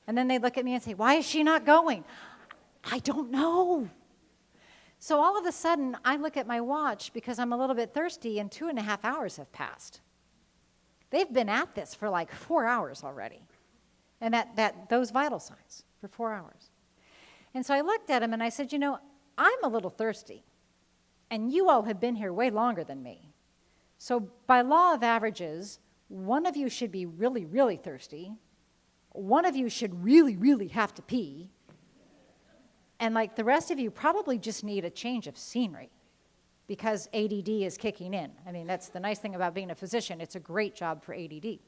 A: And then they'd look at me and say, "Why is she not going?" I don't know. So all of a sudden, I look at my watch because I'm a little bit thirsty, and 2.5 hours have passed. They've been at this for like 4 hours already, and those vital signs for 4 hours. And so I looked at him and I said, "You know, I'm a little thirsty. And you all have been here way longer than me. So by law of averages, one of you should be really, really thirsty. One of you should really, really have to pee. And like the rest of you probably just need a change of scenery because ADD is kicking in." I mean, that's the nice thing about being a physician. It's a great job for ADD.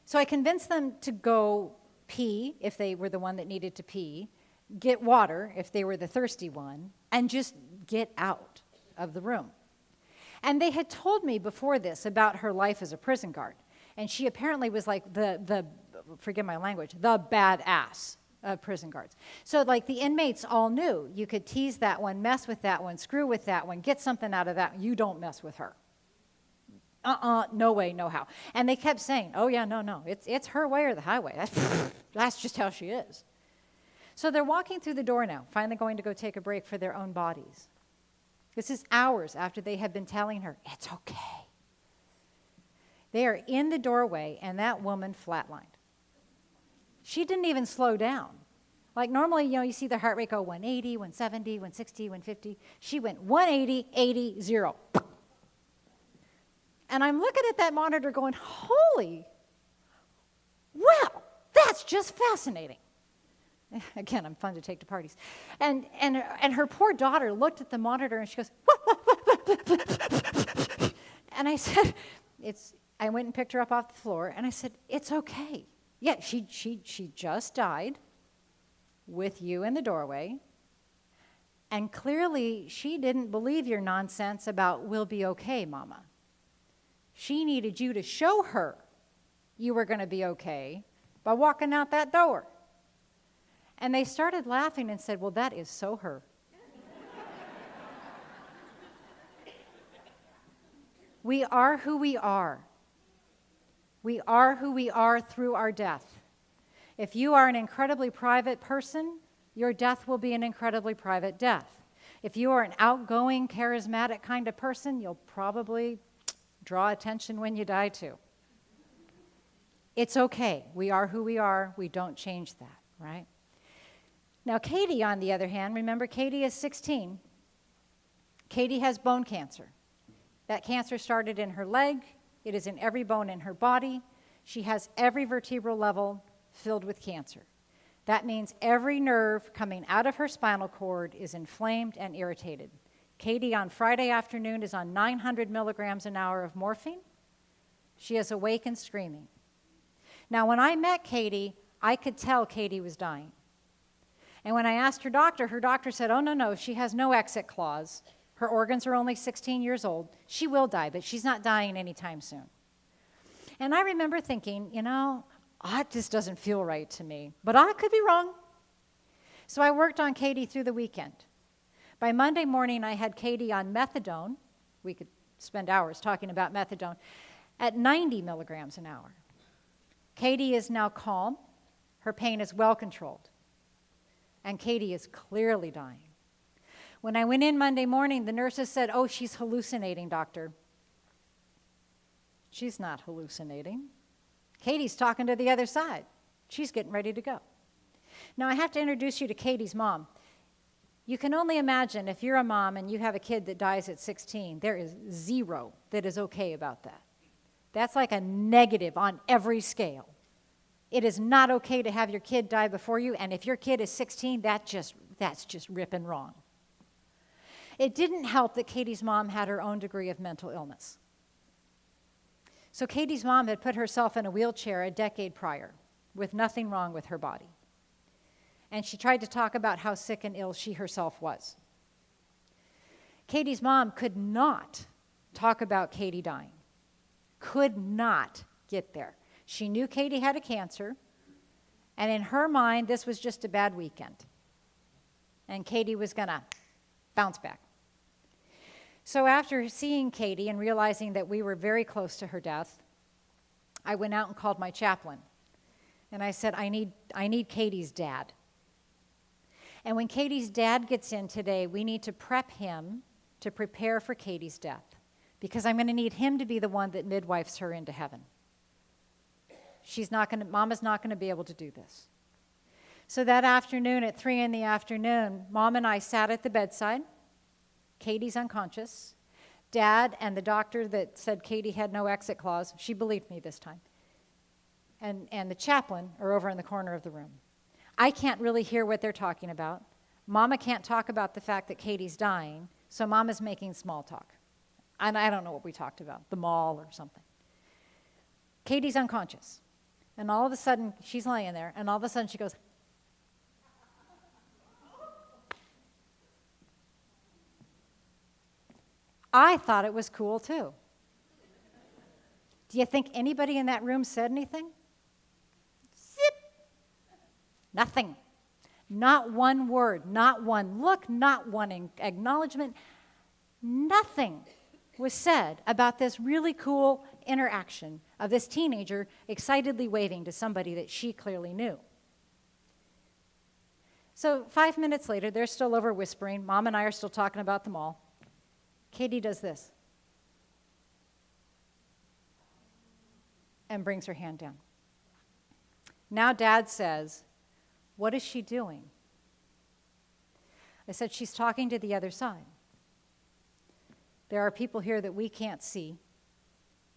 A: So I convinced them to go pee if they were the one that needed to pee, get water if they were the thirsty one, and just get out of the room. And they had told me before this about her life as a prison guard. And she apparently was like the forgive my language, the badass of prison guards. So like the inmates all knew you could tease that one, mess with that one, screw with that one, get something out of that one. You don't mess with her. No way, no how. And they kept saying, "Oh yeah, no, it's her way or the highway. That's just how she is." So they're walking through the door now, finally going to go take a break for their own bodies. This is hours after they have been telling her, "It's okay." They are in the doorway, and that woman flatlined. She didn't even slow down. Like normally, you know, you see the heart rate go 180, 170, 160, 150. She went 180, 80, 0. And I'm looking at that monitor going, holy, well, that's just fascinating. Again, I'm fun to take to parties. And her poor daughter looked at the monitor and she goes, "What?" And I said, I went and picked her up off the floor and I said, "It's okay. Yeah, she just died with you in the doorway. And clearly she didn't believe your nonsense about we'll be okay, Mama. She needed you to show her you were going to be okay by walking out that door." And they started laughing and said, "Well, that is so her." We are who we are. We are who we are through our death. If you are an incredibly private person, your death will be an incredibly private death. If you are an outgoing, charismatic kind of person, you'll probably draw attention when you die too. It's okay. We are who we are. We don't change that, right? Now, Katie, on the other hand, remember Katie is 16. Katie has bone cancer. That cancer started in her leg. It is in every bone in her body. She has every vertebral level filled with cancer. That means every nerve coming out of her spinal cord is inflamed and irritated. Katie on Friday afternoon is on 900 milligrams an hour of morphine. She is awake and screaming. Now, when I met Katie, I could tell Katie was dying. And when I asked her doctor said, oh, no, she has no exit clause. Her organs are only 16 years old. She will die, but she's not dying anytime soon. And I remember thinking, that just doesn't feel right to me, but I could be wrong. So I worked on Katie through the weekend. By Monday morning, I had Katie on methadone. We could spend hours talking about methadone, at 90 milligrams an hour. Katie is now calm. Her pain is well controlled. And Katie is clearly dying. When I went in Monday morning, the nurses said, oh, she's hallucinating, doctor. She's not hallucinating. Katie's talking to the other side. She's getting ready to go. Now, I have to introduce you to Katie's mom. You can only imagine if you're a mom and you have a kid that dies at 16, there is zero that is okay about that. That's like a negative on every scale. It is not okay to have your kid die before you, and if your kid is 16, that's just ripping wrong. It didn't help that Katie's mom had her own degree of mental illness. So Katie's mom had put herself in a wheelchair a decade prior with nothing wrong with her body. And she tried to talk about how sick and ill she herself was. Katie's mom could not talk about Katie dying. Could not get there. She knew Katie had a cancer, and in her mind, this was just a bad weekend. And Katie was going to bounce back. So after seeing Katie and realizing that we were very close to her death, I went out and called my chaplain. And I said, I need Katie's dad. And when Katie's dad gets in today, we need to prep him to prepare for Katie's death, because I'm going to need him to be the one that midwifes her into heaven. Mama's not going to be able to do this. So that afternoon at 3 in the afternoon, Mom and I sat at the bedside. Katie's unconscious. Dad and the doctor that said Katie had no exit clause, she believed me this time, and the chaplain are over in the corner of the room. I can't really hear what they're talking about. Mama can't talk about the fact that Katie's dying, so Mama's making small talk. And I don't know what we talked about, the mall or something. Katie's unconscious. And all of a sudden, she's laying there, and all of a sudden she goes, I thought it was cool too. Do you think anybody in that room said anything? Zip. Nothing. Not one word, not one look, not one acknowledgement. Nothing was said about this really cool interaction of this teenager excitedly waving to somebody that she clearly knew. So 5 minutes later, they're still over whispering. Mom and I are still talking about the mall. Katie does this and brings her hand down. Now Dad says, what is she doing? I said, she's talking to the other side. There are people here that we can't see.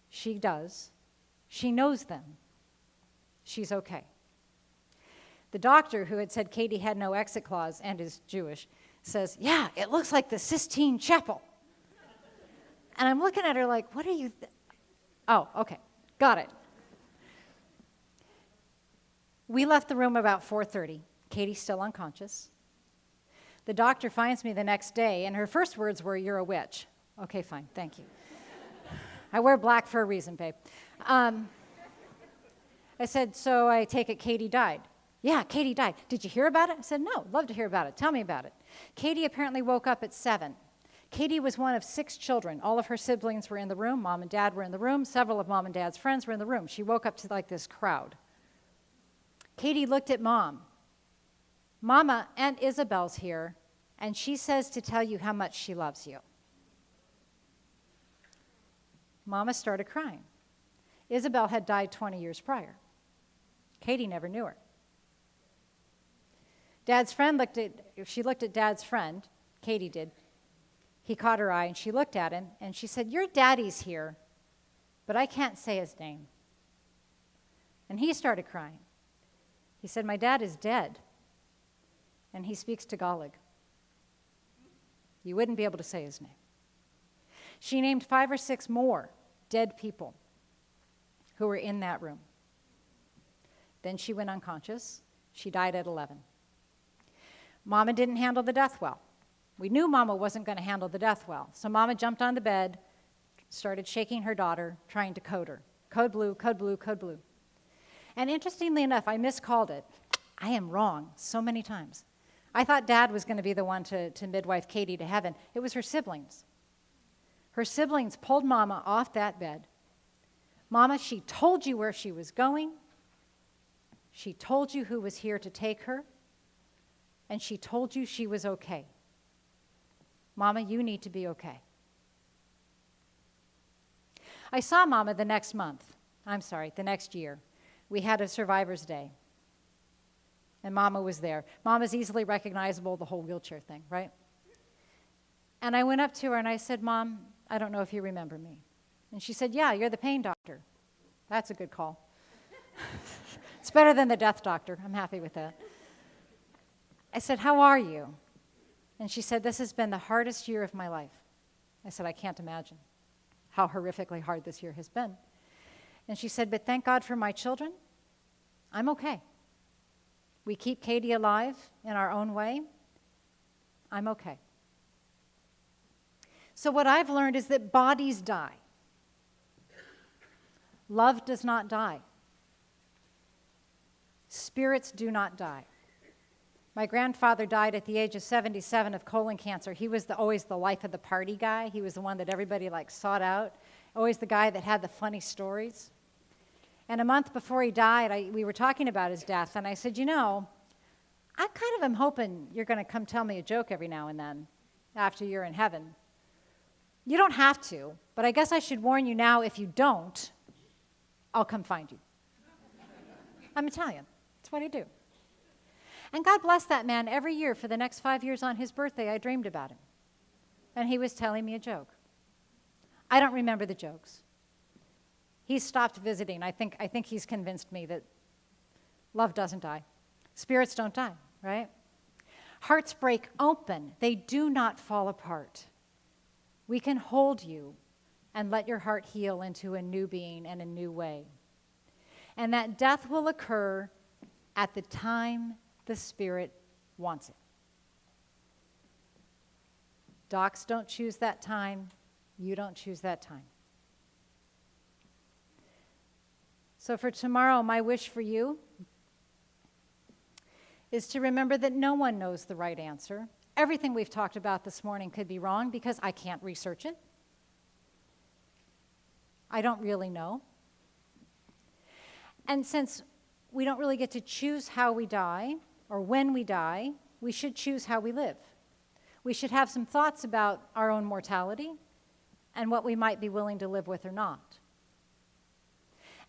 A: She does. She knows them. She's okay. The doctor who had said Katie had no exit clause and is Jewish says, yeah, it looks like the Sistine Chapel. And I'm looking at her like, what are you? Oh, okay, got it. We left the room about 4:30. Katie's still unconscious. The doctor finds me the next day, and her first words were, you're a witch. Okay, fine, thank you. I wear black for a reason, babe. I said, so I take it Katie died. Yeah, Katie died. Did you hear about it? I said, no, love to hear about it. Tell me about it. Katie apparently woke up at 7. Katie was one of 6 children. All of her siblings were in the room. Mom and Dad were in the room. Several of Mom and Dad's friends were in the room. She woke up to like this crowd. Katie looked at Mom. Mama, Aunt Isabel's here, and she says to tell you how much she loves you. Mama started crying. Isabel had died 20 years prior. Katie never knew her. She looked at Dad's friend, Katie did. He caught her eye and she looked at him and she said, "Your daddy's here, but I can't say his name." And he started crying. He said, "My dad is dead, and he speaks Tagalog. You wouldn't be able to say his name." She named 5 or 6 more dead people who were in that room. Then she went unconscious. She died at 11. Mama didn't handle the death well. We knew Mama wasn't going to handle the death well. So Mama jumped on the bed, started shaking her daughter, trying to code her. Code blue, code blue, code blue. And interestingly enough, I miscalled it. I am wrong so many times. I thought Dad was going to be the one to midwife Katie to heaven. It was her siblings. Her siblings pulled Mama off that bed. Mama, she told you where she was going. She told you who was here to take her. And she told you she was okay. Mama, you need to be okay. I saw Mama the next year. We had a Survivor's Day. And Mama was there. Mama's easily recognizable, the whole wheelchair thing, right? And I went up to her and I said, "Mom, I don't know if you remember me." And she said, "Yeah, you're the pain doctor." That's a good call. It's better than the death doctor. I'm happy with that. I said, "How are you?" And she said, "This has been the hardest year of my life." I said, "I can't imagine how horrifically hard this year has been." And she said, "But thank God for my children. I'm okay. We keep Katie alive in our own way. I'm okay." So what I've learned is that bodies die. Love does not die. Spirits do not die. My grandfather died at the age of 77 of colon cancer. He was always the life of the party guy. He was the one that everybody sought out, always the guy that had the funny stories. And a month before he died, we were talking about his death, and I said, "You know, I kind of am hoping you're going to come tell me a joke every now and then after you're in heaven. You don't have to, but I guess I should warn you now, if you don't, I'll come find you." I'm Italian. That's what I do. And God bless that man. Every year for the next 5 years on his birthday, I dreamed about him. And he was telling me a joke. I don't remember the jokes. He's stopped visiting. I think he's convinced me that love doesn't die. Spirits don't die, right? Hearts break open. They do not fall apart. We can hold you and let your heart heal into a new being and a new way. And that death will occur at the time the Spirit wants it. Docs don't choose that time. You don't choose that time. So for tomorrow, my wish for you is to remember that no one knows the right answer. Everything we've talked about this morning could be wrong because I can't research it. I don't really know. And since we don't really get to choose how we die or when we die, we should choose how we live. We should have some thoughts about our own mortality and what we might be willing to live with or not.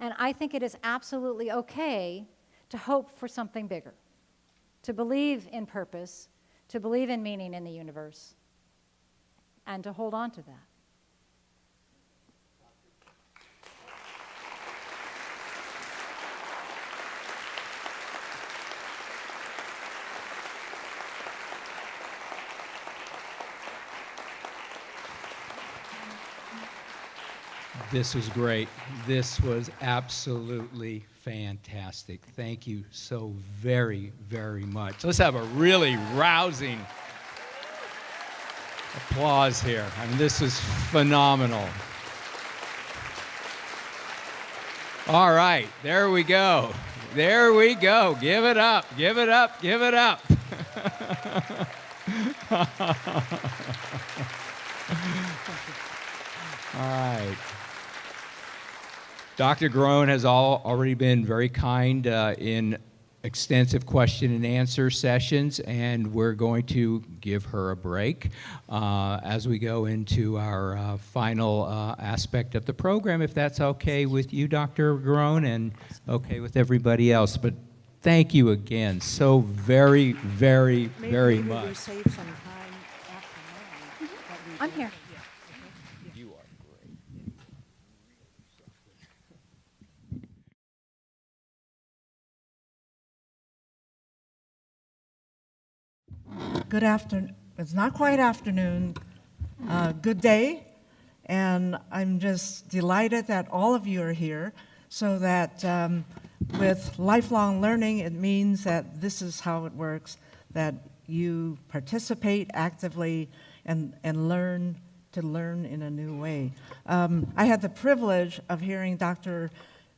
A: And I think it is absolutely okay to hope for something bigger, to believe in purpose, to believe in meaning in the universe, and to hold on to that.
I: This was great. This was absolutely fantastic. Thank you so very, very much. Let's have a really rousing applause here. I mean, this was phenomenal. All right, there we go. There we go. Give it up, give it up, give it up. All right. Dr. Groen has already been very kind in extensive question and answer sessions, and we're going to give her a break as we go into our final aspect of the program, if that's okay with you, Dr. Groen, and okay with everybody else. But thank you again so very, very, very
J: Maybe we
I: much.
J: save some time after 9. that we
A: I'm
J: do.
A: here.
I: You are great.
J: Good afternoon. It's not quite afternoon. Good day. And I'm just delighted that all of you are here so that with lifelong learning, it means that this is how it works, that you participate actively and learn to learn in a new way. I had the privilege of hearing Dr.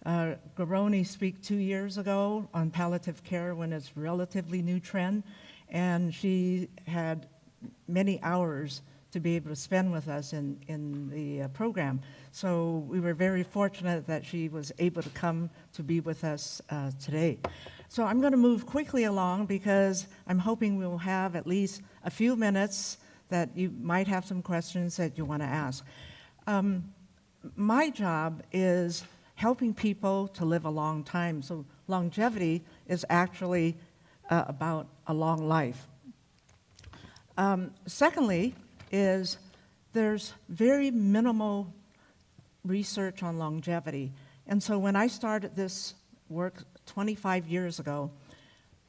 J: Garoni speak 2 years ago on palliative care when it's a relatively new trend, and she had many hours to be able to spend with us in the program. So we were very fortunate that she was able to come to be with us today. So I'm going to move quickly along because I'm hoping we'll have at least a few minutes that you might have some questions that you want to ask. My job is helping people to live a long time. So longevity is actually about a long life. Secondly, is there's very minimal research on longevity. And so when I started this work 25 years ago,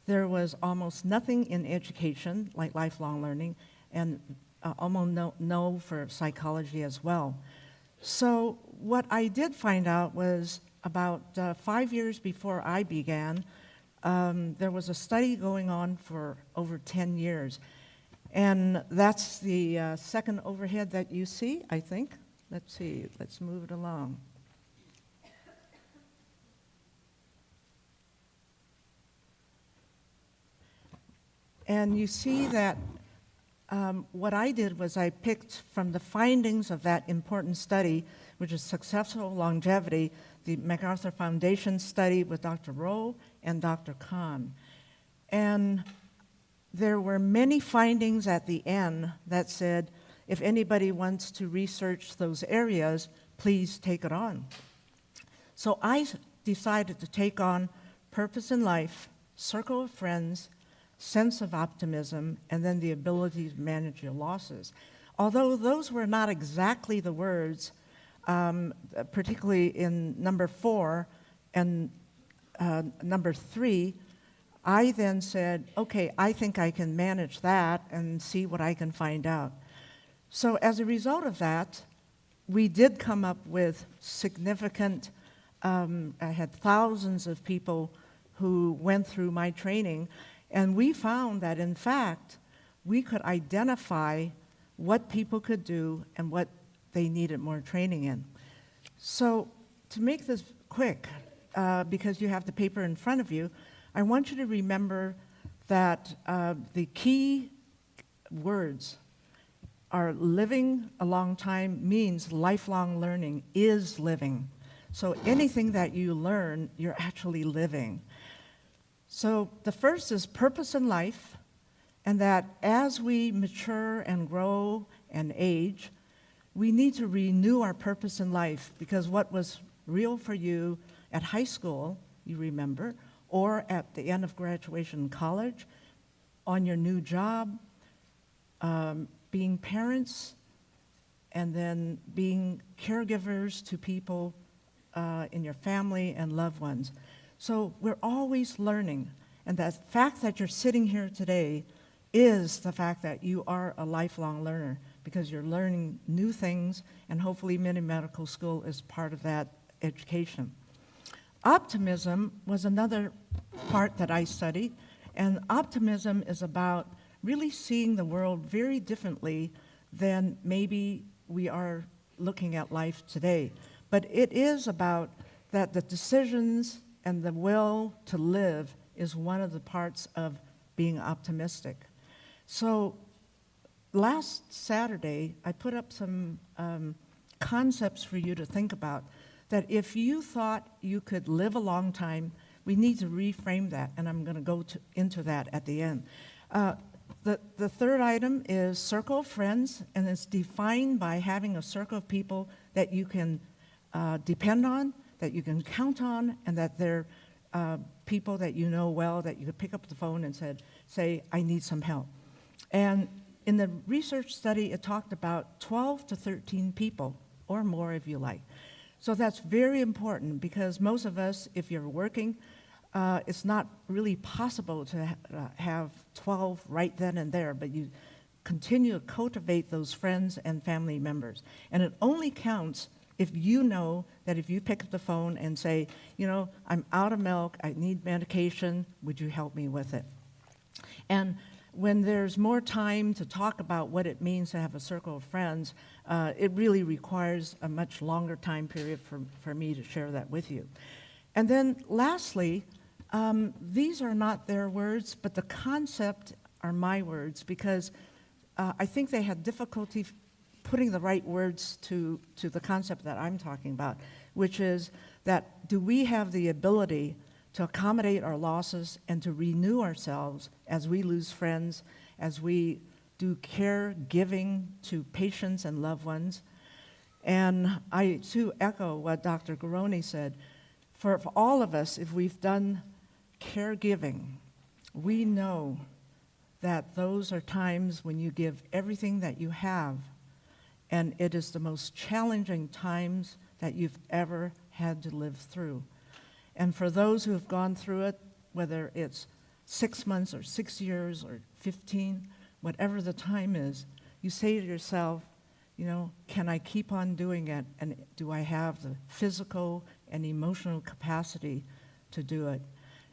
J: there was almost nothing in education, like lifelong learning, and almost no for psychology as well. So what I did find out was about 5 years before I began, there was a study going on for over 10 years. And that's the second overhead that you see, I think. Let's see, let's move it along. And you see that what I did was I picked from the findings of that important study, which is Successful Longevity, the MacArthur Foundation study with Dr. Rowe and Dr. Kahn. And there were many findings at the end that said, if anybody wants to research those areas, please take it on. So I decided to take on purpose in life, circle of friends, sense of optimism, and then the ability to manage your losses. Although those were not exactly the words, particularly in number 4 and number 3, I then said, okay, I think I can manage that and see what I can find out. So as a result of that, we did come up with significant, I had thousands of people who went through my training, and we found that in fact, we could identify what people could do and what they needed more training in. So to make this quick, because you have the paper in front of you, I want you to remember that the key words are living a long time means lifelong learning is living. So anything that you learn, you're actually living. So the first is purpose in life, and that as we mature and grow and age, we need to renew our purpose in life, because what was real for you at high school, you remember, or at the end of graduation in college, on your new job, being parents, and then being caregivers to people in your family and loved ones. So we're always learning, and the fact that you're sitting here today is the fact that you are a lifelong learner, because you're learning new things, and hopefully Mini Medical School is part of that education. Optimism was another part that I studied, and optimism is about really seeing the world very differently than maybe we are looking at life today. But it is about that the decisions and the will to live is one of the parts of being optimistic. So last Saturday, I put up some concepts for you to think about, that if you thought you could live a long time, we need to reframe that, and I'm going to go into that at the end. The third item is circle of friends, and it's defined by having a circle of people that you can depend on, that you can count on, and that they're people that you know well, that you could pick up the phone and say, I need some help. And in the research study, it talked about 12 to 13 people, or more if you like. So that's very important, because most of us, if you're working, it's not really possible to have 12 right then and there, but you continue to cultivate those friends and family members. And it only counts if you know that if you pick up the phone and say, you know, I'm out of milk, I need medication, would you help me with it? And when there's more time to talk about what it means to have a circle of friends, it really requires a much longer time period for me to share that with you. And then lastly, these are not their words, but the concept are my words, because I think they had difficulty putting the right words to the concept that I'm talking about, which is that do we have the ability to accommodate our losses and to renew ourselves as we lose friends, as we do caregiving to patients and loved ones? And I, too, echo what Dr. Garoni said. For all of us, if we've done caregiving, we know that those are times when you give everything that you have, and it is the most challenging times that you've ever had to live through. And for those who have gone through it, whether it's 6 months or 6 years or 15, whatever the time is, you say to yourself, you know, can I keep on doing it? And do I have the physical and emotional capacity to do it?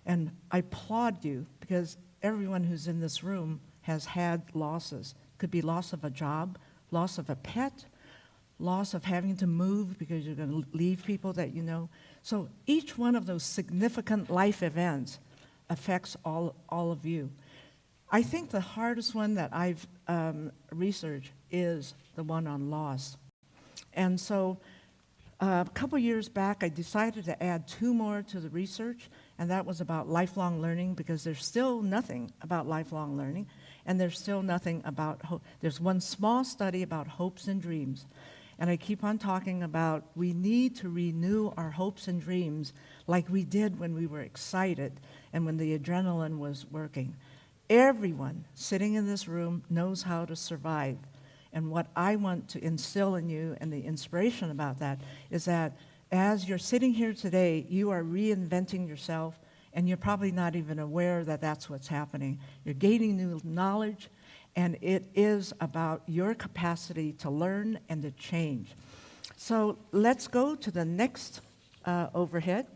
J: And I applaud you, because everyone who's in this room has had losses. Could be loss of a job, loss of a pet, loss of having to move because you're going to leave people that you know. So each one of those significant life events affects all of you. I think the hardest one that I've researched is the one on loss. And so a couple years back, I decided to add 2 more to the research, and that was about lifelong learning, because there's still nothing about lifelong learning, and there's still nothing about hope. There's one small study about hopes and dreams. And I keep on talking about we need to renew our hopes and dreams like we did when we were excited and when the adrenaline was working. Everyone sitting in this room knows how to survive. And what I want to instill in you, and the inspiration about that, is that as you're sitting here today, you are reinventing yourself, and you're probably not even aware that that's what's happening. You're gaining new knowledge, and it is about your capacity to learn and to change. So let's go to the next overhead,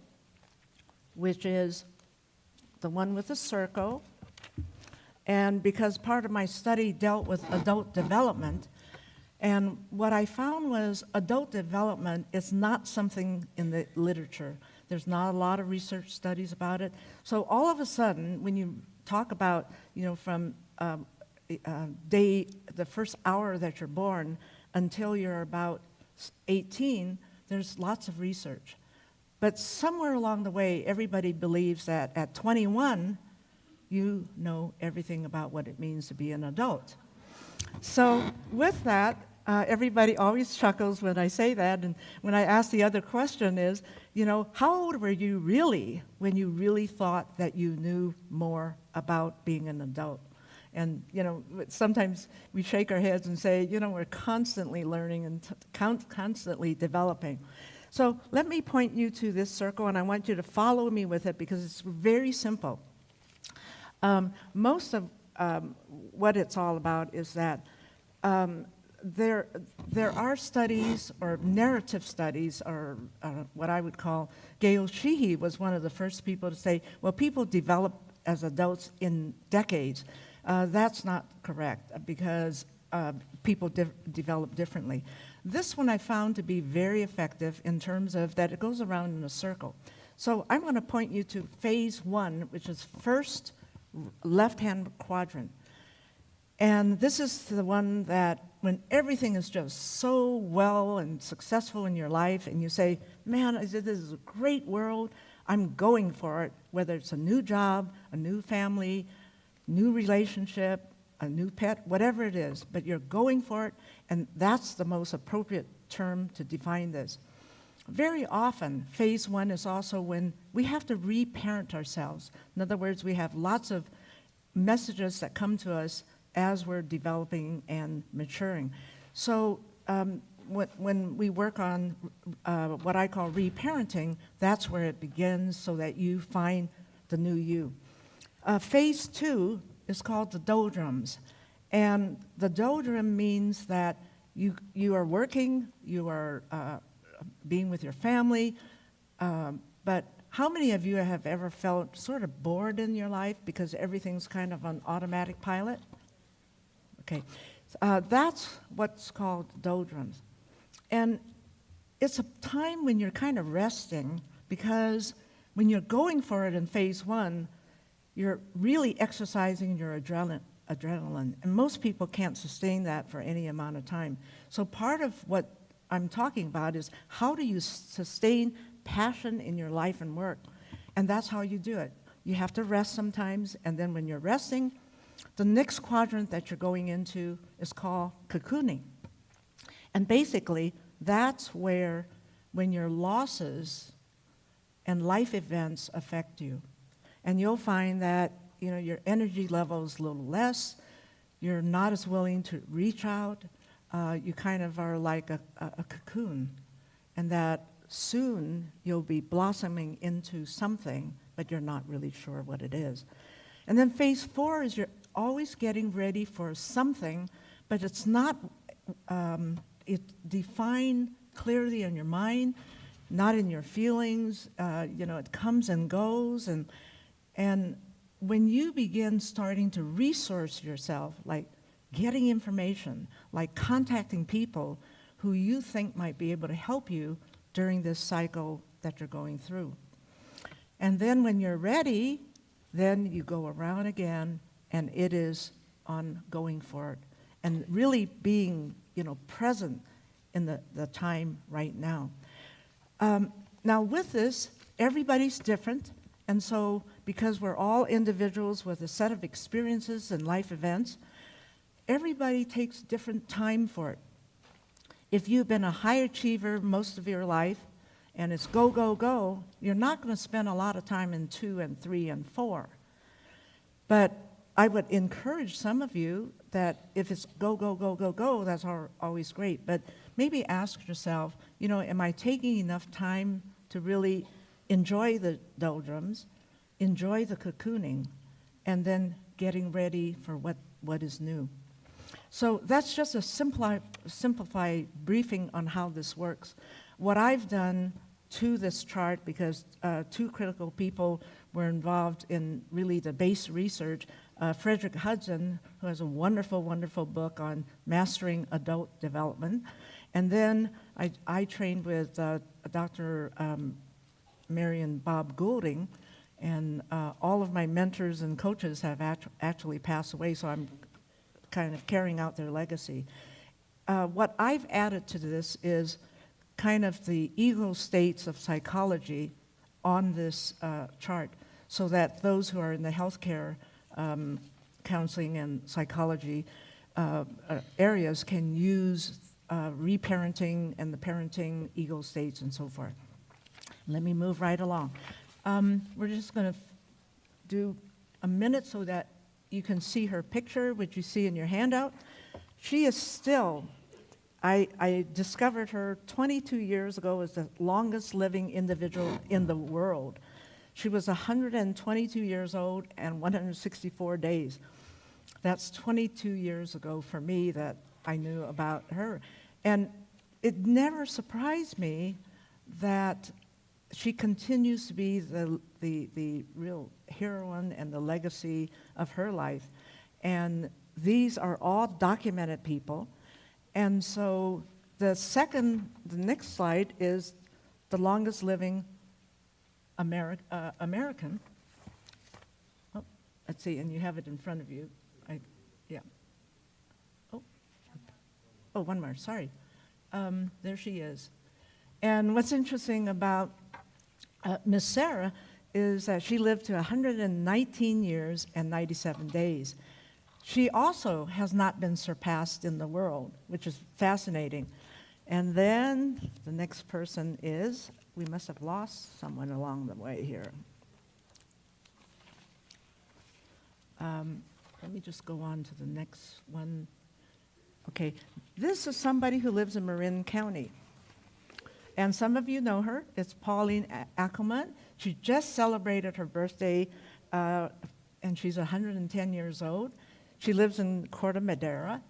J: which is the one with the circle. And because part of my study dealt with adult development, and what I found was adult development is not something in the literature. There's not a lot of research studies about it. So all of a sudden, when you talk about, you know, from the first hour that you're born until you're about 18, there's lots of research. But somewhere along the way, everybody believes that at 21, you know everything about what it means to be an adult. So with that, everybody always chuckles when I say that, and when I ask the other question is, you know, how old were you really when you really thought that you knew more about being an adult? And, you know, sometimes we shake our heads and say, you know, we're constantly learning and constantly developing. So let me point you to this circle, and I want you to follow me with it because it's very simple. Most of what it's all about is that there are studies, or narrative studies, or what I would call, Gail Sheehy was one of the first people to say, well, people develop as adults in decades. That's not correct, because people develop differently. This one I found to be very effective in terms of that it goes around in a circle. So I'm going to point you to phase 1, which is first left-hand quadrant. And this is the one that when everything is just so well and successful in your life, and you say, man, this is a great world, I'm going for it, whether it's a new job, a new family, new relationship, a new pet, whatever it is, but you're going for it, and that's the most appropriate term to define this. Very often, phase one is also when we have to reparent ourselves. In other words, we have lots of messages that come to us as we're developing and maturing. So when we work on what I call reparenting, that's where it begins so that you find the new you. Phase two is called the doldrums. And the doldrum means that you are working, you are being with your family, but how many of you have ever felt sort of bored in your life because everything's kind of on automatic pilot? Okay, that's what's called doldrums. And it's a time when you're kind of resting, because when you're going for it in phase one, you're really exercising your adrenaline. And most people can't sustain that for any amount of time. So part of what I'm talking about is how do you sustain passion in your life and work? And that's how you do it. You have to rest sometimes, and then when you're resting, the next quadrant that you're going into is called cocooning. And basically, that's where, when your losses and life events affect you, and you'll find that your energy level is a little less, you're not as willing to reach out, you kind of are like a cocoon, and that soon you'll be blossoming into something, but you're not really sure what it is. And then phase four is you're always getting ready for something, but it's not defined clearly in your mind, not in your feelings. It comes and goes, and when you begin starting to resource yourself, like getting information, like contacting people who you think might be able to help you during this cycle that you're going through. And then when you're ready, then you go around again, and it is on going for it. And really being, present in the time right now. Now with this, everybody's different, and so because we're all individuals with a set of experiences and life events, everybody takes different time for it. If you've been a high achiever most of your life, and it's go, go, go, you're not going to spend a lot of time in 2 and 3 and 4. But I would encourage some of you that if it's go, go, go, go, go, that's always great. But maybe ask yourself, am I taking enough time to really enjoy the doldrums, enjoy the cocooning, and then getting ready for what is new? So that's just a simplified briefing on how this works. What I've done to this chart, because 2 critical people were involved in really the base research, Frederick Hudson, who has a wonderful, wonderful book on mastering adult development. And then I trained with Dr. Marion Bob Goulding, and all of my mentors and coaches have actually passed away, so I'm kind of carrying out their legacy. What I've added to this is kind of the ego states of psychology on this chart, so that those who are in the healthcare counseling and psychology areas can use reparenting and the parenting ego states and so forth. Let me move right along. We're just going to do a minute so that you can see her picture, which you see in your handout. She is still, I discovered her 22 years ago as the longest living individual in the world. She was 122 years old and 164 days. That's 22 years ago for me that I knew about her. And it never surprised me that she continues to be the real heroine and the legacy of her life. And these are all documented people. And so the next slide is the longest living American. Oh, let's see, and you have it in front of you. Yeah. oh, one more, sorry. There she is. And what's interesting about Miss Sarah is that she lived to 119 years and 97 days. She also has not been surpassed in the world, which is fascinating. And then the next person is, we must have lost someone along the way here. Let me just go on to the next one. Okay, this is somebody who lives in Marin County. And some of you know her. It's Pauline Ackerman. She just celebrated her birthday, and she's 110 years old. She lives in Corte Madera.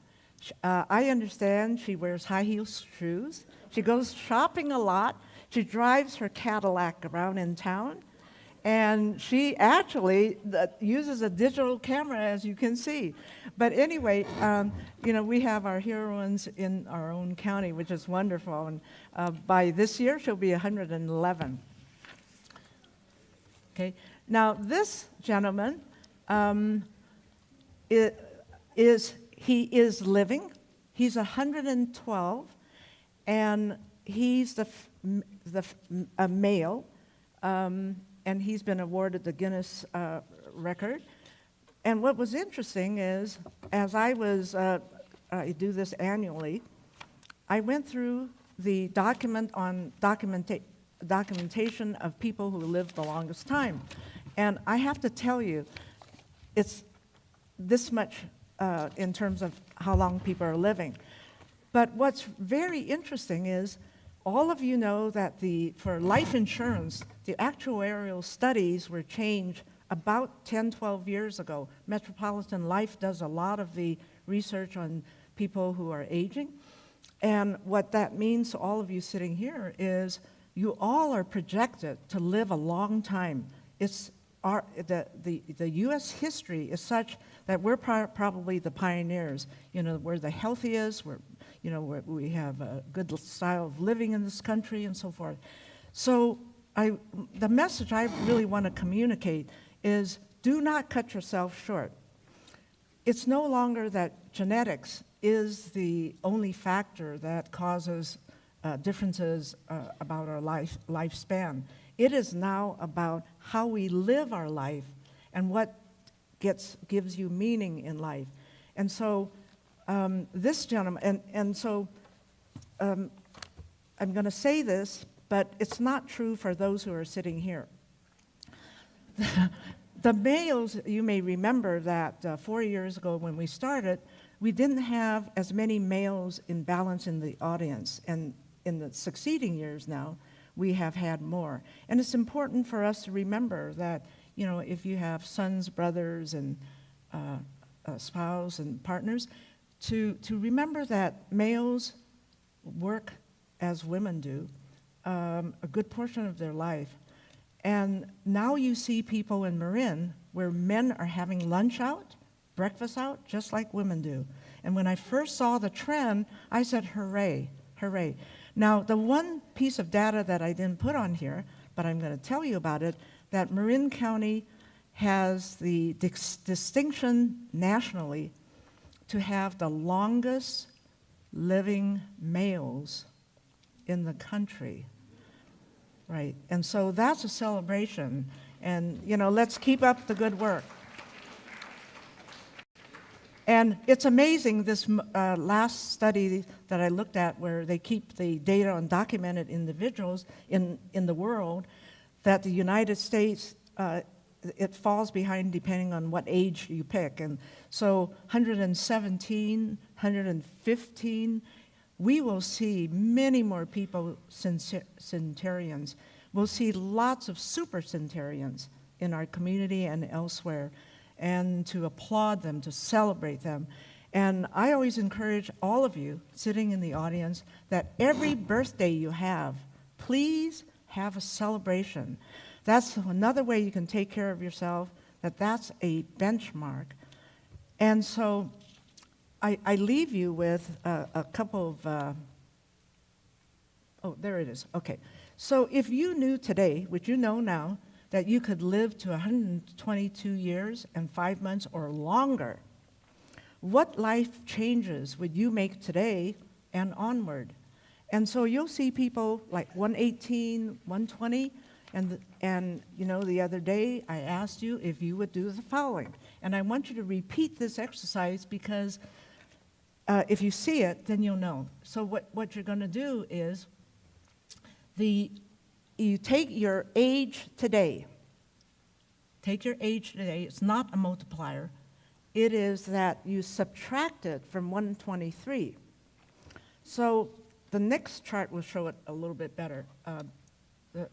J: I understand she wears high heel shoes. She goes shopping a lot. She drives her Cadillac around in town. And she actually uses a digital camera, as you can see. But anyway, you know, we have our heroines in our own county, which is wonderful. And by this year, she'll be 111. Okay. Now, this gentleman, he is living. He's 112, and he's a male. And he's been awarded the Guinness record. And what was interesting is, as I do this annually, I went through the documentation of people who lived the longest time. And I have to tell you, it's this much in terms of how long people are living. But what's very interesting is, all of you know that for life insurance, the actuarial studies were changed about 10, 12 years ago. Metropolitan Life does a lot of the research on people who are aging. And what that means to all of you sitting here is you all are projected to live a long time. The U.S. history is such that we're probably the pioneers. You know, we're the healthiest, we have a good style of living in this country and so forth. So the message I really want to communicate is, do not cut yourself short. It's no longer that genetics is the only factor that causes differences about our lifespan. It is now about how we live our life and what gives you meaning in life. And so this gentleman, and so I'm going to say this, but it's not true for those who are sitting here. The males, you may remember that 4 years ago when we started, we didn't have as many males in balance in the audience. And in the succeeding years now, we have had more. And it's important for us to remember that, you know, if you have sons, brothers, and spouse and partners, to remember that males work as women do a good portion of their life. And now you see people in Marin where men are having lunch out, breakfast out, just like women do. And when I first saw the trend, I said, hooray, hooray. Now, the one piece of data that I didn't put on here, but I'm going to tell you about it, that Marin County has the distinction nationally to have the longest living males in the country. Right, and so that's a celebration. And, you know, let's keep up the good work. And it's amazing, this last study that I looked at where they keep the data on documented individuals in the world, that the United States, it falls behind depending on what age you pick. And so 117, 115, we will see many more people, centurions. We'll see lots of super centurions in our community and elsewhere, and to applaud them, to celebrate them. And I always encourage all of you sitting in the audience that every birthday you have, please have a celebration. That's another way you can take care of yourself, that's a benchmark. And so I leave you with a couple of, oh, there it is, okay. So if you knew today, which you know now, that you could live to 122 years and 5 months or longer, what life changes would you make today and onward. And so you'll see people like 118, 120, and you know, the other day I asked you if you would do the following. And I want you to repeat this exercise because if you see it, then you'll know. So what you're going to do is you take your age today. Take your age today. It's not a multiplier. It is that you subtract it from 123. So the next chart will show it a little bit better.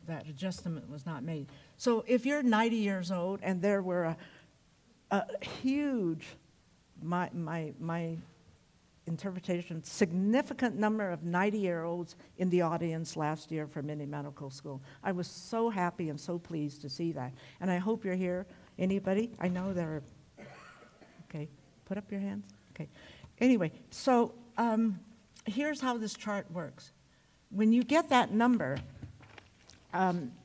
J: That adjustment was not made. So if you're 90 years old and there were a huge, my interpretation, significant number of 90-year-olds in the audience last year for Mini Medical School. I was so happy and so pleased to see that. And I hope you're here. Anybody? I know there are, okay, put up your hands. Okay. Anyway, so here's how this chart works. When you get that number,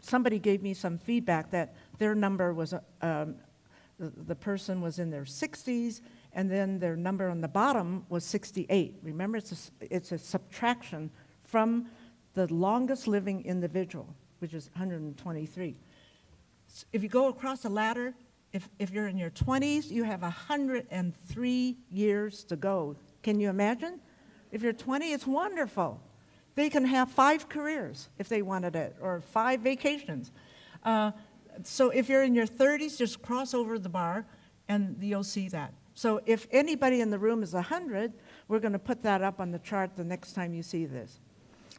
J: somebody gave me some feedback that their number was, the person was in their 60s, and then their number on the bottom was 68. Remember, it's a subtraction from the longest living individual, which is 123. If you go across the ladder, if you're in your 20s, you have 103 years to go. Can you imagine? If you're 20, it's wonderful. They can have 5 careers if they wanted it, or 5 vacations. So if you're in your 30s, just cross over the bar, and you'll see that. So if anybody in the room is 100, we're going to put that up on the chart the next time you see this.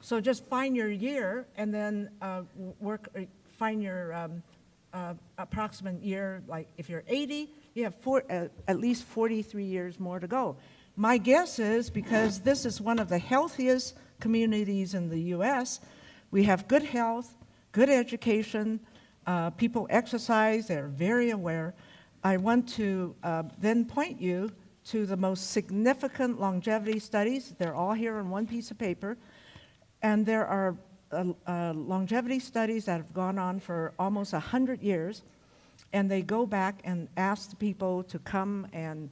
J: So just find your year, and then find your approximate year. Like if you're 80, you have at least 43 years more to go. My guess is, because this is one of the healthiest communities in the U.S., we have good health, good education, people exercise, they're very aware. I want to then point you to the most significant longevity studies. They're all here on one piece of paper. And there are longevity studies that have gone on for almost 100 years. And they go back and ask the people to come and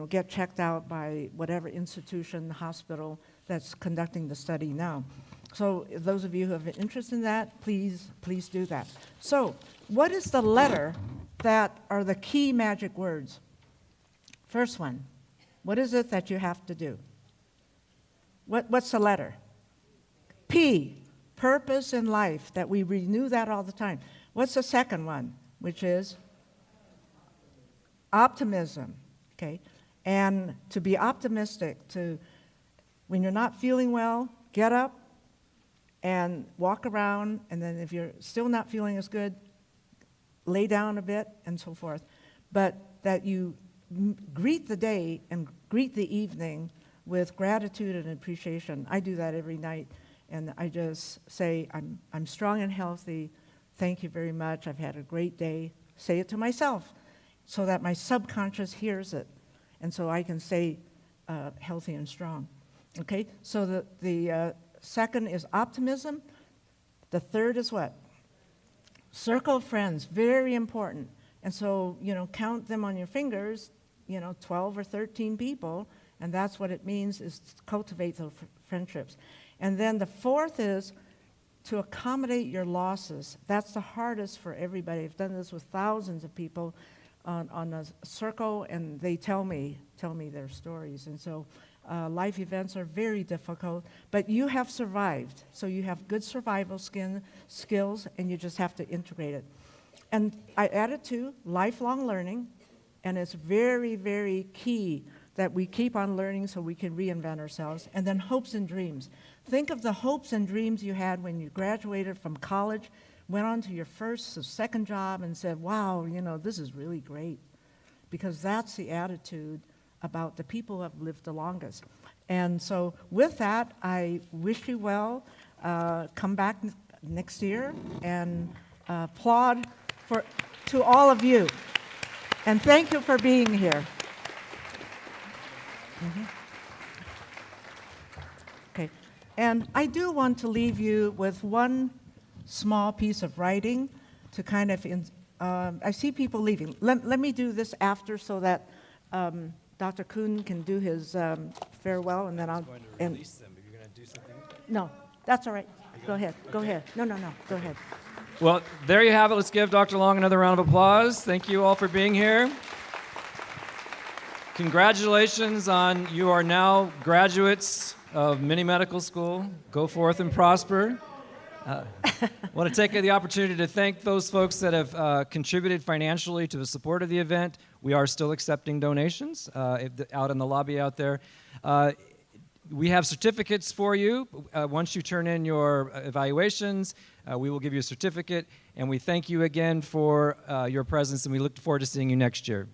J: get checked out by whatever institution, hospital that's conducting the study now. So those of you who have an interest in that, please do that. So what is the letter that are the key magic words? First one, what is it that you have to do? What's the letter? P, purpose in life, that we renew that all the time. What's the second one? Which is optimism, okay? And to be optimistic, when you're not feeling well, get up and walk around, and then if you're still not feeling as good, lay down a bit, and so forth. But that you greet the day and greet the evening with gratitude and appreciation. I do that every night, and I just say, I'm strong and healthy. Thank you very much. I've had a great day. Say it to myself so that my subconscious hears it, and so I can stay healthy and strong. Okay, so the second is optimism. The third is what? Circle of friends, very important. And so, count them on your fingers, 12 or 13 people, and that's what it means, is to cultivate those friendships. And then the fourth is to accommodate your losses. That's the hardest for everybody. I've done this with thousands of people on a circle, and they tell me their stories. And so life events are very difficult, but you have survived. So you have good survival skills, and you just have to integrate it. And I added to lifelong learning, and it's very, very key that we keep on learning so we can reinvent ourselves. And then hopes and dreams. Think of the hopes and dreams you had when you graduated from college, went on to your first or second job, and said, wow, this is really great. Because that's the attitude about the people who have lived the longest. And so with that, I wish you well. Come back next year and applaud to all of you. And thank you for being here. Okay, and I do want to leave you with one small piece of writing to kind of, I see people leaving. Let me do this after so that Dr. Kuhn can do his farewell, and then I'll.
K: Going to release them. If you're
J: No, that's all right. Go ahead, go ahead. No, go ahead.
K: Well, there you have it. Let's give Dr. Long another round of applause. Thank you all for being here. Congratulations on you are now graduates of Mini Medical School. Go forth and prosper. I want to take the opportunity to thank those folks that have contributed financially to the support of the event. We are still accepting donations out in the lobby out there. We have certificates for you. Once you turn in your evaluations, we will give you a certificate. And we thank you again for your presence, and we look forward to seeing you next year.